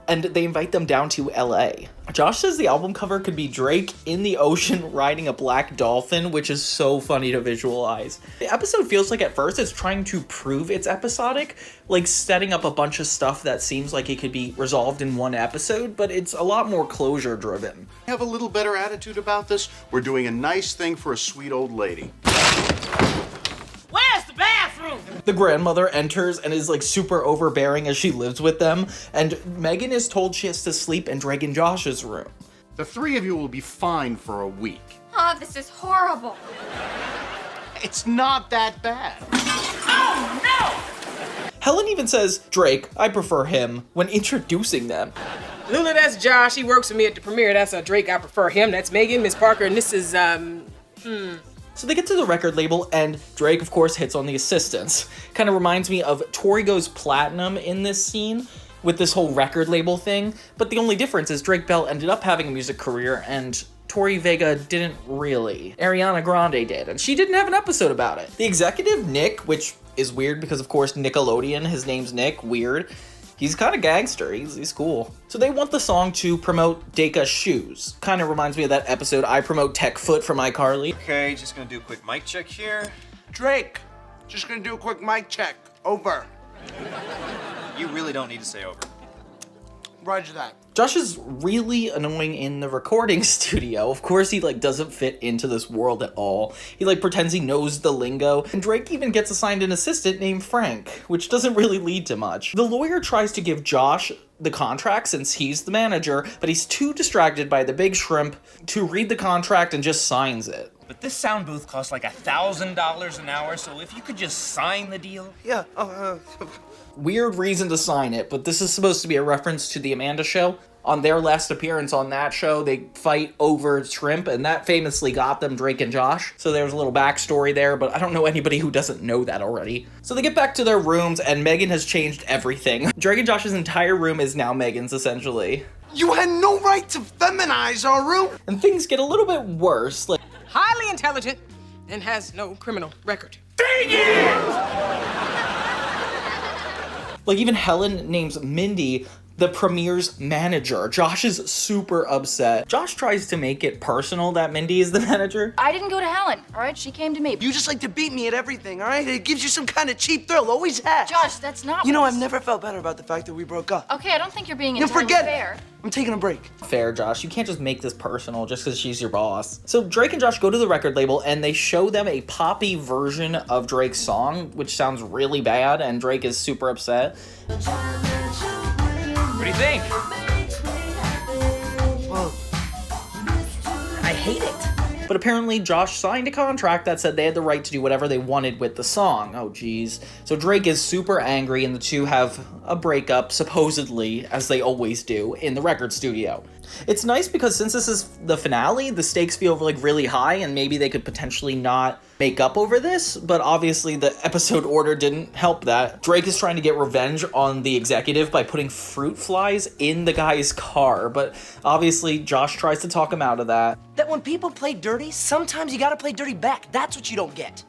And they invite them down to LA. Josh says the album cover could be Drake in the ocean riding a black dolphin, which is so funny to visualize. The episode feels like at first it's trying to prove it's episodic, like setting up a bunch of stuff that seems like it could be resolved in one episode, but it's a lot more closure driven. Have a little better attitude about this? We're doing a nice thing for a sweet old lady. Where's the bathroom? The grandmother enters and is like super overbearing as she lives with them, and Megan is told she has to sleep in Drake and Josh's room. The three of you will be fine for a week. Oh, this is horrible. It's not that bad. Oh, no! Helen even says, Drake, I prefer him, when introducing them. Lula, that's Josh. He works with me at the premiere. That's Drake. I prefer him. That's Megan, Miss Parker, and this is, So they get to the record label, and Drake, of course, hits on the assistants. Kind of reminds me of Tori Goes Platinum in this scene, with this whole record label thing. But the only difference is Drake Bell ended up having a music career, and Tori Vega didn't really. Ariana Grande did, and she didn't have an episode about it. The executive, Nick, which is weird because, of course, Nickelodeon, his name's Nick, weird. He's kind of gangster, he's cool. So they want the song to promote Deka's shoes. Kind of reminds me of that episode I promote Tech Foot from iCarly. Okay, just gonna do a quick mic check here. Drake, just gonna do a quick mic check. Over. You really don't need to say over. Roger that. Josh is really annoying in the recording studio. Of course, he doesn't fit into this world at all. He pretends he knows the lingo, and Drake even gets assigned an assistant named Frank, which doesn't really lead to much. The lawyer tries to give Josh the contract since he's the manager, but he's too distracted by the big shrimp to read the contract and just signs it. But this sound booth costs like $1,000 an hour, so if you could just sign the deal. Yeah, Weird reason to sign it, but this is supposed to be a reference to the Amanda Show. On their last appearance on that show, they fight over shrimp, and that famously got them Drake and Josh. So there's a little backstory there, but I don't know anybody who doesn't know that already. So they get back to their rooms, and Megan has changed everything. Drake and Josh's entire room is now Megan's, essentially. You had no right to feminize our room. And things get a little bit worse. highly intelligent and has no criminal record. Dang it! Even Helen names Mindy the Premier's manager. Josh is super upset. Josh tries to make it personal that Mindy is the manager. I didn't go to Helen, all right? She came to me. You just like to beat me at everything, all right? It gives you some kind of cheap thrill, always has. Josh, that's not You know, I've never felt better about the fact that we broke up. Okay, I don't think you're being You entirely forget fair. it. I'm taking a break. Fair, Josh. You can't just make this personal just because she's your boss. So Drake and Josh go to the record label and they show them a poppy version of Drake's song, which sounds really bad, and Drake is super upset. What do you think? Well, I hate it. But apparently Josh signed a contract that said they had the right to do whatever they wanted with the song. Oh geez. So Drake is super angry and the two have a breakup, supposedly, as they always do, in the record studio. It's nice because since this is the finale, the stakes feel really high and maybe they could potentially not make up over this, but obviously the episode order didn't help that. Drake is trying to get revenge on the executive by putting fruit flies in the guy's car, but obviously Josh tries to talk him out of that. That when people play dirty, sometimes you gotta play dirty back. That's what you don't get.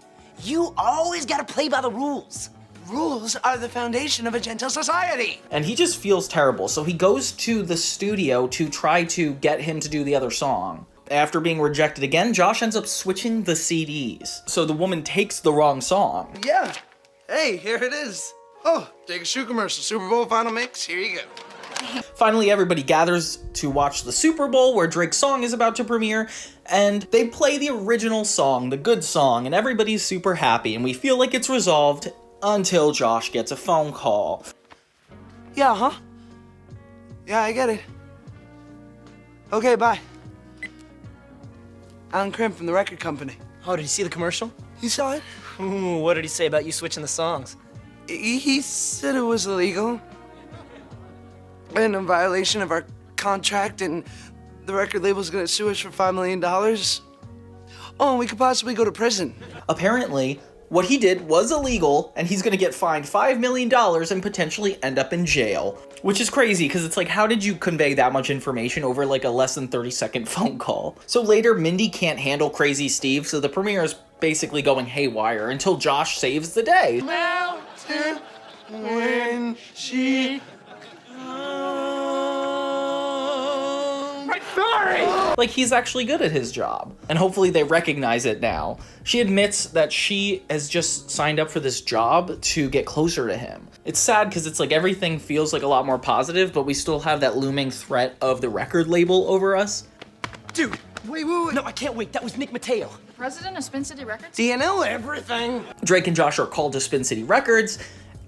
You always gotta play by the rules. Rules are the foundation of a gentle society. And he just feels terrible, so he goes to the studio to try to get him to do the other song. After being rejected again, Josh ends up switching the CDs. So the woman takes the wrong song. Yeah. Hey, here it is. Oh, take a shoe commercial. Super Bowl final mix. Here you go. Finally, everybody gathers to watch the Super Bowl where Drake's song is about to premiere, and they play the original song, the good song, and everybody's super happy, and we feel like it's resolved until Josh gets a phone call. Yeah, huh? Yeah, I get it. Okay, bye. Alan Crim from the record company. Oh, did you see the commercial? You saw it? Ooh, what did he say about you switching the songs? He said it was illegal. And a violation of our contract, and the record label's gonna sue us for $5 million. Oh, and we could possibly go to prison. Apparently, what he did was illegal, and he's gonna get fined $5 million and potentially end up in jail. Which is crazy, because it's like, how did you convey that much information over like a less than 30-second phone call? So later, Mindy can't handle Crazy Steve, so the premiere is basically going haywire until Josh saves the day. Mountain when she Sorry! Like, he's actually good at his job. And hopefully they recognize it now. She admits that she has just signed up for this job to get closer to him. It's sad because it's like everything feels like a lot more positive, but we still have that looming threat of the record label over us. Dude, wait. No, I can't wait. That was Nick Mateo. President of Spin City Records? DNL everything. Drake and Josh are called to Spin City Records,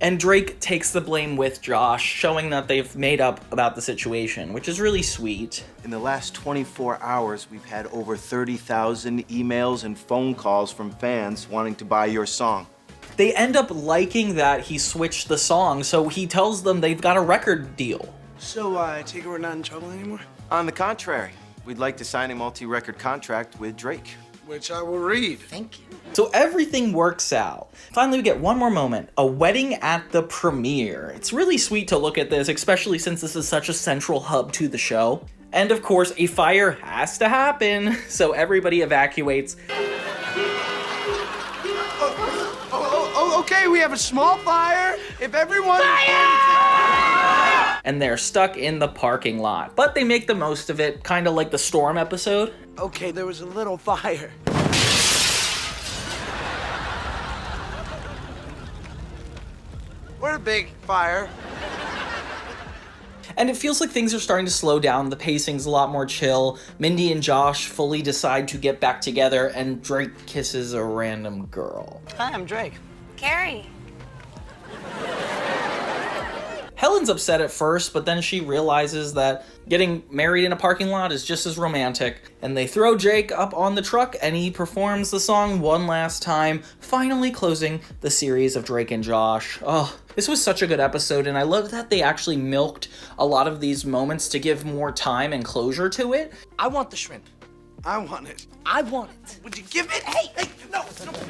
and Drake takes the blame with Josh, showing that they've made up about the situation, which is really sweet. In the last 24 hours, we've had over 30,000 emails and phone calls from fans wanting to buy your song. They end up liking that he switched the song, so he tells them they've got a record deal. So, I take it we're not in trouble anymore? On the contrary, we'd like to sign a multi-record contract with Drake. Which I will read. Thank you. So everything works out. Finally, we get one more moment, a wedding at the premiere. It's really sweet to look at this, especially since this is such a central hub to the show. And of course, a fire has to happen, so everybody evacuates. Okay, we have a small fire. If everyone... And they're stuck in the parking lot. But they make the most of it, kind of like the Storm episode. Okay, there was a little fire. We're a big fire. And it feels like things are starting to slow down. The pacing's a lot more chill. Mindy and Josh fully decide to get back together, and Drake kisses a random girl. Hi, I'm Drake. Carrie. Helen's upset at first, but then she realizes that getting married in a parking lot is just as romantic. And they throw Jake up on the truck and he performs the song one last time, finally closing the series of Drake and Josh. Oh, this was such a good episode, and I love that they actually milked a lot of these moments to give more time and closure to it. I want the shrimp. I want it. I want it. Would you give it? Hey, no,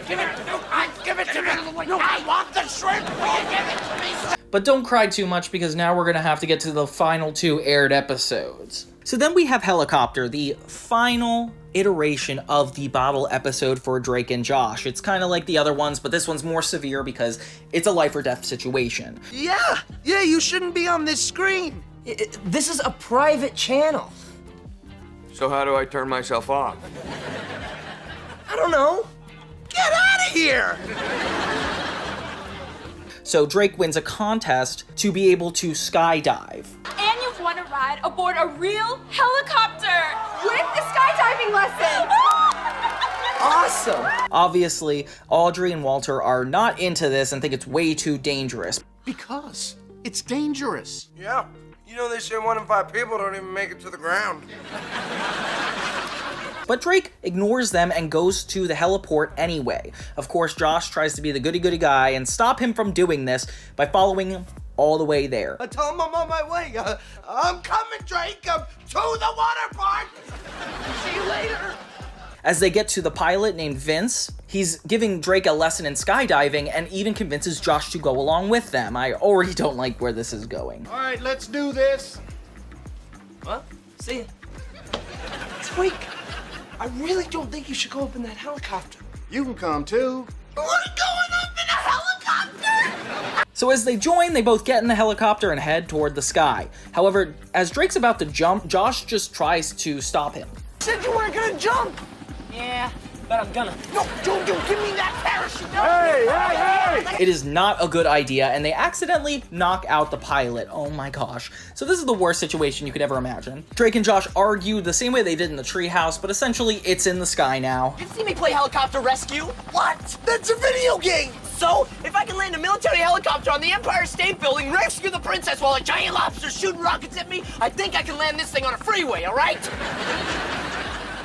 give it. No, give it to me. No, I want the shrimp. Will you give it to me? But don't cry too much, because now we're gonna have to get to the final 2 aired episodes. So then we have Helicopter, the final iteration of the bottle episode for Drake and Josh. It's kind of like the other ones, but this one's more severe because it's a life or death situation. Yeah, you shouldn't be on this screen. This is a private channel. So how do I turn myself off? I don't know. Get out of here! So Drake wins a contest to be able to skydive. And you've won a ride aboard a real helicopter with a skydiving lesson. Awesome. Obviously, Audrey and Walter are not into this and think it's way too dangerous. Because it's dangerous. Yeah. You know they say 1 in 5 people don't even make it to the ground. But Drake ignores them and goes to the heliport anyway. Of course, Josh tries to be the goody-goody guy and stop him from doing this by following him all the way there. I tell him I'm on my way. I'm coming, Drake, to the water park. See you later. As they get to the pilot named Vince, he's giving Drake a lesson in skydiving and even convinces Josh to go along with them. I already don't like where this is going. All right, let's do this. Well, see ya. Drake, I really don't think you should go up in that helicopter. You can come too. We're going up in a helicopter! So as they join, they both get in the helicopter and head toward the sky. However, as Drake's about to jump, Josh just tries to stop him. Said you weren't gonna jump! Yeah, but I'm gonna. No, don't give me that parachute! Hey! It is not a good idea, and they accidentally knock out the pilot. Oh my gosh. So this is the worst situation you could ever imagine. Drake and Josh argue the same way they did in the Treehouse, but essentially it's in the sky now. You've seen me play helicopter rescue? What? That's a video game! So, if I can land a military helicopter on the Empire State Building, rescue the princess while a giant lobster's shooting rockets at me, I think I can land this thing on a freeway, all right?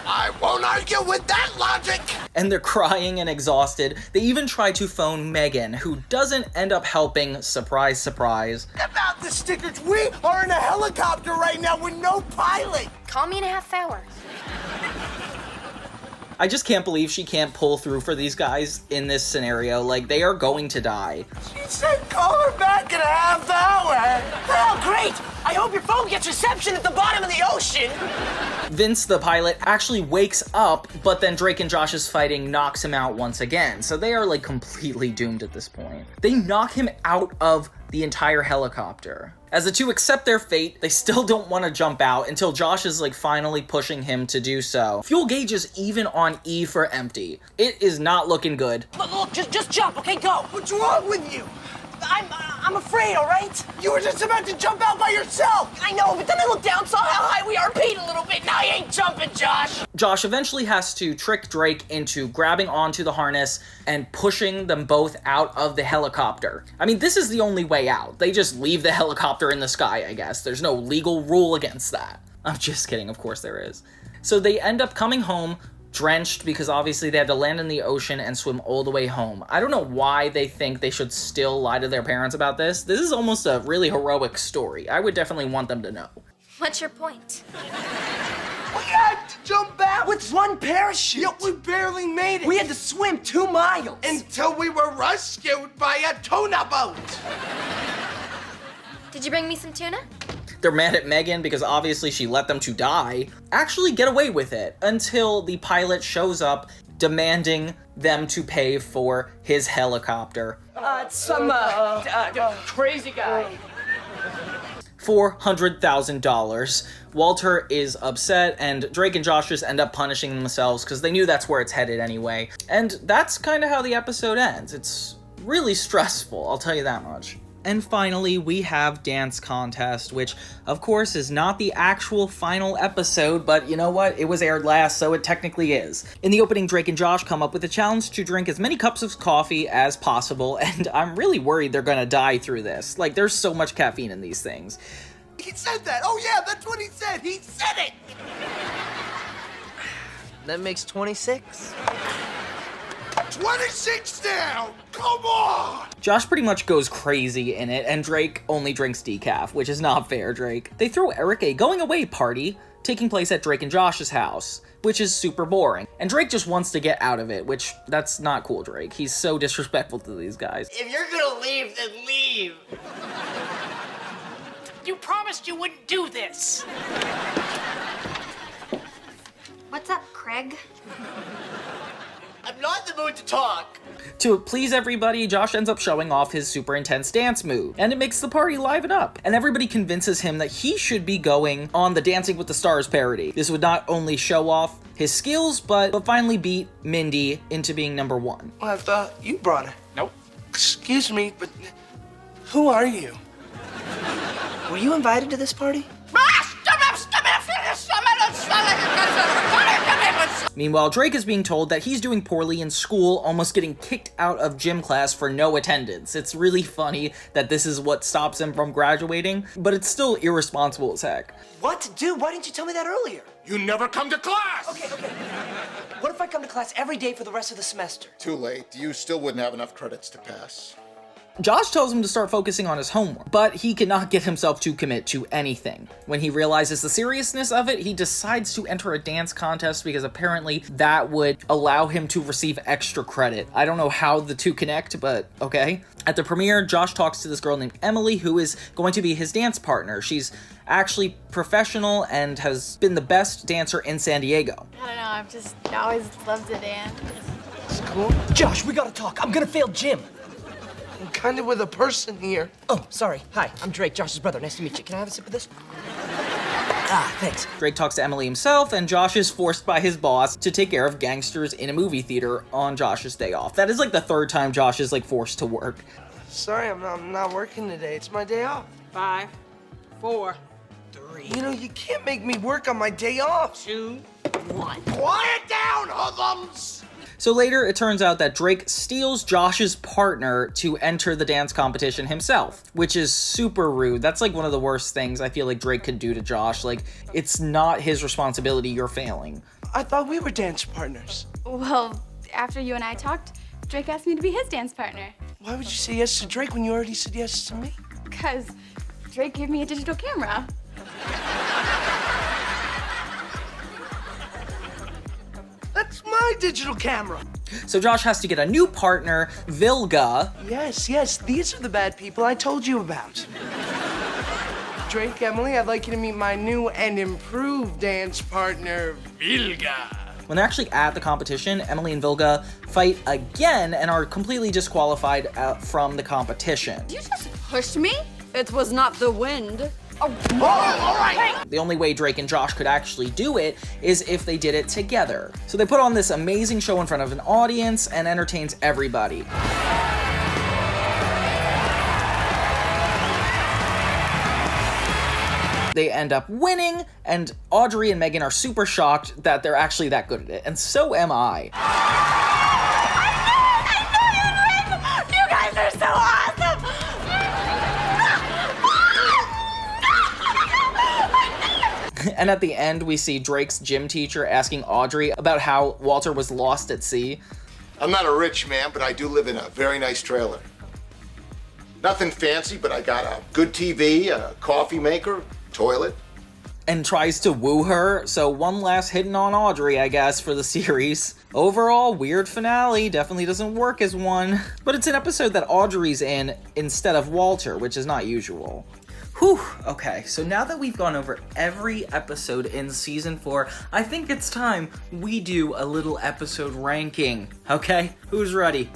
I Won't argue with that logic. And they're crying and exhausted. They even try to phone Megan, who doesn't end up helping, surprise, surprise. About the stickers, we are in a helicopter right now with no pilot. Call me in a half hour. I just can't believe she can't pull through for these guys in this scenario. Like, they are going to die. She said call her back in a half hour. Oh, great! I hope your phone gets reception at the bottom of the ocean. Vince, the pilot, actually wakes up, but then Drake and Josh's fighting knocks him out once again. So they are, like, completely doomed at this point. They knock him out of the entire helicopter. As the two accept their fate, they still don't want to jump out until Josh is like finally pushing him to do so. Fuel gauge is even on E for empty. It is not looking good. Look, just jump, okay? Go. What's wrong with you? I'm afraid, all right? You were just about to jump out by yourself. I know, but then I looked down, saw how high we are, peed a little bit. Now I ain't jumping, Josh. Josh eventually has to trick Drake into grabbing onto the harness and pushing them both out of the helicopter. I mean, this is the only way out. They just leave the helicopter in the sky, I guess. There's no legal rule against that. I'm just kidding, of course there is. So they end up coming home drenched because obviously they had to land in the ocean and swim all the way home. I don't know why they think they should still lie to their parents about this. This is almost a really heroic story. I would definitely want them to know. What's your point? We had to jump out with one parachute. Yet we barely made it. We had to swim 2 miles. Until we were rescued by a tuna boat. Did you bring me some tuna? They're mad at Megan because obviously she let them to die. Actually get away with it until the pilot shows up demanding them to pay for his helicopter. It's some crazy guy. $400,000. Walter is upset, and Drake and Josh just end up punishing themselves because they knew that's where it's headed anyway. And that's kind of how the episode ends. It's really stressful, I'll tell you that much. And finally, we have Dance Contest, which, of course, is not the actual final episode, but you know what? It was aired last, so it technically is. In the opening, Drake and Josh come up with a challenge to drink as many cups of coffee as possible, and I'm really worried they're gonna die through this. Like, there's so much caffeine in these things. He said that. Oh, yeah, that's what he said. He said it. That makes 26. 26 down! Come on! Josh pretty much goes crazy in it, and Drake only drinks decaf, which is not fair, Drake. They throw Eric a going away party, taking place at Drake and Josh's house, which is super boring. And Drake just wants to get out of it, which, that's not cool, Drake. He's so disrespectful to these guys. If you're gonna leave, then leave. You promised you wouldn't do this. What's up, Craig? I'm not in the mood to talk. To please everybody, Josh ends up showing off his super intense dance move, and it makes the party liven up. And everybody convinces him that he should be going on the Dancing with the Stars parody. This would not only show off his skills, but finally beat Mindy into being number 1. Well, I thought you brought her. Nope. Excuse me, but who are you? Were you invited to this party? Meanwhile, Drake is being told that he's doing poorly in school, almost getting kicked out of gym class for no attendance. It's really funny that this is what stops him from graduating, but it's still irresponsible as heck. What? Dude, why didn't you tell me that earlier? You never come to class! Okay. What if I come to class every day for the rest of the semester? Too late. You still wouldn't have enough credits to pass. Josh tells him to start focusing on his homework, but he cannot get himself to commit to anything. When he realizes the seriousness of it, he decides to enter a dance contest because apparently that would allow him to receive extra credit. I don't know how the two connect, but okay. At the premiere, Josh talks to this girl named Emily, who is going to be his dance partner. She's actually professional and has been the best dancer in San Diego. I don't know, I've just always loved to dance. It's cool. Josh, we gotta talk. I'm gonna fail gym. I'm kind of with a person here. Oh, sorry. Hi, I'm Drake, Josh's brother. Nice to meet you. Can I have a sip of this? Ah, thanks. Drake talks to Emily himself, and Josh is forced by his boss to take care of gangsters in a movie theater on Josh's day off. That is like the 3rd time Josh is like forced to work. Sorry, I'm not working today. It's my day off. 5, 4, 3. You know, you can't make me work on my day off. 2, 1. Quiet down, hoodlums! So later, it turns out that Drake steals Josh's partner to enter the dance competition himself, which is super rude. That's like one of the worst things I feel like Drake could do to Josh. Like, it's not his responsibility, you're failing. I thought we were dance partners. Well, after you and I talked, Drake asked me to be his dance partner. Why would you say yes to Drake when you already said yes to me? Because Drake gave me a digital camera. That's my digital camera. So Josh has to get a new partner, Vilga. Yes, these are the bad people I told you about. Drake, Emily, I'd like you to meet my new and improved dance partner, Vilga. When they're actually at the competition, Emily and Vilga fight again and are completely disqualified from the competition. You just pushed me? It was not the wind. Oh, all right. The only way Drake and Josh could actually do it is if they did it together. So they put on this amazing show in front of an audience and entertains everybody. They end up winning, and Audrey and Megan are super shocked that they're actually that good at it, and so am I. I knew you'd win! You guys are so awesome! And at the end, we see Drake's gym teacher asking Audrey about how Walter was lost at sea. I'm not a rich man, but I do live in a very nice trailer. Nothing fancy, but I got a good TV, a coffee maker, toilet. And tries to woo her, so one last hitting on Audrey, I guess, for the series. Overall, weird finale, definitely doesn't work as one. But it's an episode that Audrey's in instead of Walter, which is not usual. Whew, okay, so now that we've gone over every episode in season 4, I think it's time we do a little episode ranking. Okay, who's ready?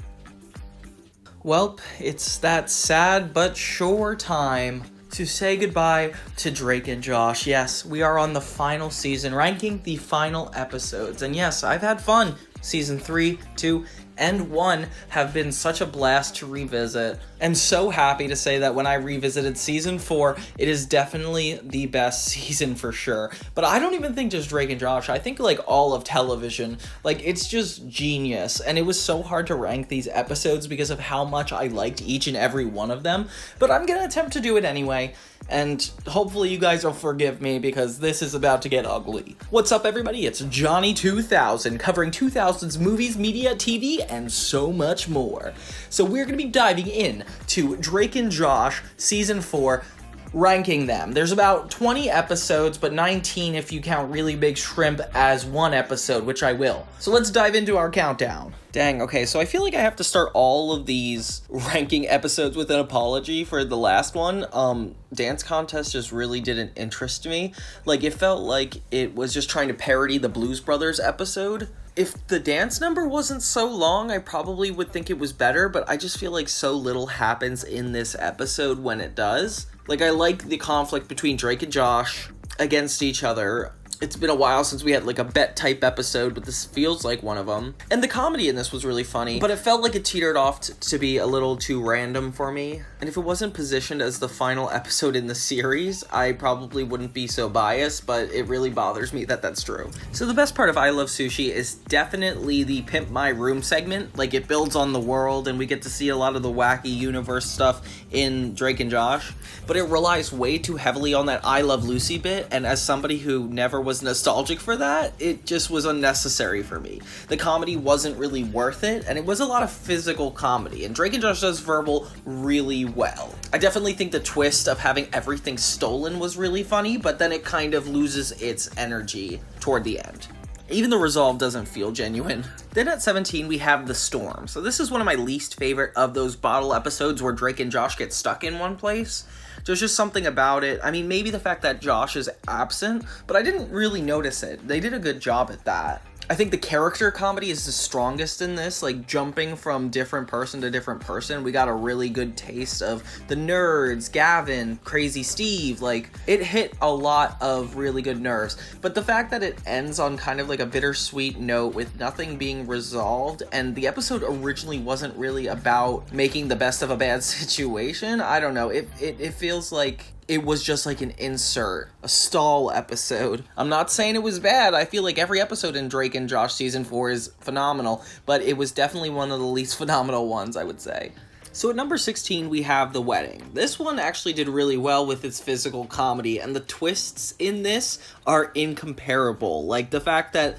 Welp, it's that sad but sure time to say goodbye to Drake and Josh. Yes, we are on the final season, ranking the final episodes. And yes, I've had fun. Season 3, 2, and 1 have been such a blast to revisit. And so happy to say that when I revisited season 4, it is definitely the best season for sure. But I don't even think just Drake and Josh. I think like all of television, like it's just genius. And it was so hard to rank these episodes because of how much I liked each and every one of them. But I'm gonna attempt to do it anyway. And hopefully you guys will forgive me because this is about to get ugly. What's up, everybody? It's Johnny 2000, covering 2000's movies, media, TV, and so much more. So we're going to be diving in to Drake and Josh Season 4, ranking them. There's about 20 episodes, but 19 if you count Really Big Shrimp as one episode, which I will. So let's dive into our countdown. Dang, okay, so I feel like I have to start all of these ranking episodes with an apology for the last one. Dance Contest just really didn't interest me. Like, it felt like it was just trying to parody the Blues Brothers episode. If the dance number wasn't so long, I probably would think it was better, but I just feel like so little happens in this episode when it does. Like, I like the conflict between Drake and Josh against each other. It's been a while since we had like a bet type episode, but this feels like one of them. And the comedy in this was really funny, but it felt like it teetered off to be a little too random for me. And if it wasn't positioned as the final episode in the series, I probably wouldn't be so biased, but it really bothers me that that's true. So the best part of I Love Sushi is definitely the Pimp My Room segment. Like, it builds on the world and we get to see a lot of the wacky universe stuff in Drake and Josh, but it relies way too heavily on that I Love Lucy bit, and as somebody who never was nostalgic for that, it just was unnecessary for me. The comedy wasn't really worth it, and it was a lot of physical comedy, and Drake and Josh does verbal really well. I definitely think the twist of having everything stolen was really funny, but then it kind of loses its energy toward the end. Even the resolve doesn't feel genuine. Then at 17, we have The Storm. So this is one of my least favorite of those bottle episodes where Drake and Josh get stuck in one place. There's just something about it. I mean, maybe the fact that Josh is absent, but I didn't really notice it. They did a good job at that. I think the character comedy is the strongest in this, like jumping from different person to different person. We got a really good taste of the nerds, Gavin, Crazy Steve. Like, it hit a lot of really good nerves. But the fact that it ends on kind of like a bittersweet note with nothing being resolved, and the episode originally wasn't really about making the best of a bad situation, I don't know. It feels like it was just like an insert, a stall episode. I'm not saying it was bad. I feel like every episode in Drake and Josh Season 4 is phenomenal, but it was definitely one of the least phenomenal ones, I would say. So at number 16, we have The Wedding. This one actually did really well with its physical comedy, and the twists in this are incomparable. Like, the fact that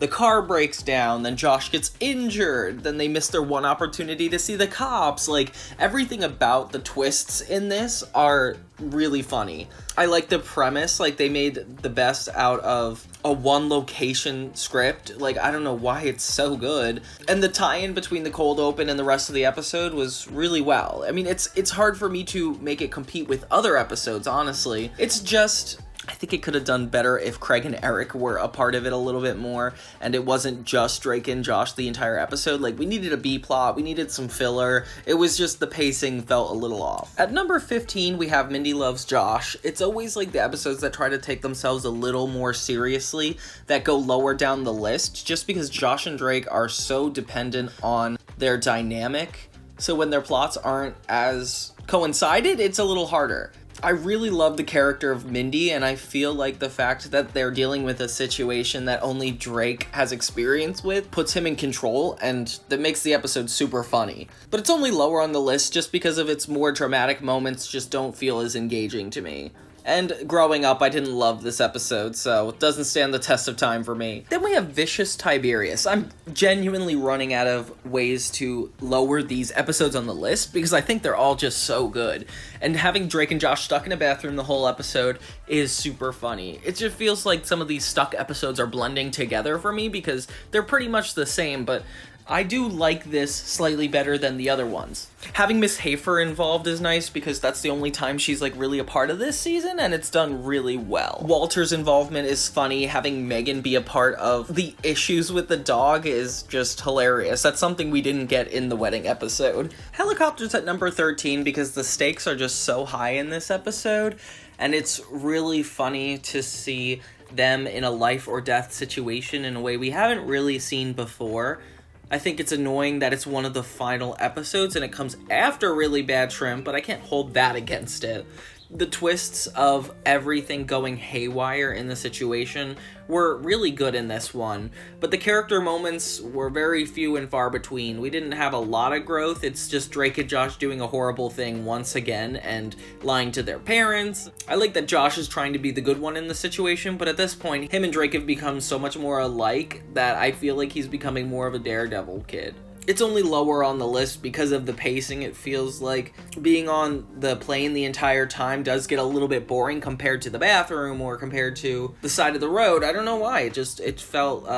the car breaks down, then Josh gets injured, then they miss their one opportunity to see the cops. Like, everything about the twists in this are really funny. I like the premise, like they made the best out of a one location script. Like, I don't know why it's so good. And the tie-in between the cold open and the rest of the episode was really well. I mean, it's hard for me to make it compete with other episodes, honestly. It's just, I think it could have done better if Craig and Eric were a part of it a little bit more, and it wasn't just Drake and Josh the entire episode. Like, we needed a B-plot, we needed some filler. It was just the pacing felt a little off. At number 15, we have Mindy Loves Josh. It's always like the episodes that try to take themselves a little more seriously that go lower down the list, just because Josh and Drake are so dependent on their dynamic. So when their plots aren't as coincided, it's a little harder. I really love the character of Mindy, and I feel like the fact that they're dealing with a situation that only Drake has experience with puts him in control, and that makes the episode super funny. But it's only lower on the list just because of its more dramatic moments just don't feel as engaging to me. And growing up, I didn't love this episode, so it doesn't stand the test of time for me. Then we have Vicious Tiberius. I'm genuinely running out of ways to lower these episodes on the list because I think they're all just so good. And having Drake and Josh stuck in a bathroom the whole episode is super funny. It just feels like some of these stuck episodes are blending together for me because they're pretty much the same, but I do like this slightly better than the other ones. Having Miss Hafer involved is nice because that's the only time she's like really a part of this season, and it's done really well. Walter's involvement is funny. Having Megan be a part of the issues with the dog is just hilarious. That's something we didn't get in the wedding episode. Helicopter's at number 13 because the stakes are just so high in this episode, and it's really funny to see them in a life or death situation in a way we haven't really seen before. I think it's annoying that it's one of the final episodes and it comes after Really Bad Shrimp, but I can't hold that against it. The twists of everything going haywire in the situation were really good in this one, but the character moments were very few and far between. We didn't have a lot of growth. It's just Drake and Josh doing a horrible thing once again and lying to their parents. I like that Josh is trying to be the good one in the situation, but at this point, him and Drake have become so much more alike that I feel like he's becoming more of a daredevil kid. It's only lower on the list because of the pacing. It feels like being on the plane the entire time does get a little bit boring compared to the bathroom or compared to the side of the road. I don't know why. It felt,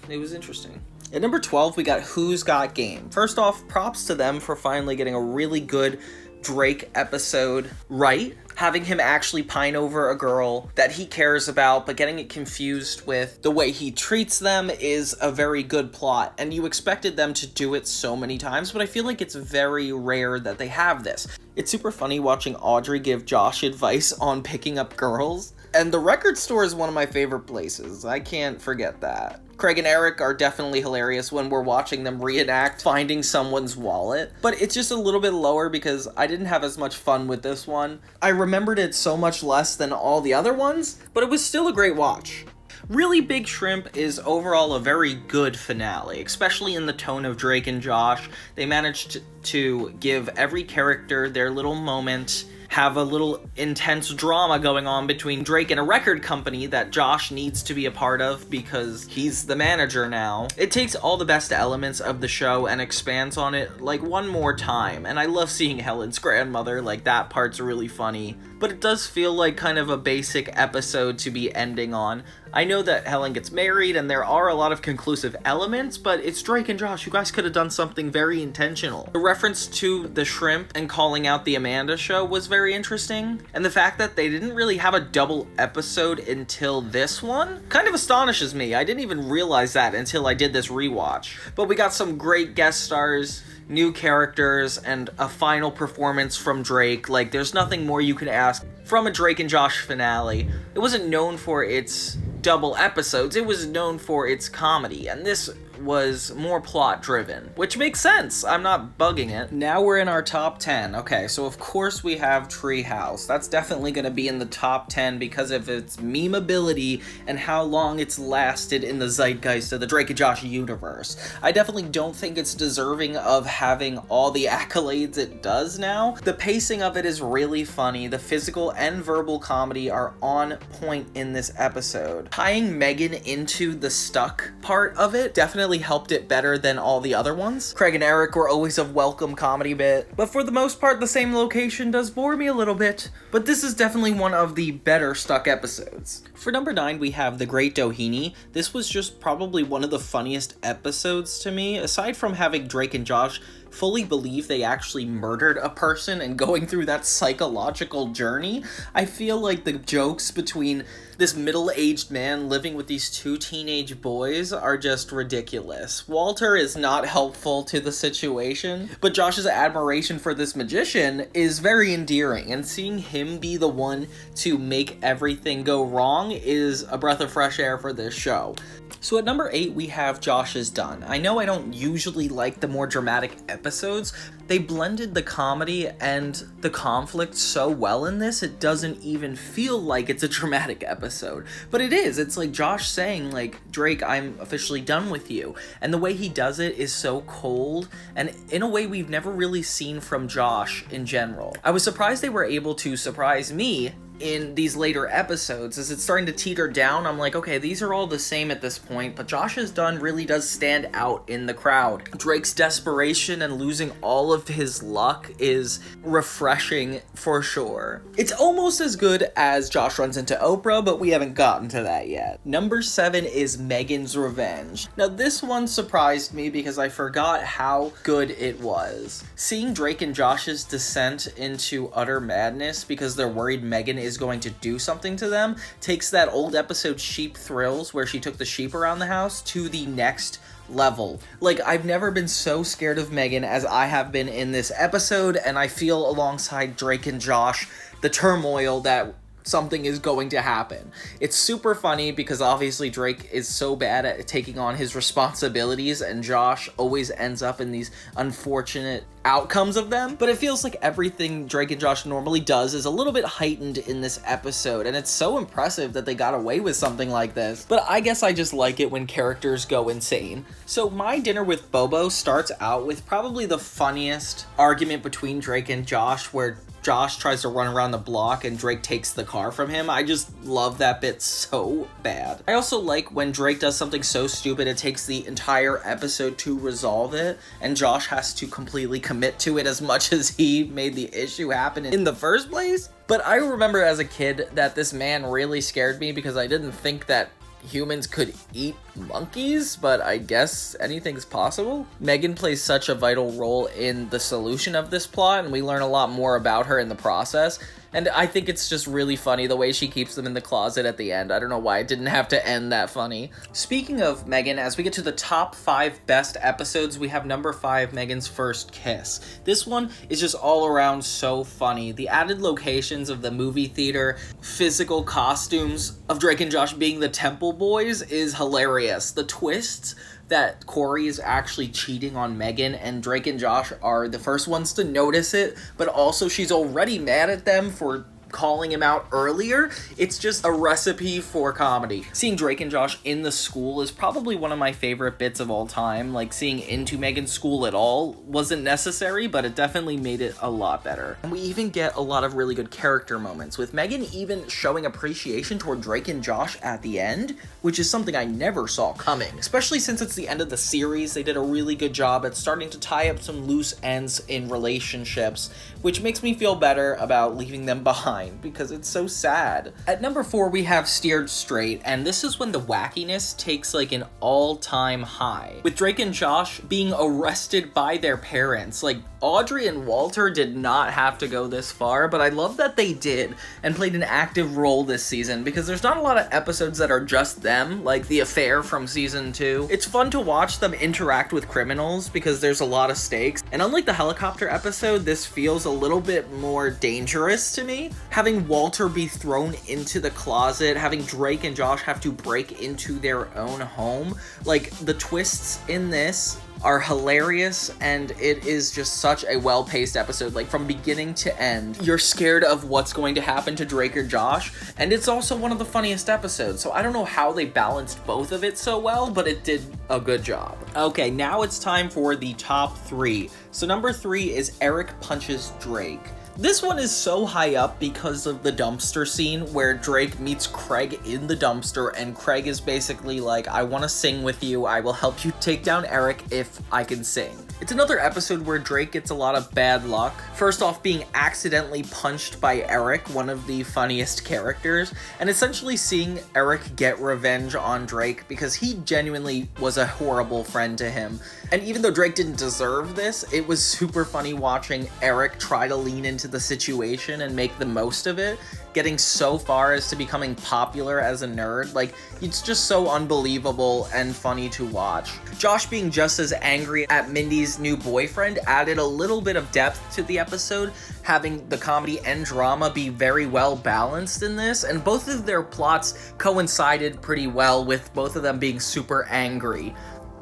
it was interesting. At number 12, we got Who's Got Game. First off, props to them for finally getting a really good Drake episode right. Having him actually pine over a girl that he cares about, but getting it confused with the way he treats them is a very good plot. And you expected them to do it so many times, but I feel like it's very rare that they have this. It's super funny watching Audrey give Josh advice on picking up girls. And the record store is one of my favorite places. I can't forget that. Craig and Eric are definitely hilarious when we're watching them reenact finding someone's wallet. But it's just a little bit lower because I didn't have as much fun with this one. I remembered it so much less than all the other ones, but it was still a great watch. Really Big Shrimp is overall a very good finale, especially in the tone of Drake and Josh. They managed to give every character their little moment, have a little intense drama going on between Drake and a record company that Josh needs to be a part of because he's the manager now. It takes all the best elements of the show and expands on it like one more time, and I love seeing Helen's grandmother, like that part's really funny. But it does feel like kind of a basic episode to be ending on. I know that Helen gets married and there are a lot of conclusive elements, but it's Drake and Josh. You guys could have done something very intentional. The reference to the shrimp and calling out the Amanda show was very interesting. And the fact that they didn't really have a double episode until this one kind of astonishes me. I didn't even realize that until I did this rewatch. But we got some great guest stars, new characters, and a final performance from Drake. Like, there's nothing more you could ask from a Drake and Josh finale. It wasn't known for its double episodes, it was known for its comedy, and this was more plot driven, which makes sense. I'm not bugging it. Now we're in our top 10. Okay, so of course we have Treehouse. That's definitely going to be in the top 10 because of its memeability and how long it's lasted in the zeitgeist of the Drake and Josh universe. I definitely don't think it's deserving of having all the accolades it does now. The pacing of it is really funny. The physical and verbal comedy are on point in this episode. Tying Megan into the stuck part of it definitely helped it better than all the other ones. Craig and Eric were always a welcome comedy bit, but for the most part, the same location does bore me a little bit, but this is definitely one of the better stuck episodes. For number 9, we have The Great Doheny. This was just probably one of the funniest episodes to me, aside from having Drake and Josh fully believe they actually murdered a person and going through that psychological journey. I feel like the jokes between this middle-aged man living with these two teenage boys are just ridiculous. Walter is not helpful to the situation, but Josh's admiration for this magician is very endearing, and seeing him be the one to make everything go wrong is a breath of fresh air for this show. So at number 8, we have Josh is Done. I know I don't usually like the more dramatic episodes. They blended the comedy and the conflict so well in this, it doesn't even feel like it's a dramatic episode. But it is. It's like Josh saying, like, Drake, I'm officially done with you. And the way he does it is so cold, and in a way we've never really seen from Josh in general. I was surprised they were able to surprise me in these later episodes. As it's starting to teeter down, I'm like, okay, these are all the same at this point, but Josh is Done really does stand out in the crowd. Drake's desperation and losing all of his luck is refreshing for sure. It's almost as good as Josh runs into Oprah, but we haven't gotten to that yet. Number 7 is Megan's Revenge. Now this one surprised me because I forgot how good it was. Seeing Drake and Josh's descent into utter madness because they're worried Megan is going to do something to them takes that old episode Sheep Thrills, where she took the sheep around the house, to the next level. Like, I've never been so scared of Megan as I have been in this episode, and I feel alongside Drake and Josh the turmoil that something is going to happen. It's super funny because obviously Drake is so bad at taking on his responsibilities, and Josh always ends up in these unfortunate outcomes of them, but it feels like everything Drake and Josh normally does is a little bit heightened in this episode, and it's so impressive that they got away with something like this. But I guess I just like it when characters go insane. So My Dinner with Bobo starts out with probably the funniest argument between Drake and Josh, where Josh tries to run around the block and Drake takes the car from him. I just love that bit so bad. I also like when Drake does something so stupid it takes the entire episode to resolve it, and Josh has to completely commit to it as much as he made the issue happen in the first place. But I remember as a kid that this man really scared me because I didn't think that humans could eat monkeys, but I guess anything's possible. Megan plays such a vital role in the solution of this plot, and we learn a lot more about her in the process. And I think it's just really funny the way she keeps them in the closet at the end. I don't know why it didn't have to end that funny. Speaking of Megan, as we get to the top 5 best episodes, we have number 5, Megan's First Kiss. This one is just all around so funny. The added locations of the movie theater, physical costumes of Drake and Josh being the Temple Boys is hilarious. The twists that Corey is actually cheating on Megan and Drake and Josh are the first ones to notice it, but also she's already mad at them for calling him out earlier. It's just a recipe for comedy. Seeing Drake and Josh in the school is probably one of my favorite bits of all time. Like, seeing into Megan's school at all wasn't necessary, but it definitely made it a lot better. And we even get a lot of really good character moments, with Megan even showing appreciation toward Drake and Josh at the end, which is something I never saw coming. Especially since it's the end of the series, they did a really good job at starting to tie up some loose ends in relationships, which makes me feel better about leaving them behind, because it's so sad. At number 4, we have Steered Straight, and this is when the wackiness takes like an all-time high, with Drake and Josh being arrested by their parents. Like, Audrey and Walter did not have to go this far, but I love that they did and played an active role this season, because there's not a lot of episodes that are just them, like The Affair from season 2. It's fun to watch them interact with criminals because there's a lot of stakes, and unlike the helicopter episode, this feels a little bit more dangerous to me. having Walter be thrown into the closet, having Drake and Josh have to break into their own home. Like, the twists in this are hilarious, and it is just such a well-paced episode. Like, from beginning to end, you're scared of what's going to happen to Drake or Josh, and it's also one of the funniest episodes, so I don't know how they balanced both of it so well, but it did a good job. Okay, now it's time for the top 3. So number 3 is Eric punches Drake. This one is so high up because of the dumpster scene where Drake meets Craig in the dumpster, and Craig is basically like, I want to sing with you, I will help you take down Eric if I can sing. It's another episode where Drake gets a lot of bad luck. First off, being accidentally punched by Eric, one of the funniest characters, and essentially seeing Eric get revenge on Drake because he genuinely was a horrible friend to him. And even though Drake didn't deserve this, it was super funny watching Eric try to lean into the situation and make the most of it, getting so far as to becoming popular as a nerd. Like, it's just so unbelievable and funny to watch. Josh being just as angry at Mindy's new boyfriend added a little bit of depth to the episode, having the comedy and drama be very well balanced in this, and both of their plots coincided pretty well with both of them being super angry.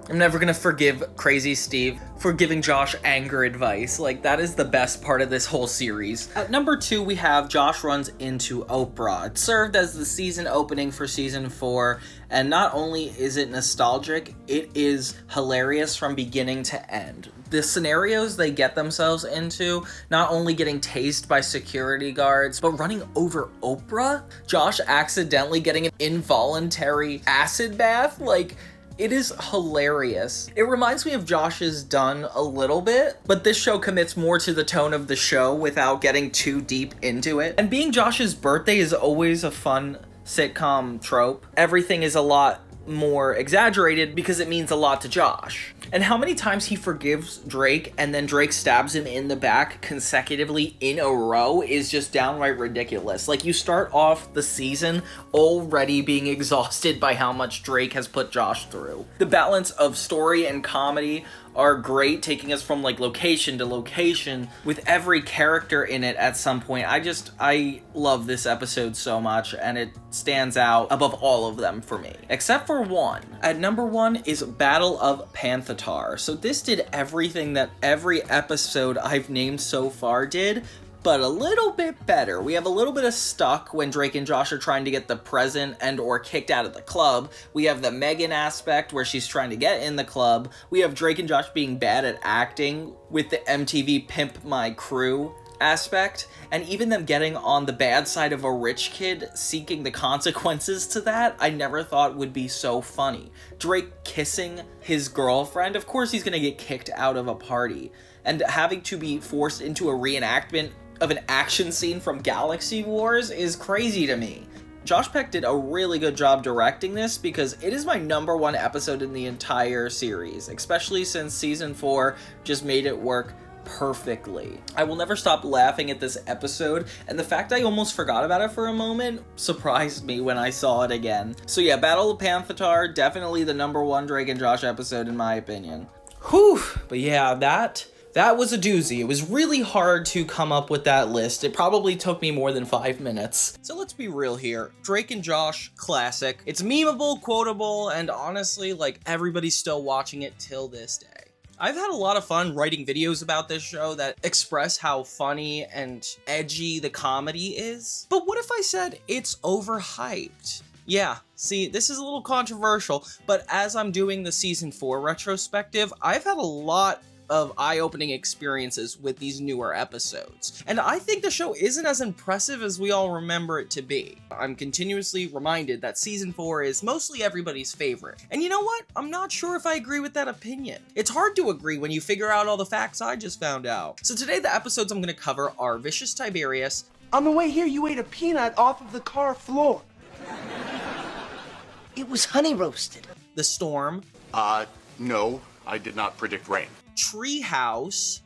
I'm never gonna forgive Crazy Steve for giving Josh anger advice. Like, that is the best part of this whole series. At number 2, we have Josh runs into Oprah. It served as the season opening for season 4, and not only is it nostalgic, it is hilarious from beginning to end. The scenarios they get themselves into, not only getting tased by security guards, but running over Oprah, Josh accidentally getting an involuntary acid bath, like, it is hilarious. It reminds me of Josh's Done a little bit, but this show commits more to the tone of the show without getting too deep into it. And being Josh's birthday is always a fun sitcom trope. Everything is a lot more exaggerated because it means a lot to Josh. And how many times he forgives Drake and then Drake stabs him in the back consecutively in a row is just downright ridiculous. Like, you start off the season already being exhausted by how much Drake has put Josh through. The balance of story and comedy are great, taking us from like location to location with every character in it at some point. I love this episode so much, and it stands out above all of them for me. Except for one. At number 1 is Battle of Panthatar. So this did everything that every episode I've named so far did, but a little bit better. We have a little bit of stuck when Drake and Josh are trying to get the present and or kicked out of the club. We have the Megan aspect where she's trying to get in the club. We have Drake and Josh being bad at acting with the MTV Pimp My Crew aspect, and even them getting on the bad side of a rich kid, seeking the consequences to that, I never thought would be so funny. Drake kissing his girlfriend, of course he's gonna get kicked out of a party, and having to be forced into a reenactment of an action scene from Galaxy Wars is crazy to me. Josh Peck did a really good job directing this because it is my number 1 episode in the entire series, especially since season 4 just made it work perfectly. I will never stop laughing at this episode, and the fact I almost forgot about it for a moment surprised me when I saw it again. So yeah, Battle of Panthatar, definitely the number 1 Drake and Josh episode in my opinion. Whew, but yeah, that was a doozy. It was really hard to come up with that list. It probably took me more than 5 minutes. So let's be real here. Drake and Josh, classic. It's memeable, quotable, and honestly, like, everybody's still watching it till this day. I've had a lot of fun writing videos about this show that express how funny and edgy the comedy is. But what if I said it's overhyped? Yeah, see, this is a little controversial, but as I'm doing the season 4 retrospective, I've had a lot of eye-opening experiences with these newer episodes. And I think the show isn't as impressive as we all remember it to be. I'm continuously reminded that season 4 is mostly everybody's favorite. And you know what? I'm not sure if I agree with that opinion. It's hard to agree when you figure out all the facts I just found out. So today the episodes I'm gonna cover are Vicious Tiberius. On the way here, you ate a peanut off of the car floor. It was honey roasted. The Storm. No, I did not predict rain. Treehouse.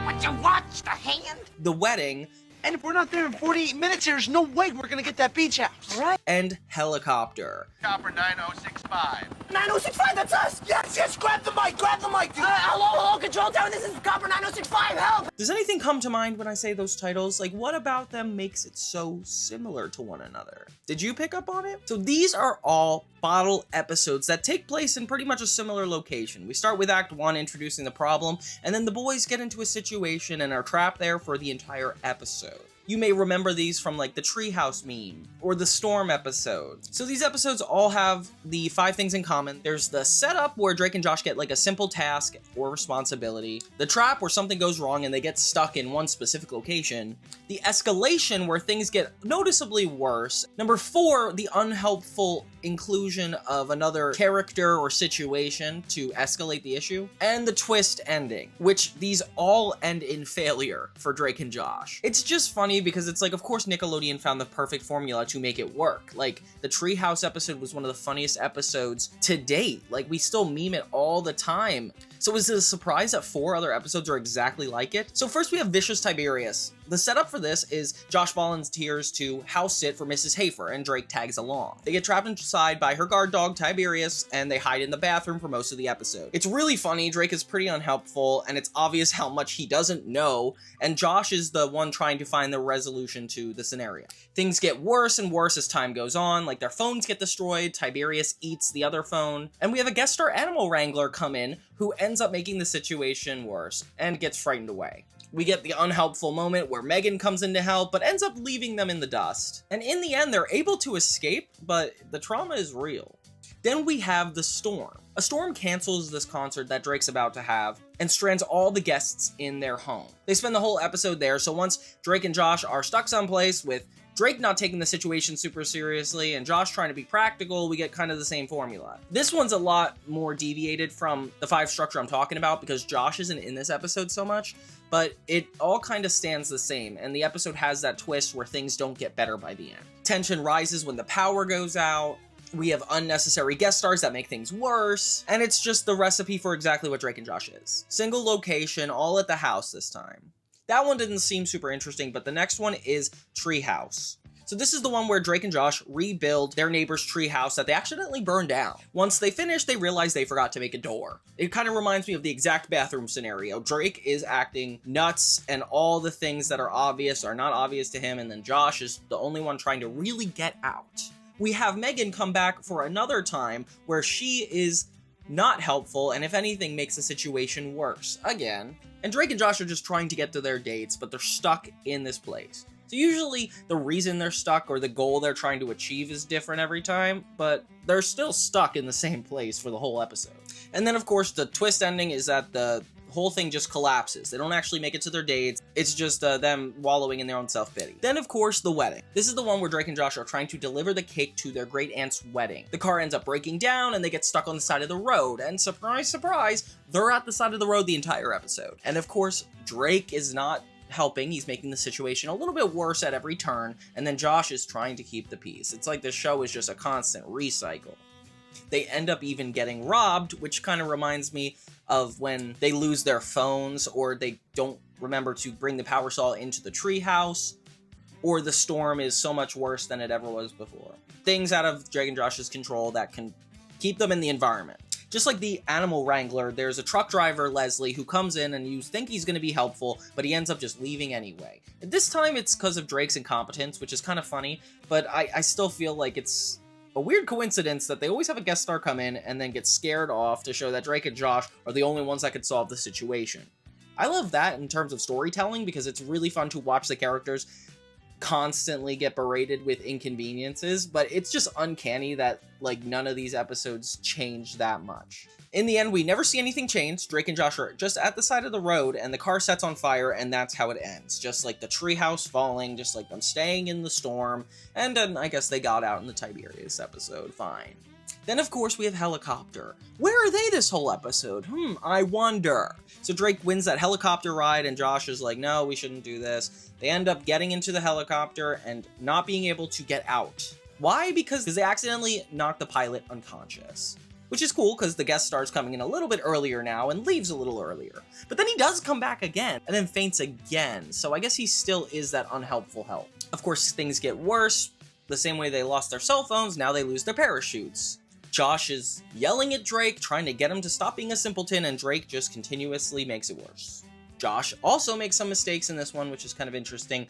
Would you watch the hand? The Wedding. And if we're not there in 48 minutes, there's no way we're gonna get that beach house. All right. And Helicopter. Copper 9065. 9065, that's us! Yes, grab the mic, dude! Hello, Control Tower, this is Copper 9065, help! Does anything come to mind when I say those titles? Like, what about them makes it so similar to one another? Did you pick up on it? So these are all bottle episodes that take place in pretty much a similar location. We start with Act 1 introducing the problem, and then the boys get into a situation and are trapped there for the entire episode. You may remember these from like the Treehouse meme or the Storm episode. So these episodes all have the 5 things in common. There's the setup where Drake and Josh get like a simple task or responsibility. The trap where something goes wrong and they get stuck in one specific location. The escalation where things get noticeably worse. Number 4, the unhelpful inclusion of another character or situation to escalate the issue. And the twist ending, which these all end in failure for Drake and Josh. It's just funny because it's like, of course Nickelodeon found the perfect formula to make it work. Like, the Treehouse episode was one of the funniest episodes to date. Like, we still meme it all the time. So is it a surprise that 4 other episodes are exactly like it? So first we have Vicious Tiberius. The setup for this is Josh volunteers to house sit for Mrs. Hafer, and Drake tags along. They get trapped inside by her guard dog, Tiberius, and they hide in the bathroom for most of the episode. It's really funny, Drake is pretty unhelpful, and it's obvious how much he doesn't know, and Josh is the one trying to find the resolution to the scenario. Things get worse and worse as time goes on, like their phones get destroyed, Tiberius eats the other phone, and we have a guest star animal wrangler come in who ends up making the situation worse and gets frightened away. We get the unhelpful moment where Megan comes in to help, but ends up leaving them in the dust. And in the end, they're able to escape, but the trauma is real. Then we have the storm. A storm cancels this concert that Drake's about to have and strands all the guests in their home. They spend the whole episode there, so once Drake and Josh are stuck someplace with Drake not taking the situation super seriously and Josh trying to be practical, we get kind of the same formula. This one's a lot more deviated from the 5 structure I'm talking about because Josh isn't in this episode so much, but it all kind of stands the same, and the episode has that twist where things don't get better by the end. Tension rises when the power goes out, we have unnecessary guest stars that make things worse, and it's just the recipe for exactly what Drake and Josh is. Single location, all at the house this time. That one didn't seem super interesting, but the next one is Treehouse. So this is the one where Drake and Josh rebuild their neighbor's treehouse that they accidentally burned down. Once they finish, they realize they forgot to make a door. It kind of reminds me of the exact bathroom scenario. Drake is acting nuts, and all the things that are obvious are not obvious to him, and then Josh is the only one trying to really get out. We have Megan come back for another time where she is not helpful, and if anything, makes the situation worse again. And Drake and Josh are just trying to get to their dates, but they're stuck in this place. So usually the reason they're stuck or the goal they're trying to achieve is different every time, but they're still stuck in the same place for the whole episode. And then of course the twist ending is that the whole thing just collapses. They don't actually make it to their dates. It's just them wallowing in their own self-pity. Then of course the wedding. This is the one where Drake and Josh are trying to deliver the cake to their great aunt's wedding. The car ends up breaking down and they get stuck on the side of the road. And surprise, surprise, they're at the side of the road the entire episode. And of course, Drake is not helping. He's making the situation a little bit worse at every turn. And then Josh is trying to keep the peace. It's like the show is just a constant recycle. They end up even getting robbed, which kind of reminds me of when they lose their phones or they don't remember to bring the power saw into the treehouse, or the storm is so much worse than it ever was before. Things out of Drake and Josh's control that can keep them in the environment. Just like the animal wrangler, there's a truck driver, Leslie, who comes in and you think he's going to be helpful, but he ends up just leaving anyway. And this time it's because of Drake's incompetence, which is kind of funny, but I still feel like it's a weird coincidence that they always have a guest star come in and then get scared off to show that Drake and Josh are the only ones that could solve the situation. I love that in terms of storytelling because it's really fun to watch the characters constantly get berated with inconveniences, but it's just uncanny that like none of these episodes change that much. In the end, we never see anything change. Drake and Josh are just at the side of the road and the car sets on fire, and that's how it ends. Just like the treehouse falling, just like them staying in the storm, and then I guess they got out in the Tiberius episode, fine. Then of course we have helicopter. Where are they this whole episode? I wonder. So Drake wins that helicopter ride and Josh is like, no, we shouldn't do this. They end up getting into the helicopter and not being able to get out. Why? Because they accidentally knocked the pilot unconscious. Which is cool because the guest star's coming in a little bit earlier now and leaves a little earlier. But then he does come back again and then faints again. So I guess he still is that unhelpful help. Of course, things get worse. The same way they lost their cell phones, now they lose their parachutes. Josh is yelling at Drake, trying to get him to stop being a simpleton, and Drake just continuously makes it worse. Josh also makes some mistakes in this one, which is kind of interesting,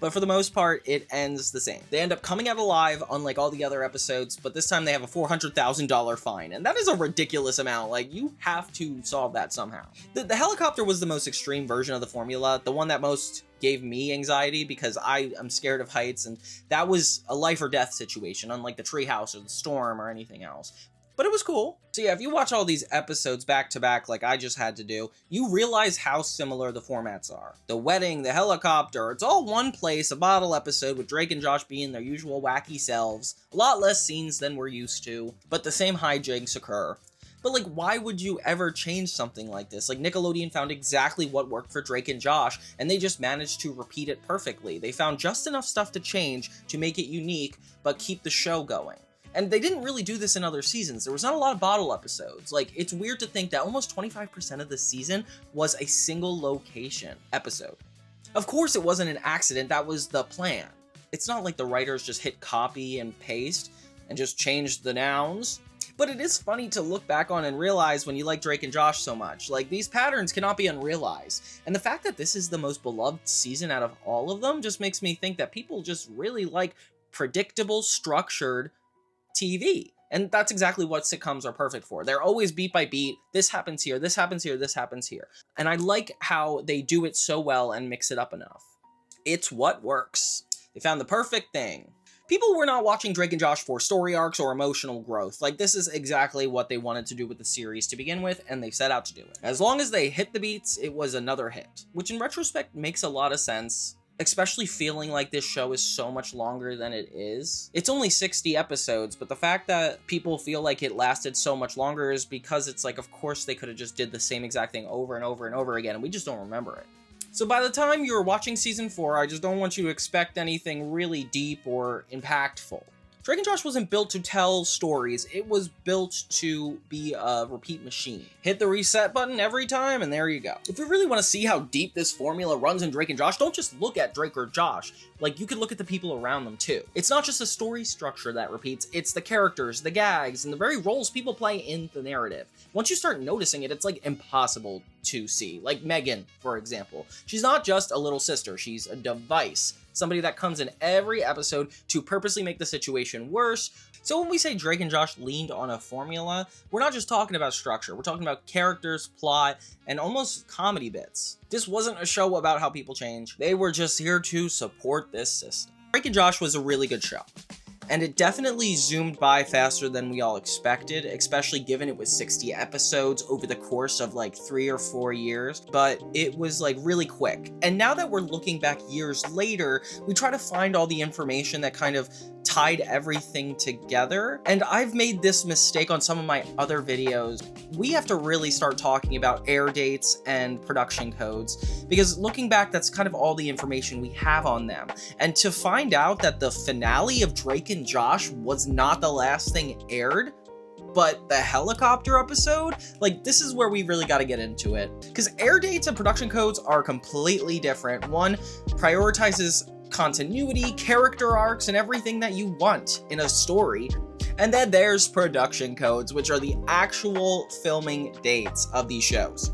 but for the most part, it ends the same. They end up coming out alive, unlike all the other episodes, but this time they have a $400,000 fine, and that is a ridiculous amount. Like, you have to solve that somehow. The helicopter was the most extreme version of the formula, the one that most gave me anxiety because I am scared of heights, and that was a life or death situation, unlike the treehouse or the storm or anything else. But it was cool. So yeah, if you watch all these episodes back to back like I just had to do, you realize how similar the formats are. The wedding, the helicopter, it's all one place, a bottle episode with Drake and Josh being their usual wacky selves. A lot less scenes than we're used to, but the same hijinks occur. But like, why would you ever change something like this? Like, Nickelodeon found exactly what worked for Drake and Josh, and they just managed to repeat it perfectly. They found just enough stuff to change to make it unique, but keep the show going. And they didn't really do this in other seasons. There was not a lot of bottle episodes. Like, it's weird to think that almost 25% of the season was a single location episode. Of course, it wasn't an accident. That was the plan. It's not like the writers just hit copy and paste and just changed the nouns. But it is funny to look back on and realize when you like Drake and Josh so much. Like, these patterns cannot be unrealized. And the fact that this is the most beloved season out of all of them just makes me think that people just really like predictable, structured TV. And that's exactly what sitcoms are perfect for. They're always beat by beat. This happens here, this happens here, this happens here. And I like how they do it so well and mix it up enough. It's what works. They found the perfect thing. People were not watching Drake and Josh for story arcs or emotional growth. Like, this is exactly what they wanted to do with the series to begin with, and they set out to do it. As long as they hit the beats, it was another hit. Which in retrospect makes a lot of sense. Especially feeling like this show is so much longer than it is. It's only 60 episodes, but the fact that people feel like it lasted so much longer is because it's like, of course they could have just did the same exact thing over and over and over again, and we just don't remember it. So by the time you're watching season 4, I just don't want you to expect anything really deep or impactful. Drake and Josh wasn't built to tell stories, it was built to be a repeat machine. Hit the reset button every time, and there you go. If you really want to see how deep this formula runs in Drake and Josh, don't just look at Drake or Josh. Like, you could look at the people around them too. It's not just a story structure that repeats, it's the characters, the gags, and the very roles people play in the narrative. Once you start noticing it, it's like impossible to see. Like Megan, for example. She's not just a little sister, she's a device. Somebody that comes in every episode to purposely make the situation worse. So when we say Drake and Josh leaned on a formula, we're not just talking about structure, we're talking about characters, plot, and almost comedy bits. This wasn't a show about how people change, they were just here to support this system. Drake and Josh was a really good show. And it definitely zoomed by faster than we all expected, especially given it was 60 episodes over the course of like 3 or 4 years, but it was like really quick. And now that we're looking back years later, we try to find all the information that kind of tied everything together. And I've made this mistake on some of my other videos. We have to really start talking about air dates and production codes, because looking back, that's kind of all the information we have on them. And to find out that the finale of Drake and Josh was not the last thing aired, but the helicopter episode, like, this is where we really got to get into it. Because air dates and production codes are completely different. One prioritizes continuity, character arcs, and everything that you want in a story. And then there's production codes, which are the actual filming dates of these shows.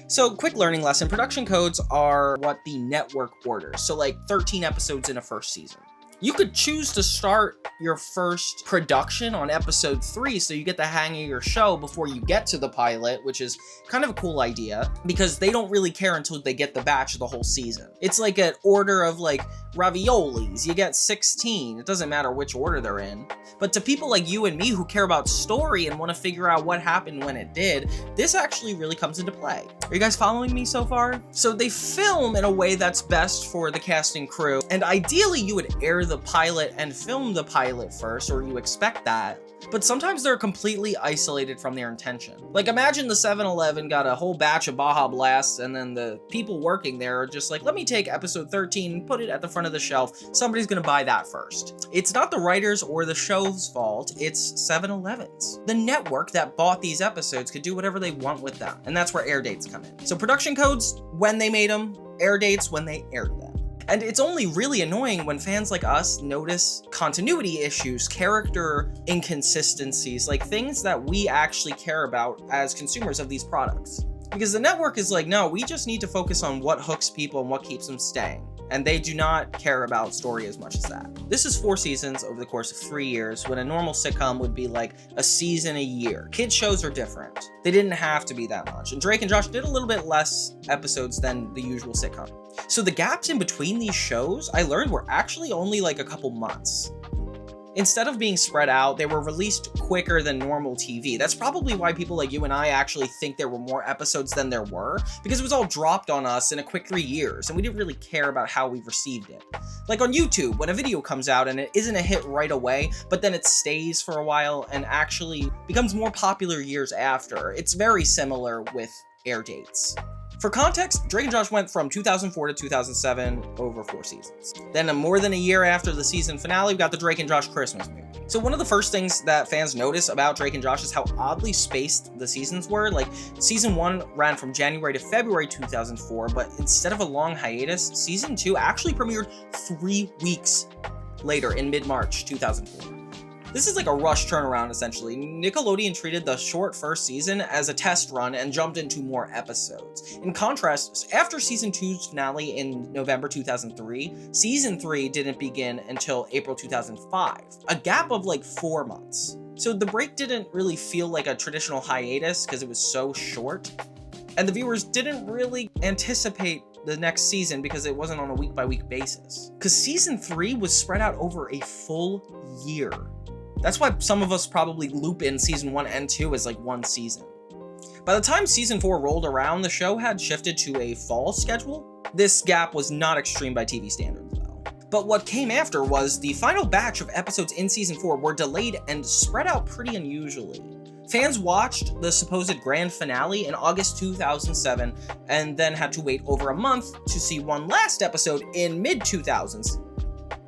So, quick learning lesson, production codes are what the network orders. So like 13 episodes in a first season. You could choose to start your first production on episode 3 so you get the hang of your show before you get to the pilot, which is kind of a cool idea because they don't really care until they get the batch of the whole season. It's like an order of like raviolis. You get 16. It doesn't matter which order they're in. But to people like you and me who care about story and want to figure out what happened when it did, this actually really comes into play. Are you guys following me so far? So they film in a way that's best for the cast and crew, and ideally you would air the pilot and film the pilot first, or you expect that. But sometimes they're completely isolated from their intention. Like, imagine the 7-Eleven got a whole batch of Baja Blasts, and then the people working there are just like, let me take episode 13 and put it at the front of the shelf. Somebody's gonna buy that first. It's not the writers or the show's fault, it's 7-Eleven's. The network that bought these episodes could do whatever they want with them, and that's where air dates come in. So production codes, when they made them, air dates, when they aired them. And it's only really annoying when fans like us notice continuity issues, character inconsistencies, like things that we actually care about as consumers of these products. Because the network is like, no, we just need to focus on what hooks people and what keeps them staying. And they do not care about story as much as that. This is 4 seasons over the course of 3 years, when a normal sitcom would be like a season a year. Kids shows are different. They didn't have to be that much. And Drake and Josh did a little bit less episodes than the usual sitcom. So the gaps in between these shows, I learned, were actually only like a couple months. Instead of being spread out, they were released quicker than normal TV. That's probably why people like you and I actually think there were more episodes than there were, because it was all dropped on us in a quick 3 years, and we didn't really care about how we received it. Like on YouTube, when a video comes out and it isn't a hit right away, but then it stays for a while and actually becomes more popular years after. It's very similar with air dates. For context, Drake and Josh went from 2004 to 2007 over 4 seasons. Then more than a year after the season finale, we got the Drake and Josh Christmas movie. So one of the first things that fans notice about Drake and Josh is how oddly spaced the seasons were. Like, season 1 ran from January to February 2004, but instead of a long hiatus, season 2 actually premiered 3 weeks later in mid-March 2004. This is like a rush turnaround, essentially. Nickelodeon treated the short first season as a test run and jumped into more episodes. In contrast, after season 2's finale in November 2003, season 3 didn't begin until April 2005, a gap of like 4 months. So the break didn't really feel like a traditional hiatus because it was so short, and the viewers didn't really anticipate the next season because it wasn't on a week-by-week basis. Because season 3 was spread out over a full year. That's why some of us probably loop in season 1 and 2 as like one season. By the time season 4 rolled around, the show had shifted to a fall schedule. This gap was not extreme by TV standards though. But what came after was the final batch of episodes in season 4 were delayed and spread out pretty unusually. Fans watched the supposed grand finale in August 2007 and then had to wait over a month to see one last episode in mid-2000s,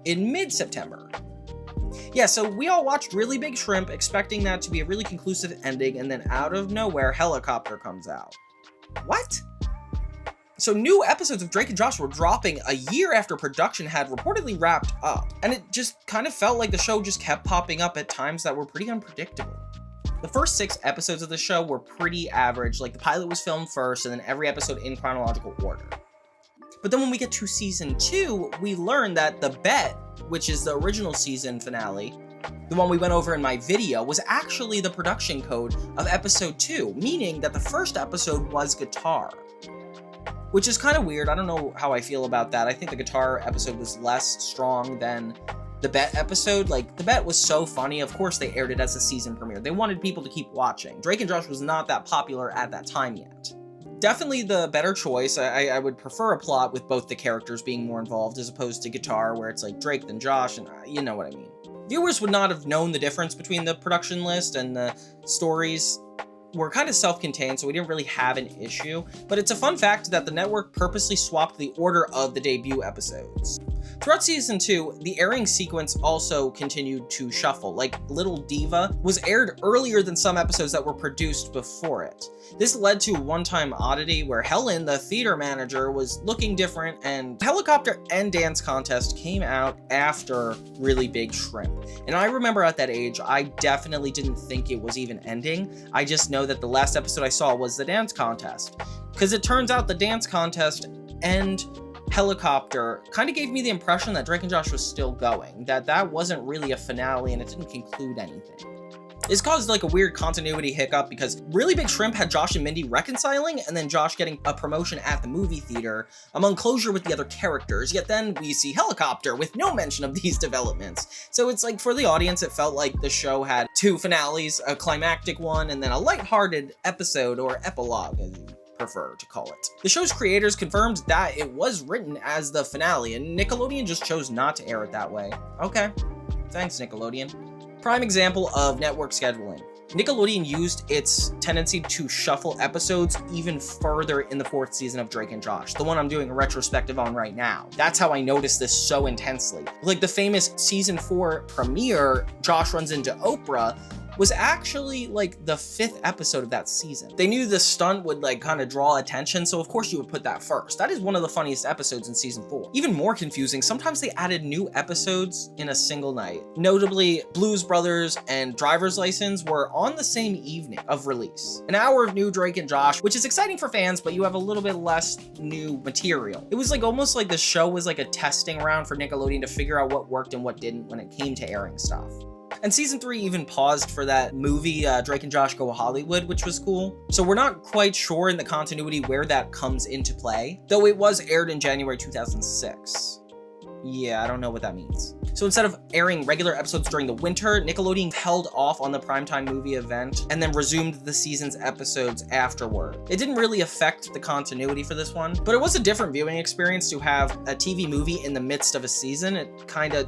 in mid-September. Yeah, so we all watched Really Big Shrimp expecting that to be a really conclusive ending, and then out of nowhere, Helicopter comes out. What? So new episodes of Drake and Josh were dropping a year after production had reportedly wrapped up, and it just kind of felt like the show just kept popping up at times that were pretty unpredictable. The first 6 episodes of the show were pretty average, like the pilot was filmed first and then every episode in chronological order. But then when we get to season 2, we learn that The Bet, which is the original season finale, the one we went over in my video, was actually the production code of episode 2, meaning that the first episode was guitar. Which is kind of weird. I don't know how I feel about that. I think the guitar episode was less strong than the Bet episode. Like, The Bet was so funny. Of course they aired it as a season premiere. They wanted people to keep watching. Drake and Josh was not that popular at that time yet. Definitely the better choice. I would prefer a plot with both the characters being more involved as opposed to guitar where it's like Drake then Josh, and you know what I mean. Viewers would not have known the difference between the production list and the stories were kind of self-contained, so we didn't really have an issue. But it's a fun fact that the network purposely swapped the order of the debut episodes. Throughout season 2, the airing sequence also continued to shuffle. Like, Little Diva was aired earlier than some episodes that were produced before it. This led to a one-time oddity where Helen, the theater manager, was looking different, and Helicopter and Dance Contest came out after Really Big Shrimp. And I remember at that age, I definitely didn't think it was even ending. I just know that the last episode I saw was the Dance Contest. Because it turns out the Dance Contest and Helicopter kind of gave me the impression that Drake and Josh was still going, that wasn't really a finale and it didn't conclude anything. This caused like a weird continuity hiccup because Really Big Shrimp had Josh and Mindy reconciling and then Josh getting a promotion at the movie theater among closure with the other characters, yet then we see Helicopter with no mention of these developments. So it's like, for the audience, it felt like the show had 2 finales, a climactic one and then a lighthearted episode or epilogue, as you prefer to call it. The show's creators confirmed that it was written as the finale and Nickelodeon just chose not to air it that way. Okay, thanks Nickelodeon. Prime example of network scheduling. Nickelodeon used its tendency to shuffle episodes even further in the 4th season of Drake and Josh, the one I'm doing a retrospective on right now. That's how I noticed this so intensely. Like the famous season 4 premiere, Josh runs into Oprah, was actually like the 5th episode of that season. They knew the stunt would like kind of draw attention, so of course you would put that first. That is one of the funniest episodes in season 4. Even more confusing, sometimes they added new episodes in a single night. Notably, Blues Brothers and Driver's License were on the same evening of release. An hour of new Drake and Josh, which is exciting for fans, but you have a little bit less new material. It was like almost like the show was like a testing round for Nickelodeon to figure out what worked and what didn't when it came to airing stuff. And season 3 even paused for that movie, Drake and Josh Go Hollywood, which was cool. So we're not quite sure in the continuity where that comes into play, though it was aired in January 2006. Yeah, I don't know what that means. So instead of airing regular episodes during the winter, Nickelodeon held off on the primetime movie event and then resumed the season's episodes afterward. It didn't really affect the continuity for this one, but it was a different viewing experience to have a TV movie in the midst of a season. It kind of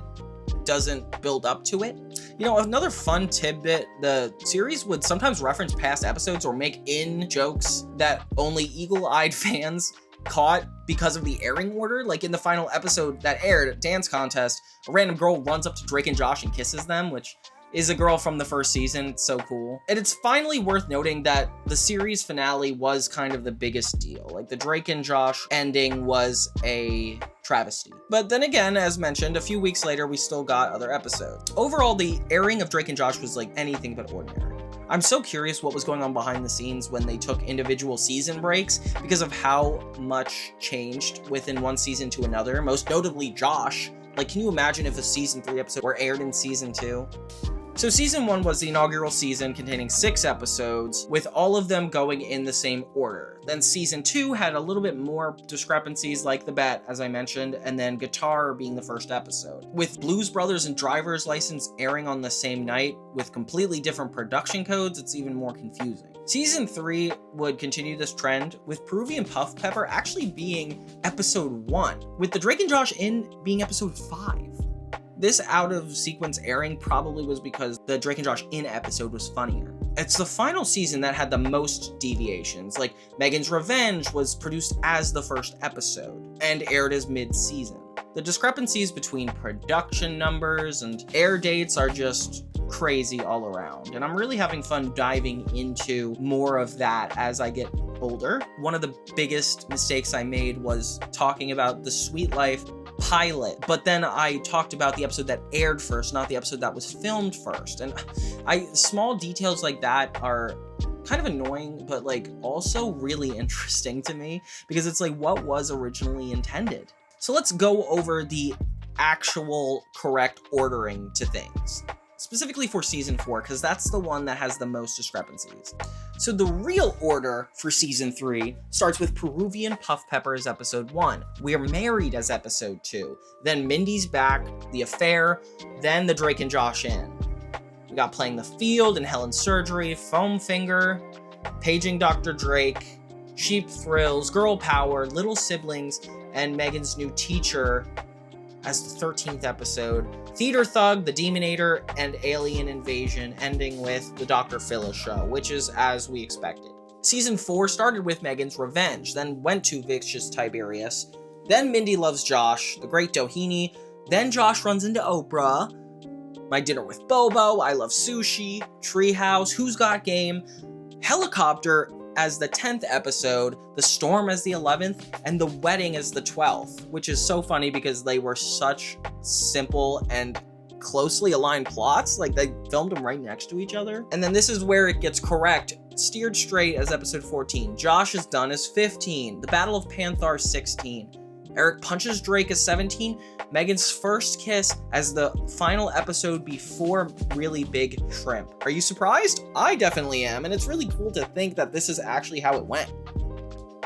doesn't build up to it. You know, another fun tidbit, the series would sometimes reference past episodes or make in jokes that only eagle-eyed fans caught because of the airing order. Like in the final episode that aired, Dance Contest, a random girl runs up to Drake and Josh and kisses them, which is a girl from the first season. It's so cool. And it's finally worth noting that the series finale was kind of the biggest deal. Like the Drake and Josh ending was a travesty. But then again, as mentioned, a few weeks later, we still got other episodes. Overall, the airing of Drake and Josh was like anything but ordinary. I'm so curious what was going on behind the scenes when they took individual season breaks because of how much changed within one season to another, most notably Josh. Like, can you imagine if a season 3 episode were aired in season 2? So season 1 was the inaugural season containing 6 episodes, with all of them going in the same order. Then season 2 had a little bit more discrepancies like the bet, as I mentioned, and then Guitar being the first episode. With Blues Brothers and Driver's License airing on the same night with completely different production codes, it's even more confusing. Season 3 would continue this trend, with Peruvian Puff Pepper actually being episode 1, with the Drake and Josh in being episode 5. This out-of-sequence airing probably was because the Drake and Josh in episode was funnier. It's the final season that had the most deviations, like Megan's Revenge was produced as the first episode and aired as mid-season. The discrepancies between production numbers and air dates are just crazy all around, and I'm really having fun diving into more of that as I get older. One of the biggest mistakes I made was talking about the Sweet Life pilot, but then I talked about the episode that aired first, not the episode that was filmed first. And small details like that are kind of annoying, but like also really interesting to me because it's like what was originally intended. So let's go over the actual correct ordering to things, specifically for season 4, because that's the one that has the most discrepancies. So the real order for season 3 starts with Peruvian Puff Pepper as episode 1, We're Married as episode 2, then Mindy's Back, The Affair, then the Drake and Josh in. We got Playing the Field and Helen's Surgery, Foam Finger, Paging Dr. Drake, Sheep Thrills, Girl Power, Little Siblings, and Megan's New Teacher as the 13th episode, Theater Thug, The Demonator, and Alien Invasion, ending with The Dr. Phyllis Show, which is as we expected. Season 4 started with Megan's Revenge, then went to Vicious Tiberius, then Mindy Loves Josh, The Great Doheny, then Josh Runs into Oprah, My Dinner with Bobo, I Love Sushi, Treehouse, Who's Got Game, Helicopter as the 10th episode, The Storm as the 11th, and The Wedding as the 12th, which is so funny because they were such simple and closely aligned plots. Like, they filmed them right next to each other. And then this is where it gets correct. Steered Straight as episode 14. Josh is Done as 15. The Battle of Panthatar 16. Eric Punches Drake as 17. Megan's First Kiss as the final episode before Really Big Shrimp. Are you surprised? I definitely am, and it's really cool to think that this is actually how it went.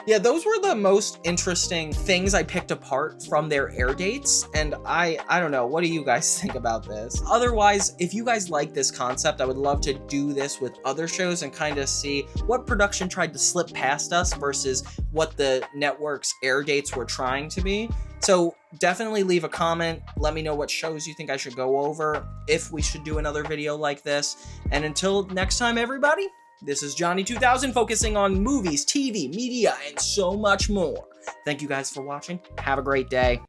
Yeah, those were the most interesting things I picked apart from their air dates, and I don't know, what do you guys think about this? Otherwise, if you guys like this concept, I would love to do this with other shows and kind of see what production tried to slip past us versus what the network's air dates were trying to be. So definitely leave a comment, let me know what shows you think I should go over, if we should do another video like this, and until next time, everybody, this is Johnny 2000 focusing on movies, TV, media, and so much more. Thank you guys for watching. Have a great day.